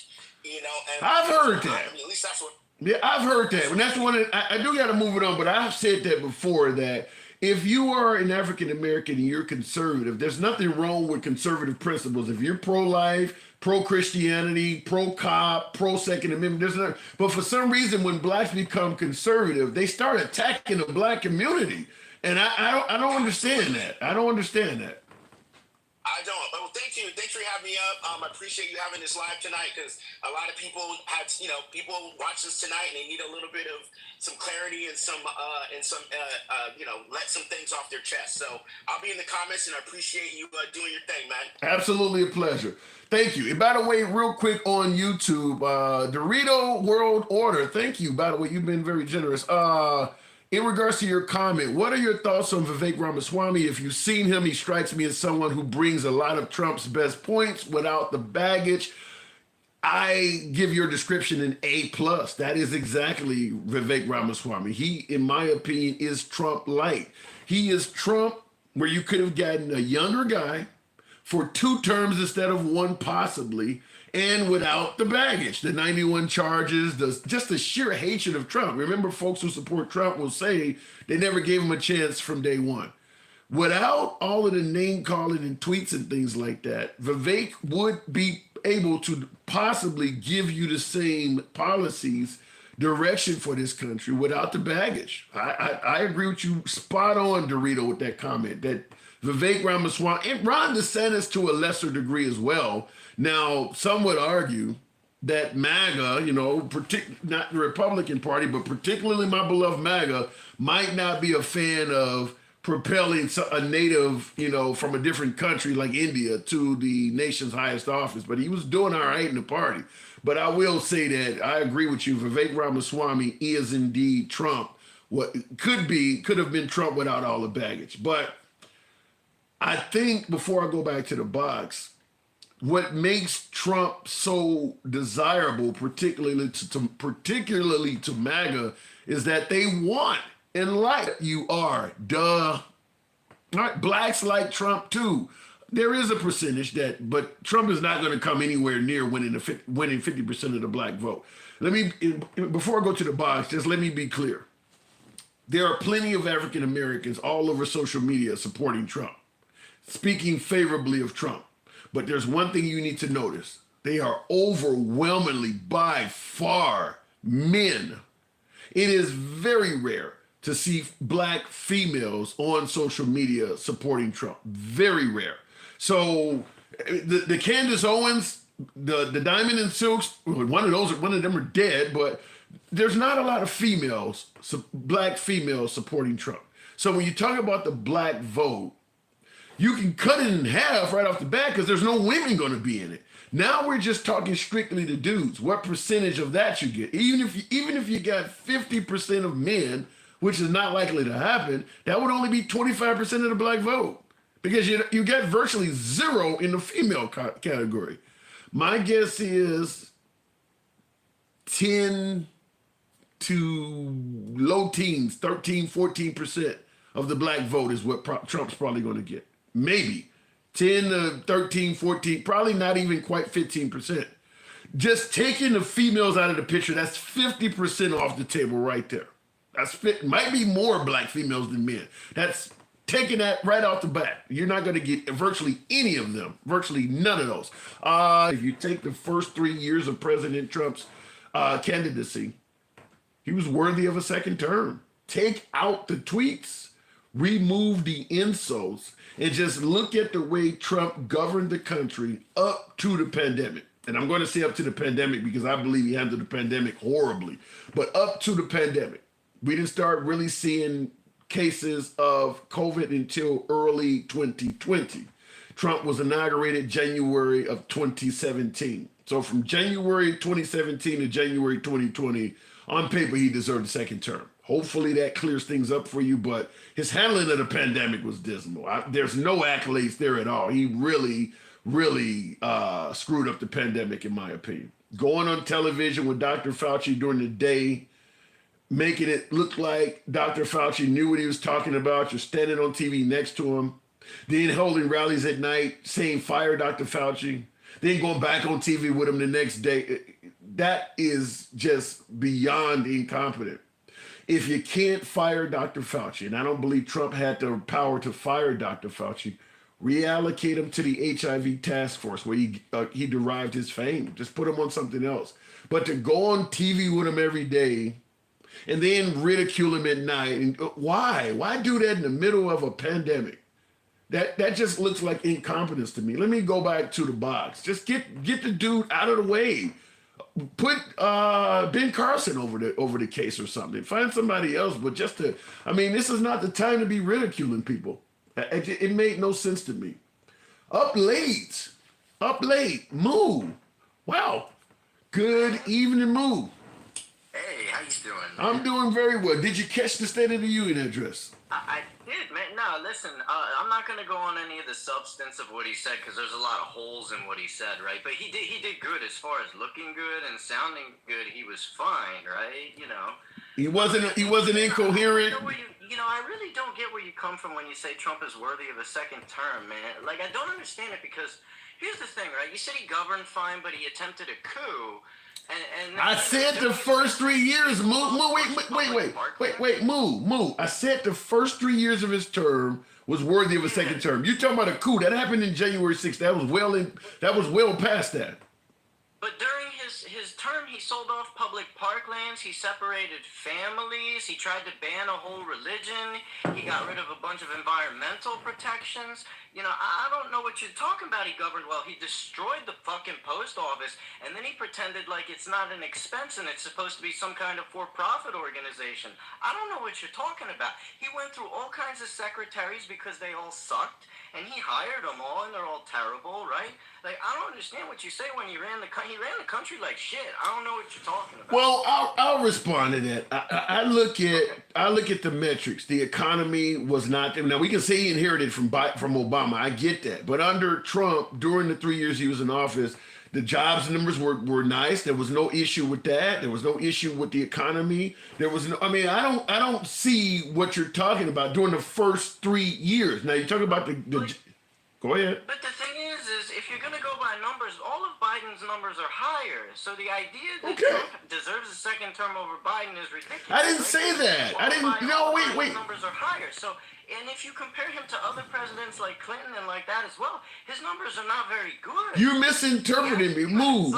you know. And I've heard that. I mean, at least that's what. Yeah, I've heard that. And that's one. I do got to move it on, but I've said that before that if you are an African American and you're conservative, there's nothing wrong with conservative principles. If you're pro-life, pro-Christianity, pro-cop, pro-Second Amendment, there's not. But for some reason, when blacks become conservative, they start attacking the black community, and I don't understand that. I don't understand that. I don't. Well, thank you. Thanks for having me up. I appreciate you having this live tonight because a lot of people people watch this tonight and they need a little bit of some clarity and some let some things off their chest. So I'll be in the comments and I appreciate you doing your thing, man. Absolutely a pleasure. Thank you. And by the way, real quick on YouTube, Dorito World Order. Thank you. By the way, you've been very generous. In regards to your comment, what are your thoughts on Vivek Ramaswamy? If you've seen him, he strikes me as someone who brings a lot of Trump's best points without the baggage. I give your description an A+. That is exactly Vivek Ramaswamy. He, in my opinion, is Trump light. He is Trump where you could have gotten a younger guy for 2 terms instead of 1 possibly, and without the baggage, the 91 charges, just the sheer hatred of Trump. Remember, folks who support Trump will say they never gave him a chance from day one. Without all of the name calling and tweets and things like that, Vivek would be able to possibly give you the same policies, direction for this country without the baggage. I agree with you spot on, Dorito, with that comment that Vivek Ramaswamy and Ron DeSantis to a lesser degree as well. Now, some would argue that MAGA, not the Republican Party, but particularly my beloved MAGA, might not be a fan of propelling a native, from a different country like India to the nation's highest office. But he was doing all right in the party. But I will say that I agree with you. Vivek Ramaswamy is indeed Trump. What could have been Trump without all the baggage. But I think before I go back to the box, what makes Trump so desirable, particularly to MAGA, is that they want, and like you are, duh. All right, blacks like Trump too. There is a percentage but Trump is not going to come anywhere near winning 50% of the black vote. Before I go to the box, just let me be clear. There are plenty of African Americans all over social media supporting Trump, speaking favorably of Trump. But there's one thing you need to notice. They are overwhelmingly, by far, men. It is very rare to see black females on social media supporting Trump. Very rare. So the Candace Owens, the Diamond and Silks, one of them are dead, but there's not a lot of black females supporting Trump. So when you talk about the black vote, you can cut it in half right off the bat because there's no women going to be in it. Now we're just talking strictly to dudes. What percentage of that you get? Even if you got 50% of men, which is not likely to happen, that would only be 25% of the black vote because you get virtually zero in the female category. My guess is 10 to low teens, 13, 14% of the black vote is what Trump's probably going to get. Maybe 10 to 13, 14, probably not even quite 15%. Just taking the females out of the picture, that's 50% off the table right there. Might be more black females than men. That's taking that right off the bat. You're not going to get virtually any of them, virtually none of those. If you take the first 3 years of President Trump's candidacy, he was worthy of a second term. Take out the tweets, remove the insults, and just look at the way Trump governed the country up to the pandemic. And I'm going to say up to the pandemic because I believe he handled the pandemic horribly. But up to the pandemic, we didn't start really seeing cases of COVID until early 2020. Trump was inaugurated January of 2017. So from January 2017 to January 2020, on paper, he deserved a second term. Hopefully that clears things up for you, but his handling of the pandemic was dismal. There's no accolades there at all. He really screwed up the pandemic, in my opinion. Going on television with Dr. Fauci during the day, making it look like Dr. Fauci knew what he was talking about. You're standing on TV next to him. Then holding rallies at night, saying fire Dr. Fauci. Then going back on TV with him the next day. That is just beyond incompetent. If you can't fire Dr. Fauci, and I don't believe Trump had the power to fire Dr. Fauci, reallocate him to the HIV task force where he derived his fame. Just put him on something else. But to go on TV with him every day and then ridicule him at night, and why? Why do that in the middle of a pandemic? That just looks like incompetence to me. Let me go back to the box. Just get the dude out of the way. Put Ben Carson over the case or something. Find somebody else, but this is not the time to be ridiculing people. It made no sense to me. Up late, Moo. Wow. Good evening, Moo. Hey, how you doing? I'm doing very well. Did you catch the State of the Union address? I did, man. No, listen, I'm not going to go on any of the substance of what he said because there's a lot of holes in what he said, right? But he did good as far as looking good and sounding good. He was fine, right? He wasn't incoherent. I really don't get where you come from when you say Trump is worthy of a second term, man. Like, I don't understand it because here's the thing, right? You said he governed fine, but he attempted a coup. And I said the first 3 years, Moo. I said the first 3 years of his term was worthy of a second term. You talking about a coup that happened in January 6th? That was well past that. But during his term, he sold off public parklands. He separated families. He tried to ban a whole religion. He got rid of a bunch of environmental protections. I don't know what you're talking about. He governed well. He destroyed the fucking post office, and then he pretended like it's not an expense and it's supposed to be some kind of for-profit organization. I don't know what you're talking about. He went through all kinds of secretaries because they all sucked, and he hired them all, and they're all terrible, right? Like, I don't understand what you say when he ran the country like shit. I don't know what you're talking about. Well, I'll respond to that. I look at the metrics. The economy was not. Now we can say he inherited from Obama. I get that, but under Trump, during the 3 years he was in office, the jobs numbers were nice. There was no issue with that. There was no issue with the economy. There was no. I mean, I don't see what you're talking about during the first 3 years. Now you're talking about the. Go ahead. But the thing is if you're going to go by numbers, all of Biden's numbers are higher. So the idea that Trump deserves a second term over Biden is ridiculous. I didn't say that. I didn't. No, wait. Numbers are higher. So, and if you compare him to other presidents like Clinton and like that as well, his numbers are not very good. You're misinterpreting me. Move.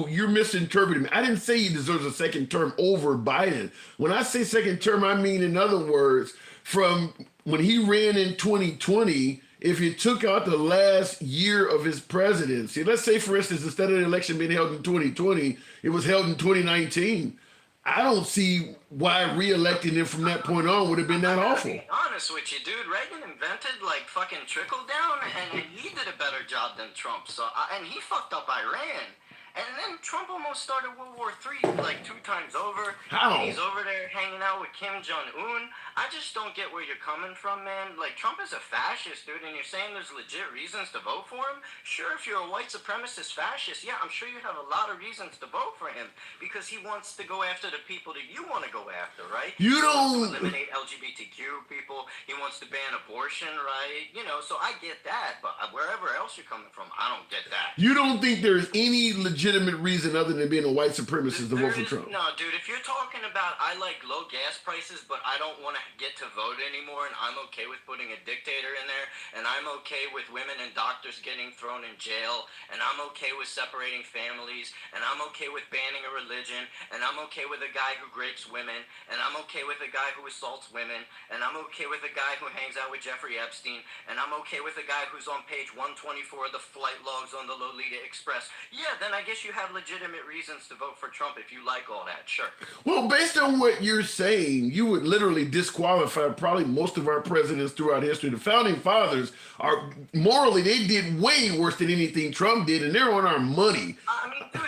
You're misinterpreting me. I didn't say he deserves a second term over Biden. When I say second term, I mean, in other words, from when he ran in 2020, if you took out the last year of his presidency, let's say, for instance, instead of the election being held in 2020, it was held in 2019. I don't see why re-electing him from that point on would have been that awful. To be honest with you, dude, Reagan invented like fucking trickle down, and he did a better job than Trump. And he fucked up Iran. And then Trump almost started World War III like 2 times over. How? And he's over there hanging out with Kim Jong-un. I just don't get where you're coming from, man. Like, Trump is a fascist, dude, and you're saying there's legit reasons to vote for him? Sure, if you're a white supremacist fascist, yeah, I'm sure you have a lot of reasons to vote for him because he wants to go after the people that you want to go after, right? You don't... He wants to eliminate LGBTQ people. He wants to ban abortion, right? So I get that, but wherever else you're coming from, I don't get that. You don't think there's any legitimate reason other than being a white supremacist to vote for Trump? No, dude, if you're talking about I like low gas prices, but I don't want to get to vote anymore, and I'm okay with putting a dictator in there, and I'm okay with women and doctors getting thrown in jail, and I'm okay with separating families, and I'm okay with banning a religion, and I'm okay with a guy who rapes women, and I'm okay with a guy who assaults women, and I'm okay with a guy who hangs out with Jeffrey Epstein, and I'm okay with a guy who's on page 124 of the flight logs on the Lolita Express. Yeah, then I guess you have legitimate reasons to vote for Trump if you like all that, sure. Well, based on what you're saying, you would literally disqualify probably most of our presidents throughout history. The founding fathers are morally, they did way worse than anything Trump did, and they're on our money. I mean, dude,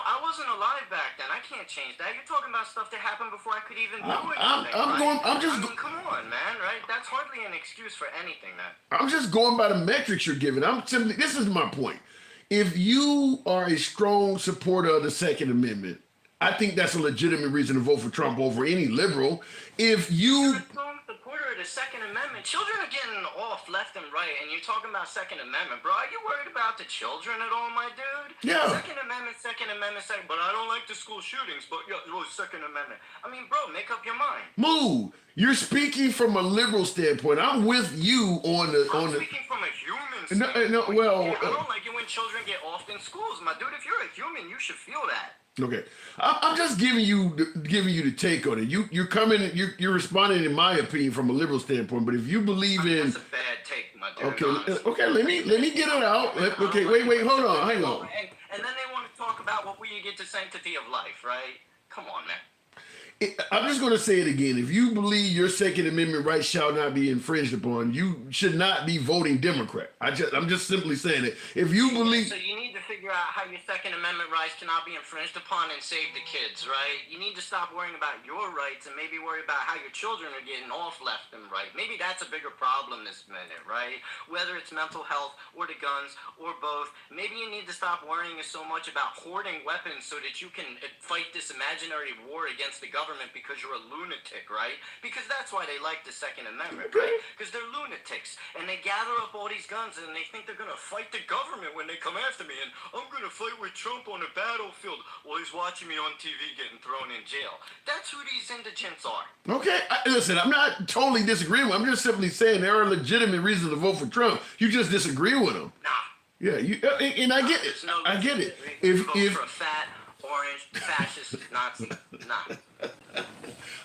I wasn't alive back then. I can't change that. You're talking about stuff that happened before I could even do it. Come on, man, right? That's hardly an excuse for anything, man. I'm just going by the metrics you're giving. This is my point. If you are a strong supporter of the Second Amendment, I think that's a legitimate reason to vote for Trump over any liberal. If you're a strong supporter of the Second Amendment, children are getting off left and right, and you're talking about Second Amendment, bro. Are you worried about the children at all, my dude? Yeah. Second Amendment, but I don't like the school shootings, but yeah, Second Amendment. I mean, bro, make up your mind. Move. You're speaking from a liberal standpoint. I'm with you on the. I'm speaking from a human standpoint. I don't like it when children get off in schools, my dude. If you're a human, you should feel that. Okay, I'm just giving you the take on it. You're responding, in my opinion, from a liberal standpoint. But if you believe in, that's a bad take, my dude. Okay. Let me get it out. Okay, wait, hold on, hang on. And then they want to talk about what we get to sanctity of life, right? Come on, man. I'm just going to say it again. If you believe your Second Amendment rights shall not be infringed upon, you should not be voting Democrat. I'm just simply saying it. If you believe, so you need to figure out how your Second Amendment rights cannot be infringed upon and save the kids, right? You need to stop worrying about your rights and maybe worry about how your children are getting off left and right. Maybe that's a bigger problem this minute, right? Whether it's mental health or the guns or both, maybe you need to stop worrying so much about hoarding weapons so that you can fight this imaginary war against the government because you're a lunatic, right? Because that's why they like the Second Amendment, right? Because they're lunatics and they gather up all these guns and they think they're going to fight the government when they come after me, and I'm going to fight with Trump on a battlefield while he's watching me on TV getting thrown in jail. That's who these indigents are. Okay, listen, I'm not totally disagreeing with him. I'm just simply saying there are legitimate reasons to vote for Trump. You just disagree with him. Nah. Yeah, and I get it. I get it. If for a fat, orange, fascist, Nazi, nah.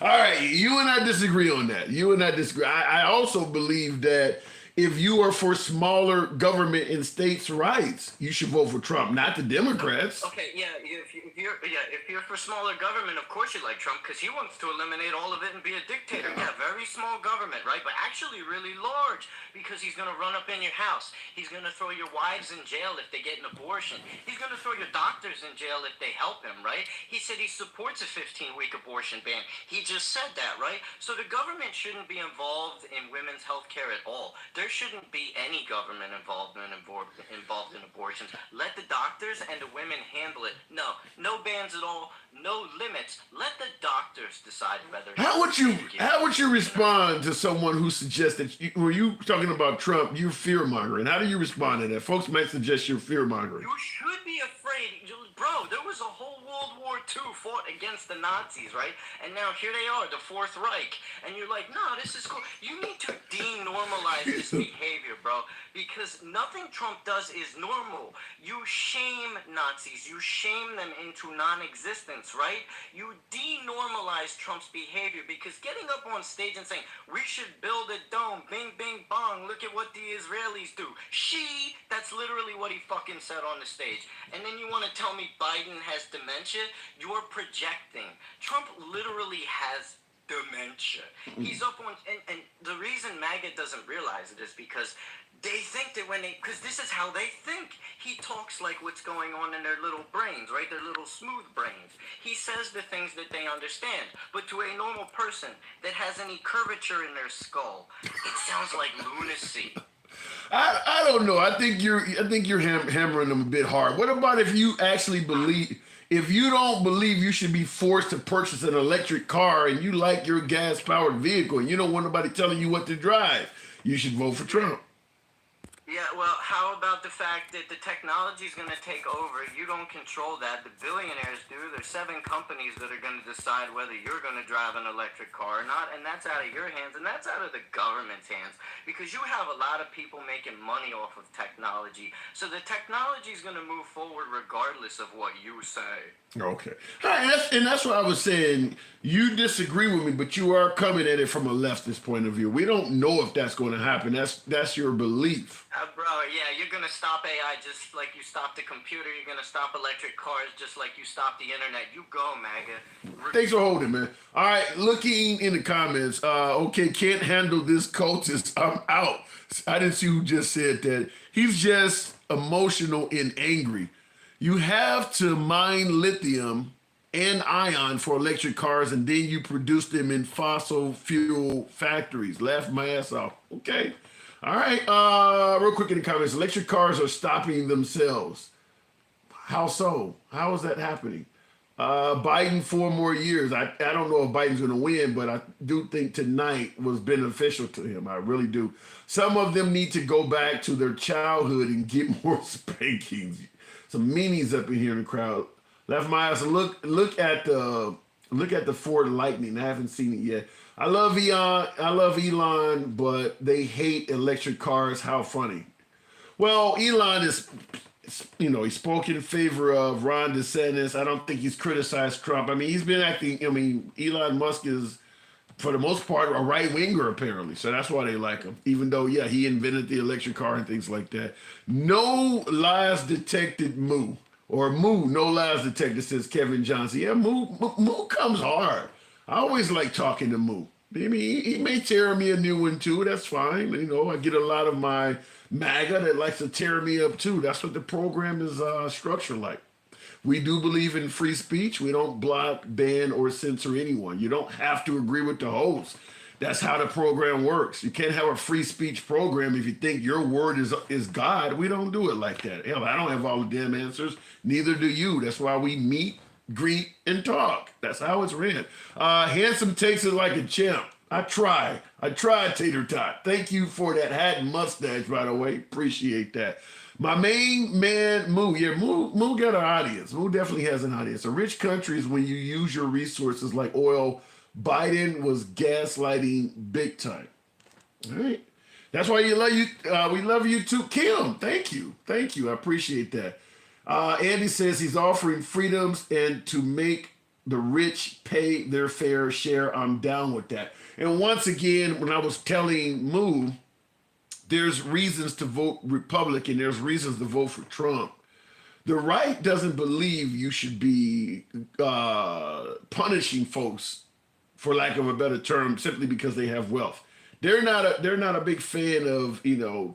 All right, you and I disagree on that. You and I disagree. I also believe that if you are for smaller government and states' rights, you should vote for Trump, not the Democrats. Okay, yeah, if you're for smaller government, of course you like Trump because he wants to eliminate all of it and be a dictator. Yeah, very small government, right? But actually really large because he's going to run up in your house. He's going to throw your wives in jail if they get an abortion. He's going to throw your doctors in jail if they help him, right? He said he supports a 15-week abortion ban. He just said that, right? So the government shouldn't be involved in women's health care at all. There shouldn't be any government involvement involved in abortions. Let the doctors and the women handle it. No bans at all, no limits. Let the doctors decide whether. How would you respond to someone who suggests that when you talking about Trump, you're fear mongering? How do you respond to that? Folks might suggest you're fear mongering. You should be afraid, bro. There was a whole World War II fought against the Nazis, right? And now here they are, the Fourth Reich, and you're like, no, this is cool. You need to denormalize this behavior, bro, because nothing Trump does is normal. You shame Nazis. You shame them into non-existence, right? You denormalize Trump's behavior because getting up on stage and saying, we should build a dome, bing, bing, bong, look at what the Israelis do. That's literally what he fucking said on the stage. And then you want to tell me Biden has dementia? You're projecting. Trump literally has dementia. He's up on, and the reason MAGA doesn't realize it is because they think that because this is how they think. He talks like what's going on in their little brains, right? Their little smooth brains. He says the things that they understand. But to a normal person that has any curvature in their skull, it sounds like lunacy. I don't know. I think you're hammering them a bit hard. What about if you actually believe? If you don't believe you should be forced to purchase an electric car and you like your gas-powered vehicle and you don't want nobody telling you what to drive, you should vote for Trump. Yeah, well, how about the fact that the technology is going to take over? You don't control that. The billionaires do. There's 7 companies that are going to decide whether you're going to drive an electric car or not, and that's out of your hands, and that's out of the government's hands, because you have a lot of people making money off of technology. So the technology is going to move forward regardless of what you say. Okay. And that's what I was saying. You disagree with me, but you are coming at it from a leftist point of view. We don't know if that's going to happen. That's your belief. Bro, yeah, you're going to stop AI just like you stopped the computer. You're going to stop electric cars just like you stopped the internet. You go, MAGA. Thanks for holding, man. All right, looking in the comments. Okay, can't handle this cultist. I'm out. I didn't see who just said that. He's just emotional and angry. You have to mine lithium and ion for electric cars, and then you produce them in fossil fuel factories. Laughed my ass off. Okay. All right. Real quick in the comments. Electric cars are stopping themselves. How so? How is that happening? Biden 4 more years. I don't know if Biden's going to win, but I do think tonight was beneficial to him. I really do. Some of them need to go back to their childhood and get more spankings. Some meanies up in here in the crowd. Left my ass. Look at the Ford Lightning. I haven't seen it yet. I love Elon, but they hate electric cars. How funny. Well, Elon is, he spoke in favor of Ron DeSantis. I don't think he's criticized Trump. I mean, he's been acting. I mean, Elon Musk is, for the most part, a right-winger, apparently. So that's why they like him. Even though, yeah, he invented the electric car and things like that. No lies detected, Moo. Or Moo, no lies detected, says Kevin Johnson. Yeah, Moo comes hard. I always like talking to Moo. I mean, he may tear me a new one too. That's fine. You know, I get a lot of my MAGA that likes to tear me up too. That's what the program is structured like. We do believe in free speech. We don't block, ban, or censor anyone. You don't have to agree with the host. That's how the program works. You can't have a free speech program if you think your word is God. We don't do it like that. Hell, I don't have all the damn answers. Neither do you. That's why we meet, greet, and talk. That's how it's ran. Handsome takes it like a champ. I tried, Tater Tot. Thank you for that hat and mustache, by the way. Appreciate that. My main man, Moo. Yeah, Moo got an audience. Moo definitely has an audience. A rich country is when you use your resources like oil. Biden was gaslighting big time. All right. That's why we love you too. Kim, thank you. I appreciate that. Andy says he's offering freedoms and to make the rich pay their fair share. I'm down with that. And once again, when I was telling Moo, there's reasons to vote Republican, there's reasons to vote for Trump. The right doesn't believe you should be punishing folks, for lack of a better term, simply because they have wealth. They're not a big fan of,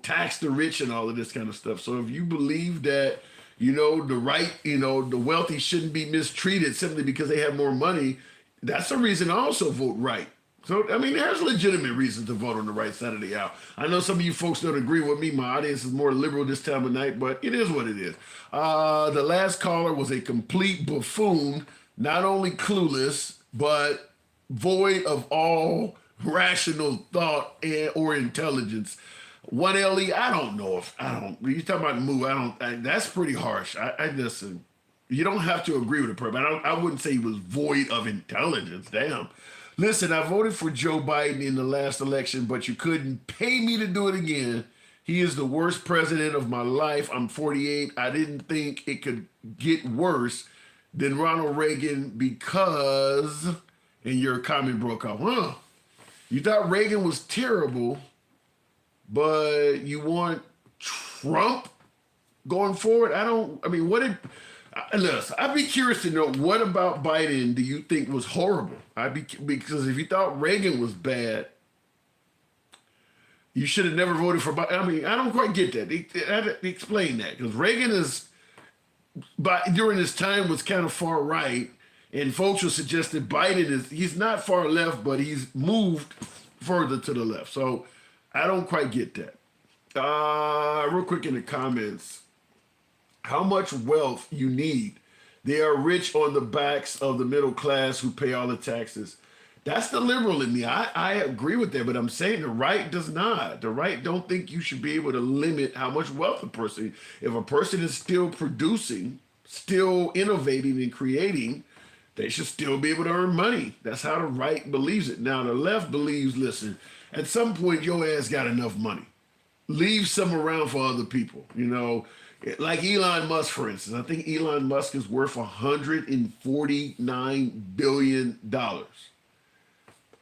tax the rich and all of this kind of stuff. So if you believe that, the right, the wealthy shouldn't be mistreated simply because they have more money, that's a reason to also vote right. So, I mean, there's legitimate reasons to vote on the right side of the aisle. I know some of you folks don't agree with me. My audience is more liberal this time of night, but it is what it is. The last caller was a complete buffoon, not only clueless, but void of all rational thought or intelligence. 1LE, I don't know if, you talking about Moo, that's pretty harsh. I listen, you don't have to agree with a person. I wouldn't say he was void of intelligence, damn. Listen, I voted for Joe Biden in the last election, but you couldn't pay me to do it again. He is the worst president of my life. I'm 48. I didn't think it could get worse than Ronald Reagan because, and your comment broke up, huh? You thought Reagan was terrible, but you want Trump going forward? Listen, I'd be curious to know, what about Biden do you think was horrible? Because if you thought Reagan was bad, you should have never voted for Biden. I mean, I don't quite get that. Explain that, because Reagan during his time was kind of far right, and folks will suggest that he's not far left, but he's moved further to the left. So I don't quite get that. Real quick in the comments. How much wealth you need. They are rich on the backs of the middle class who pay all the taxes. That's the liberal in me. I agree with that, but I'm saying the right does not. The right don't think you should be able to limit how much wealth a person. If a person is still producing, still innovating and creating, they should still be able to earn money. That's how the right believes it. Now the left believes, listen, at some point your ass got enough money. Leave some around for other people, Like Elon Musk, for instance. I think Elon Musk is worth $149 billion.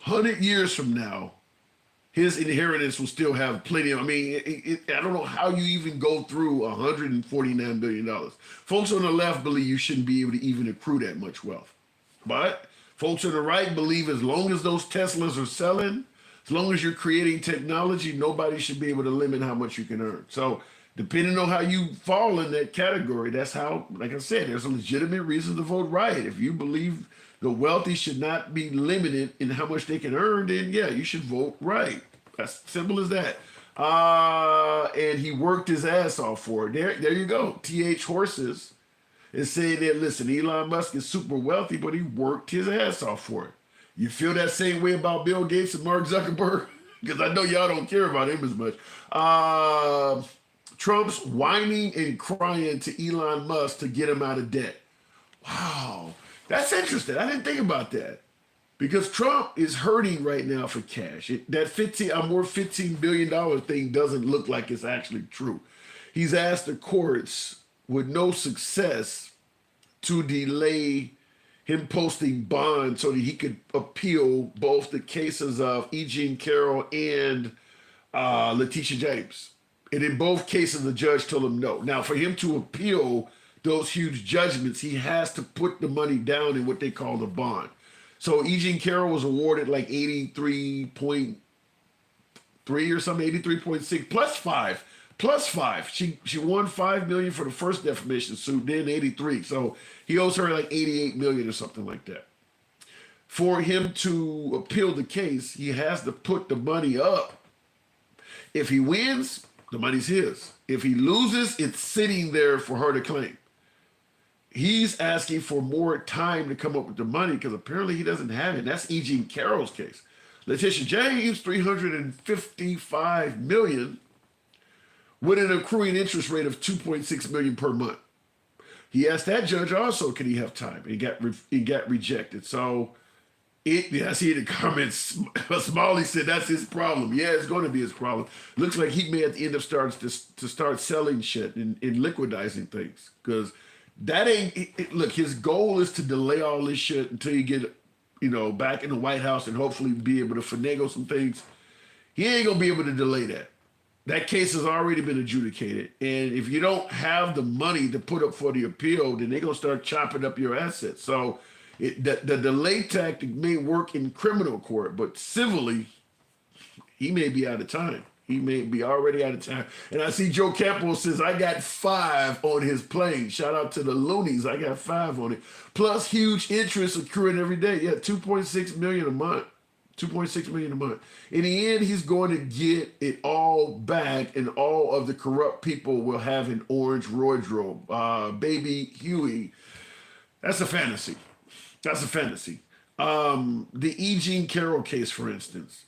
100 years from now, his inheritance will still have plenty of, I don't know how you even go through $149 billion. Folks on the left believe you shouldn't be able to even accrue that much wealth. But folks on the right believe as long as those Teslas are selling, as long as you're creating technology, nobody should be able to limit how much you can earn. So depending on how you fall in that category, that's how, like I said, there's a legitimate reason to vote right. If you believe the wealthy should not be limited in how much they can earn, then yeah, you should vote right. That's simple as that. And he worked his ass off for it. There you go. TH Horses is saying that, listen, Elon Musk is super wealthy, but he worked his ass off for it. You feel that same way about Bill Gates and Mark Zuckerberg? Because I know y'all don't care about him as much. Trump's whining and crying to Elon Musk to get him out of debt. Wow, that's interesting. I didn't think about that. Because Trump is hurting right now for cash. That I'm worth $15 billion thing doesn't look like it's actually true. He's asked the courts with no success to delay him posting bond so that he could appeal both the cases of E. Jean Carroll and Letitia James. And in both cases, the judge told him no. Now, for him to appeal those huge judgments, he has to put the money down in what they call the bond. So E. Jean Carroll was awarded like 83.3 or something, 83.6 plus five. Plus five. She won $5 million for the first defamation suit, then 83. So he owes her like 88 million or something like that. For him to appeal the case, he has to put the money up. If he wins, the money's his. If he loses, it's sitting there for her to claim. He's asking for more time to come up with the money because apparently he doesn't have it. That's E. Jean Carroll's case. Letitia James, $355 million with an accruing interest rate of $2.6 million per month. He asked that judge also, can he have time? He got rejected. So I see the comments. Smalley said that's his problem. Yeah, it's going to be his problem. Looks like he may at the end of to start selling shit and liquidizing things because that ain't. Look, his goal is to delay all this shit until you get, back in the White House and hopefully be able to finagle some things. He ain't gonna be able to delay that. That case has already been adjudicated, and if you don't have the money to put up for the appeal, then they're gonna start chopping up your assets. So the delay tactic may work in criminal court, but civilly, he may be out of time. He may be already out of time. And I see Joe Campos says, I got 5 on his plane. Shout out to the loonies. I got 5 on it. Plus huge interest accruing every day. Yeah, $2.6 million a month. $2.6 million a month. In the end, he's going to get it all back, and all of the corrupt people will have an orange wardrobe. Baby Huey. That's a fantasy. That's a fantasy. The E. Jean Carroll case, for instance,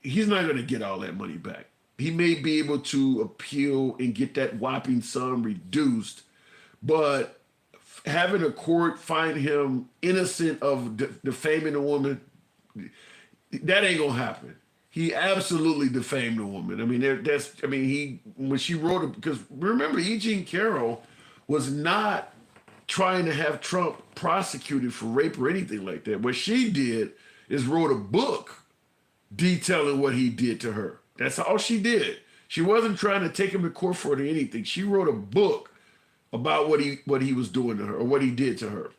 he's not going to get all that money back. He may be able to appeal and get that whopping sum reduced, but having a court find him innocent of defaming a woman, that ain't gonna happen. He absolutely defamed a woman. I mean, when she wrote it, because remember, E. Jean Carroll was not trying to have Trump prosecuted for rape or anything like that. What she did is wrote a book detailing what he did to her. That's all she did. She wasn't trying to take him to court for it or anything. She wrote a book about what he was doing to her or what he did to her.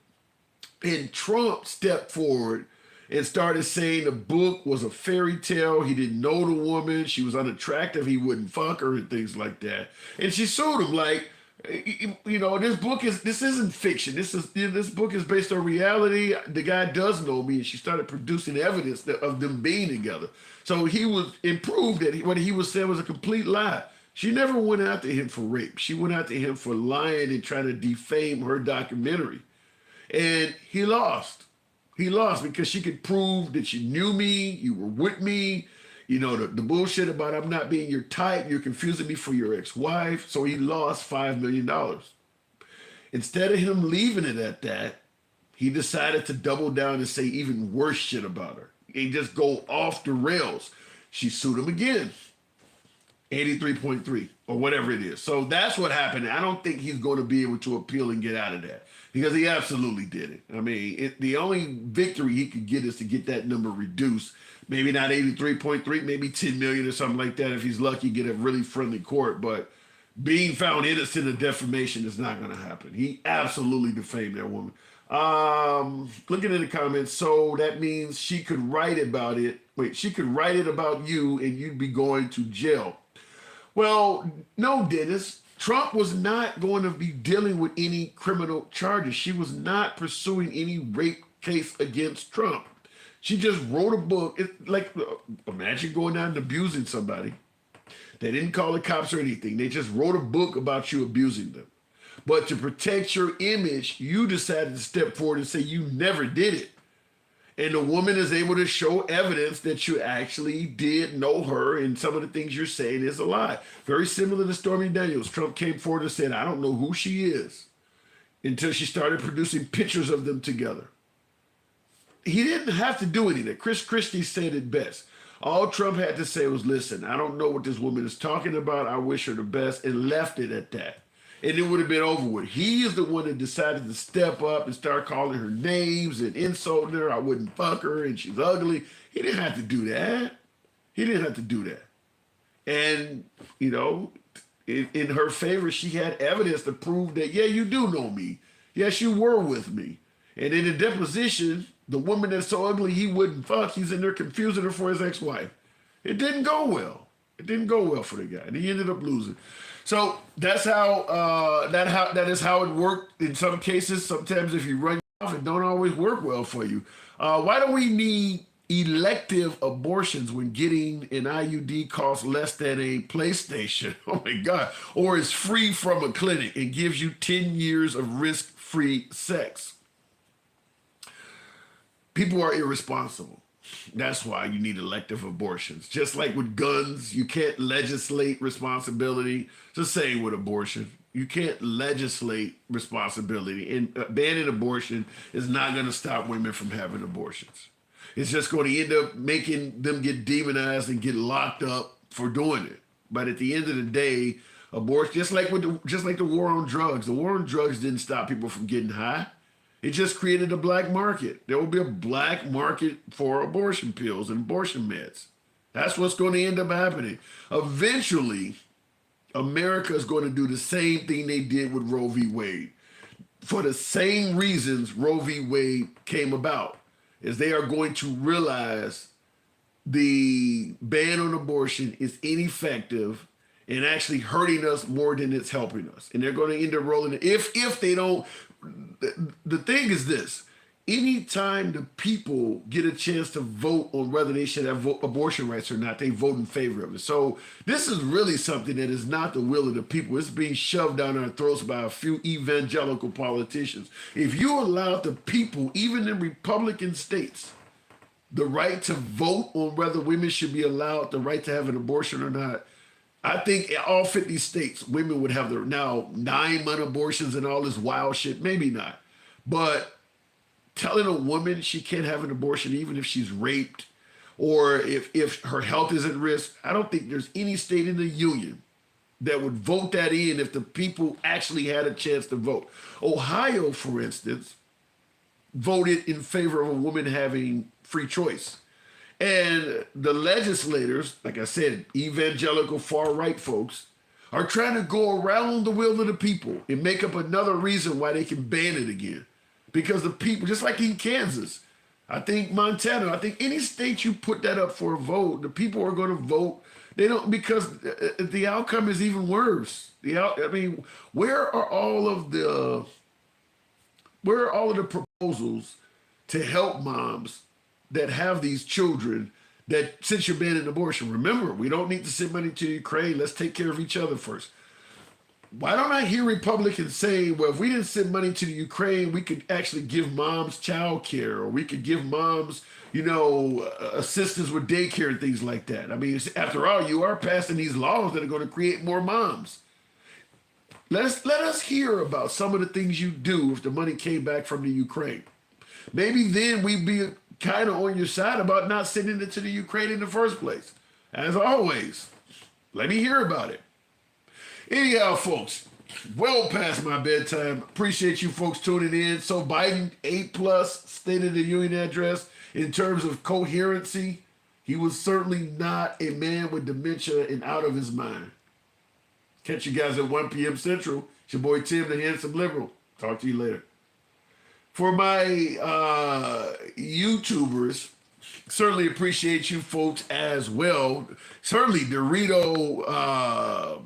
And Trump stepped forward and started saying the book was a fairy tale. He didn't know the woman. She was unattractive. He wouldn't fuck her and things like that. And she sued him like, this isn't fiction. This book is based on reality. The guy does know me. And she started producing evidence of them being together. So he was improved that what he was saying was a complete lie. She never went after him for rape. She went after him for lying and trying to defame her documentary. And he lost. He lost because she could prove that you knew me, you were with me, the bullshit about I'm not being your type, you're confusing me for your ex-wife. So he lost $5 million. Instead of him leaving it at that, he decided to double down and say even worse shit about her. And just go off the rails. She sued him again. 83.3 or whatever it is. So that's what happened. I don't think he's going to be able to appeal and get out of that because he absolutely did it. I mean, the only victory he could get is to get that number reduced. Maybe not 83.3, maybe 10 million or something like that. If he's lucky, get a really friendly court. But being found innocent of defamation is not going to happen. He absolutely defamed that woman. Looking at the comments, so that means she could write about it. Wait, she could write it about you and you'd be going to jail. Well, no, Dennis. Trump was not going to be dealing with any criminal charges. She was not pursuing any rape case against Trump. She just wrote a book. It's like, imagine going down and abusing somebody. They didn't call the cops or anything. They just wrote a book about you abusing them. But to protect your image, you decided to step forward and say you never did it. And the woman is able to show evidence that you actually did know her, and some of the things you're saying is a lie. Very similar to Stormy Daniels. Trump came forward and said, I don't know who she is, until she started producing pictures of them together. He didn't have to do anything. Chris Christie said it best. All Trump had to say was, listen, I don't know what this woman is talking about. I wish her the best, and left it at that. And it would have been over with. He is the one that decided to step up and start calling her names and insulting her. I wouldn't fuck her and she's ugly. He didn't have to do that. He didn't have to do that. And, in her favor, she had evidence to prove that, yeah, you do know me. Yes, you were with me. And in the deposition, The woman that's so ugly he wouldn't fuck, he's in there confusing her for his ex-wife. It didn't go well. It didn't go well for the guy, and he ended up losing. So that's that is how it worked in some cases. Sometimes if you run off, it don't always work well for you. Why do we need elective abortions when getting an IUD costs less than a PlayStation? Oh my God. Or is free from a clinic and gives you 10 years of risk-free sex? People are irresponsible. That's why you need elective abortions. Just like with guns, you can't legislate responsibility. It's the same with abortion. You can't legislate responsibility. And banning abortion is not going to stop women from having abortions. It's just going to end up making them get demonized and get locked up for doing it. But at the end of the day, abortion, just like the war on drugs, the war on drugs didn't stop people from getting high. It just created a black market. There will be a black market for abortion pills and abortion meds. That's what's going to end up happening. Eventually, America is going to do the same thing they did with Roe v. Wade. For the same reasons Roe v. Wade came about, is they are going to realize the ban on abortion is ineffective and actually hurting us more than it's helping us. And they're going to end up rolling it. If they don't, the thing is this, anytime the people get a chance to vote on whether they should have abortion rights or not, they vote in favor of it. So this is really something that is not the will of the people. It's being shoved down our throats by a few evangelical politicians. If you allow the people, even in Republican states, the right to vote on whether women should be allowed the right to have an abortion or not, I think in all 50 states, women would have their now 9-month abortions and all this wild shit. Maybe not. But telling a woman she can't have an abortion even if she's raped or if her health is at risk, I don't think there's any state in the union that would vote that in if the people actually had a chance to vote. Ohio, for instance, voted in favor of a woman having free choice. And the legislators, like I said, evangelical far-right folks, are trying to go around the will of the people and make up another reason why they can ban it again. Because the people, just like in Kansas, I think Montana, I think any state you put that up for a vote, the people are going to vote. They don't, because the outcome is even worse. Where are all of the proposals to help moms that have these children that, since you're banning abortion, remember, we don't need to send money to Ukraine. Let's take care of each other first. Why don't I hear Republicans saying, well, if we didn't send money to the Ukraine, we could actually give moms child care, or we could give moms, assistance with daycare and things like that. I mean, after all, you are passing these laws that are going to create more moms. Let us hear about some of the things you do if the money came back from the Ukraine. Maybe then we'd be kind of on your side about not sending it to the Ukraine in the first place. As always, let me hear about it. Anyhow, folks, well past my bedtime. Appreciate you folks tuning in. So Biden, 8+ State of the Union address. In terms of coherency, he was certainly not a man with dementia and out of his mind. Catch you guys at 1 p.m. Central. It's your boy Tim, the handsome liberal. Talk to you later. For my YouTubers, certainly appreciate you folks as well. Certainly Dorito,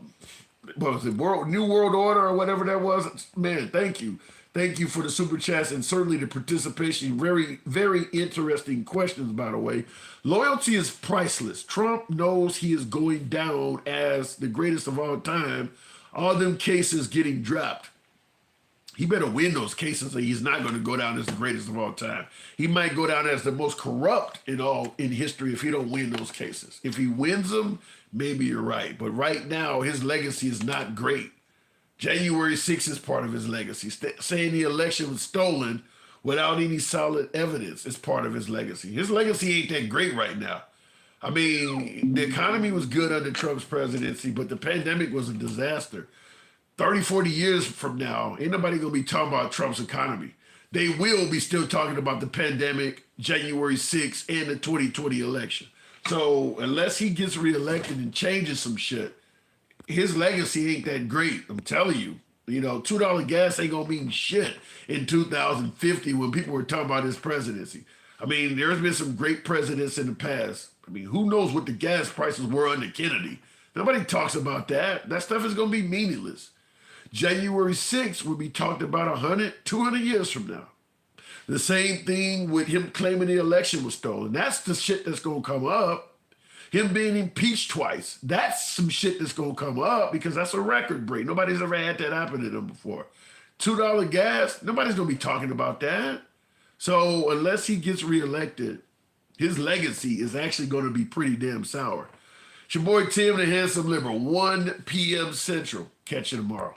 what was it, New World Order or whatever that was. Man, thank you. Thank you for the super chats and certainly the participation. Very, very interesting questions, by the way. Loyalty is priceless. Trump knows he is going down as the greatest of all time. All them cases getting dropped. He better win those cases or he's not going to go down as the greatest of all time. He might go down as the most corrupt in history if he don't win those cases. If he wins them, maybe you're right. But right now, his legacy is not great. January 6th is part of his legacy. Saying the election was stolen without any solid evidence is part of his legacy. His legacy ain't that great right now. I mean, the economy was good under Trump's presidency, but the pandemic was a disaster. 30, 40 years from now, ain't nobody gonna be talking about Trump's economy. They will be still talking about the pandemic, January 6th, and the 2020 election. So unless he gets reelected and changes some shit, his legacy ain't that great. I'm telling you, You know, $2 gas ain't gonna mean shit in 2050 when people were talking about his presidency. I mean, there's been some great presidents in the past. I mean, who knows what the gas prices were under Kennedy? Nobody talks about that. That stuff is gonna be meaningless. January 6th will be talked about 100, 200 years from now. The same thing with him claiming the election was stolen. That's the shit that's gonna come up. Him being impeached twice. That's some shit that's gonna come up because that's a record break. Nobody's ever had that happen to them before. $2 gas, nobody's gonna be talking about that. So unless he gets reelected, his legacy is actually gonna be pretty damn sour. It's your boy Tim, the Handsome Liberal, 1 p.m. Central. Catch you tomorrow.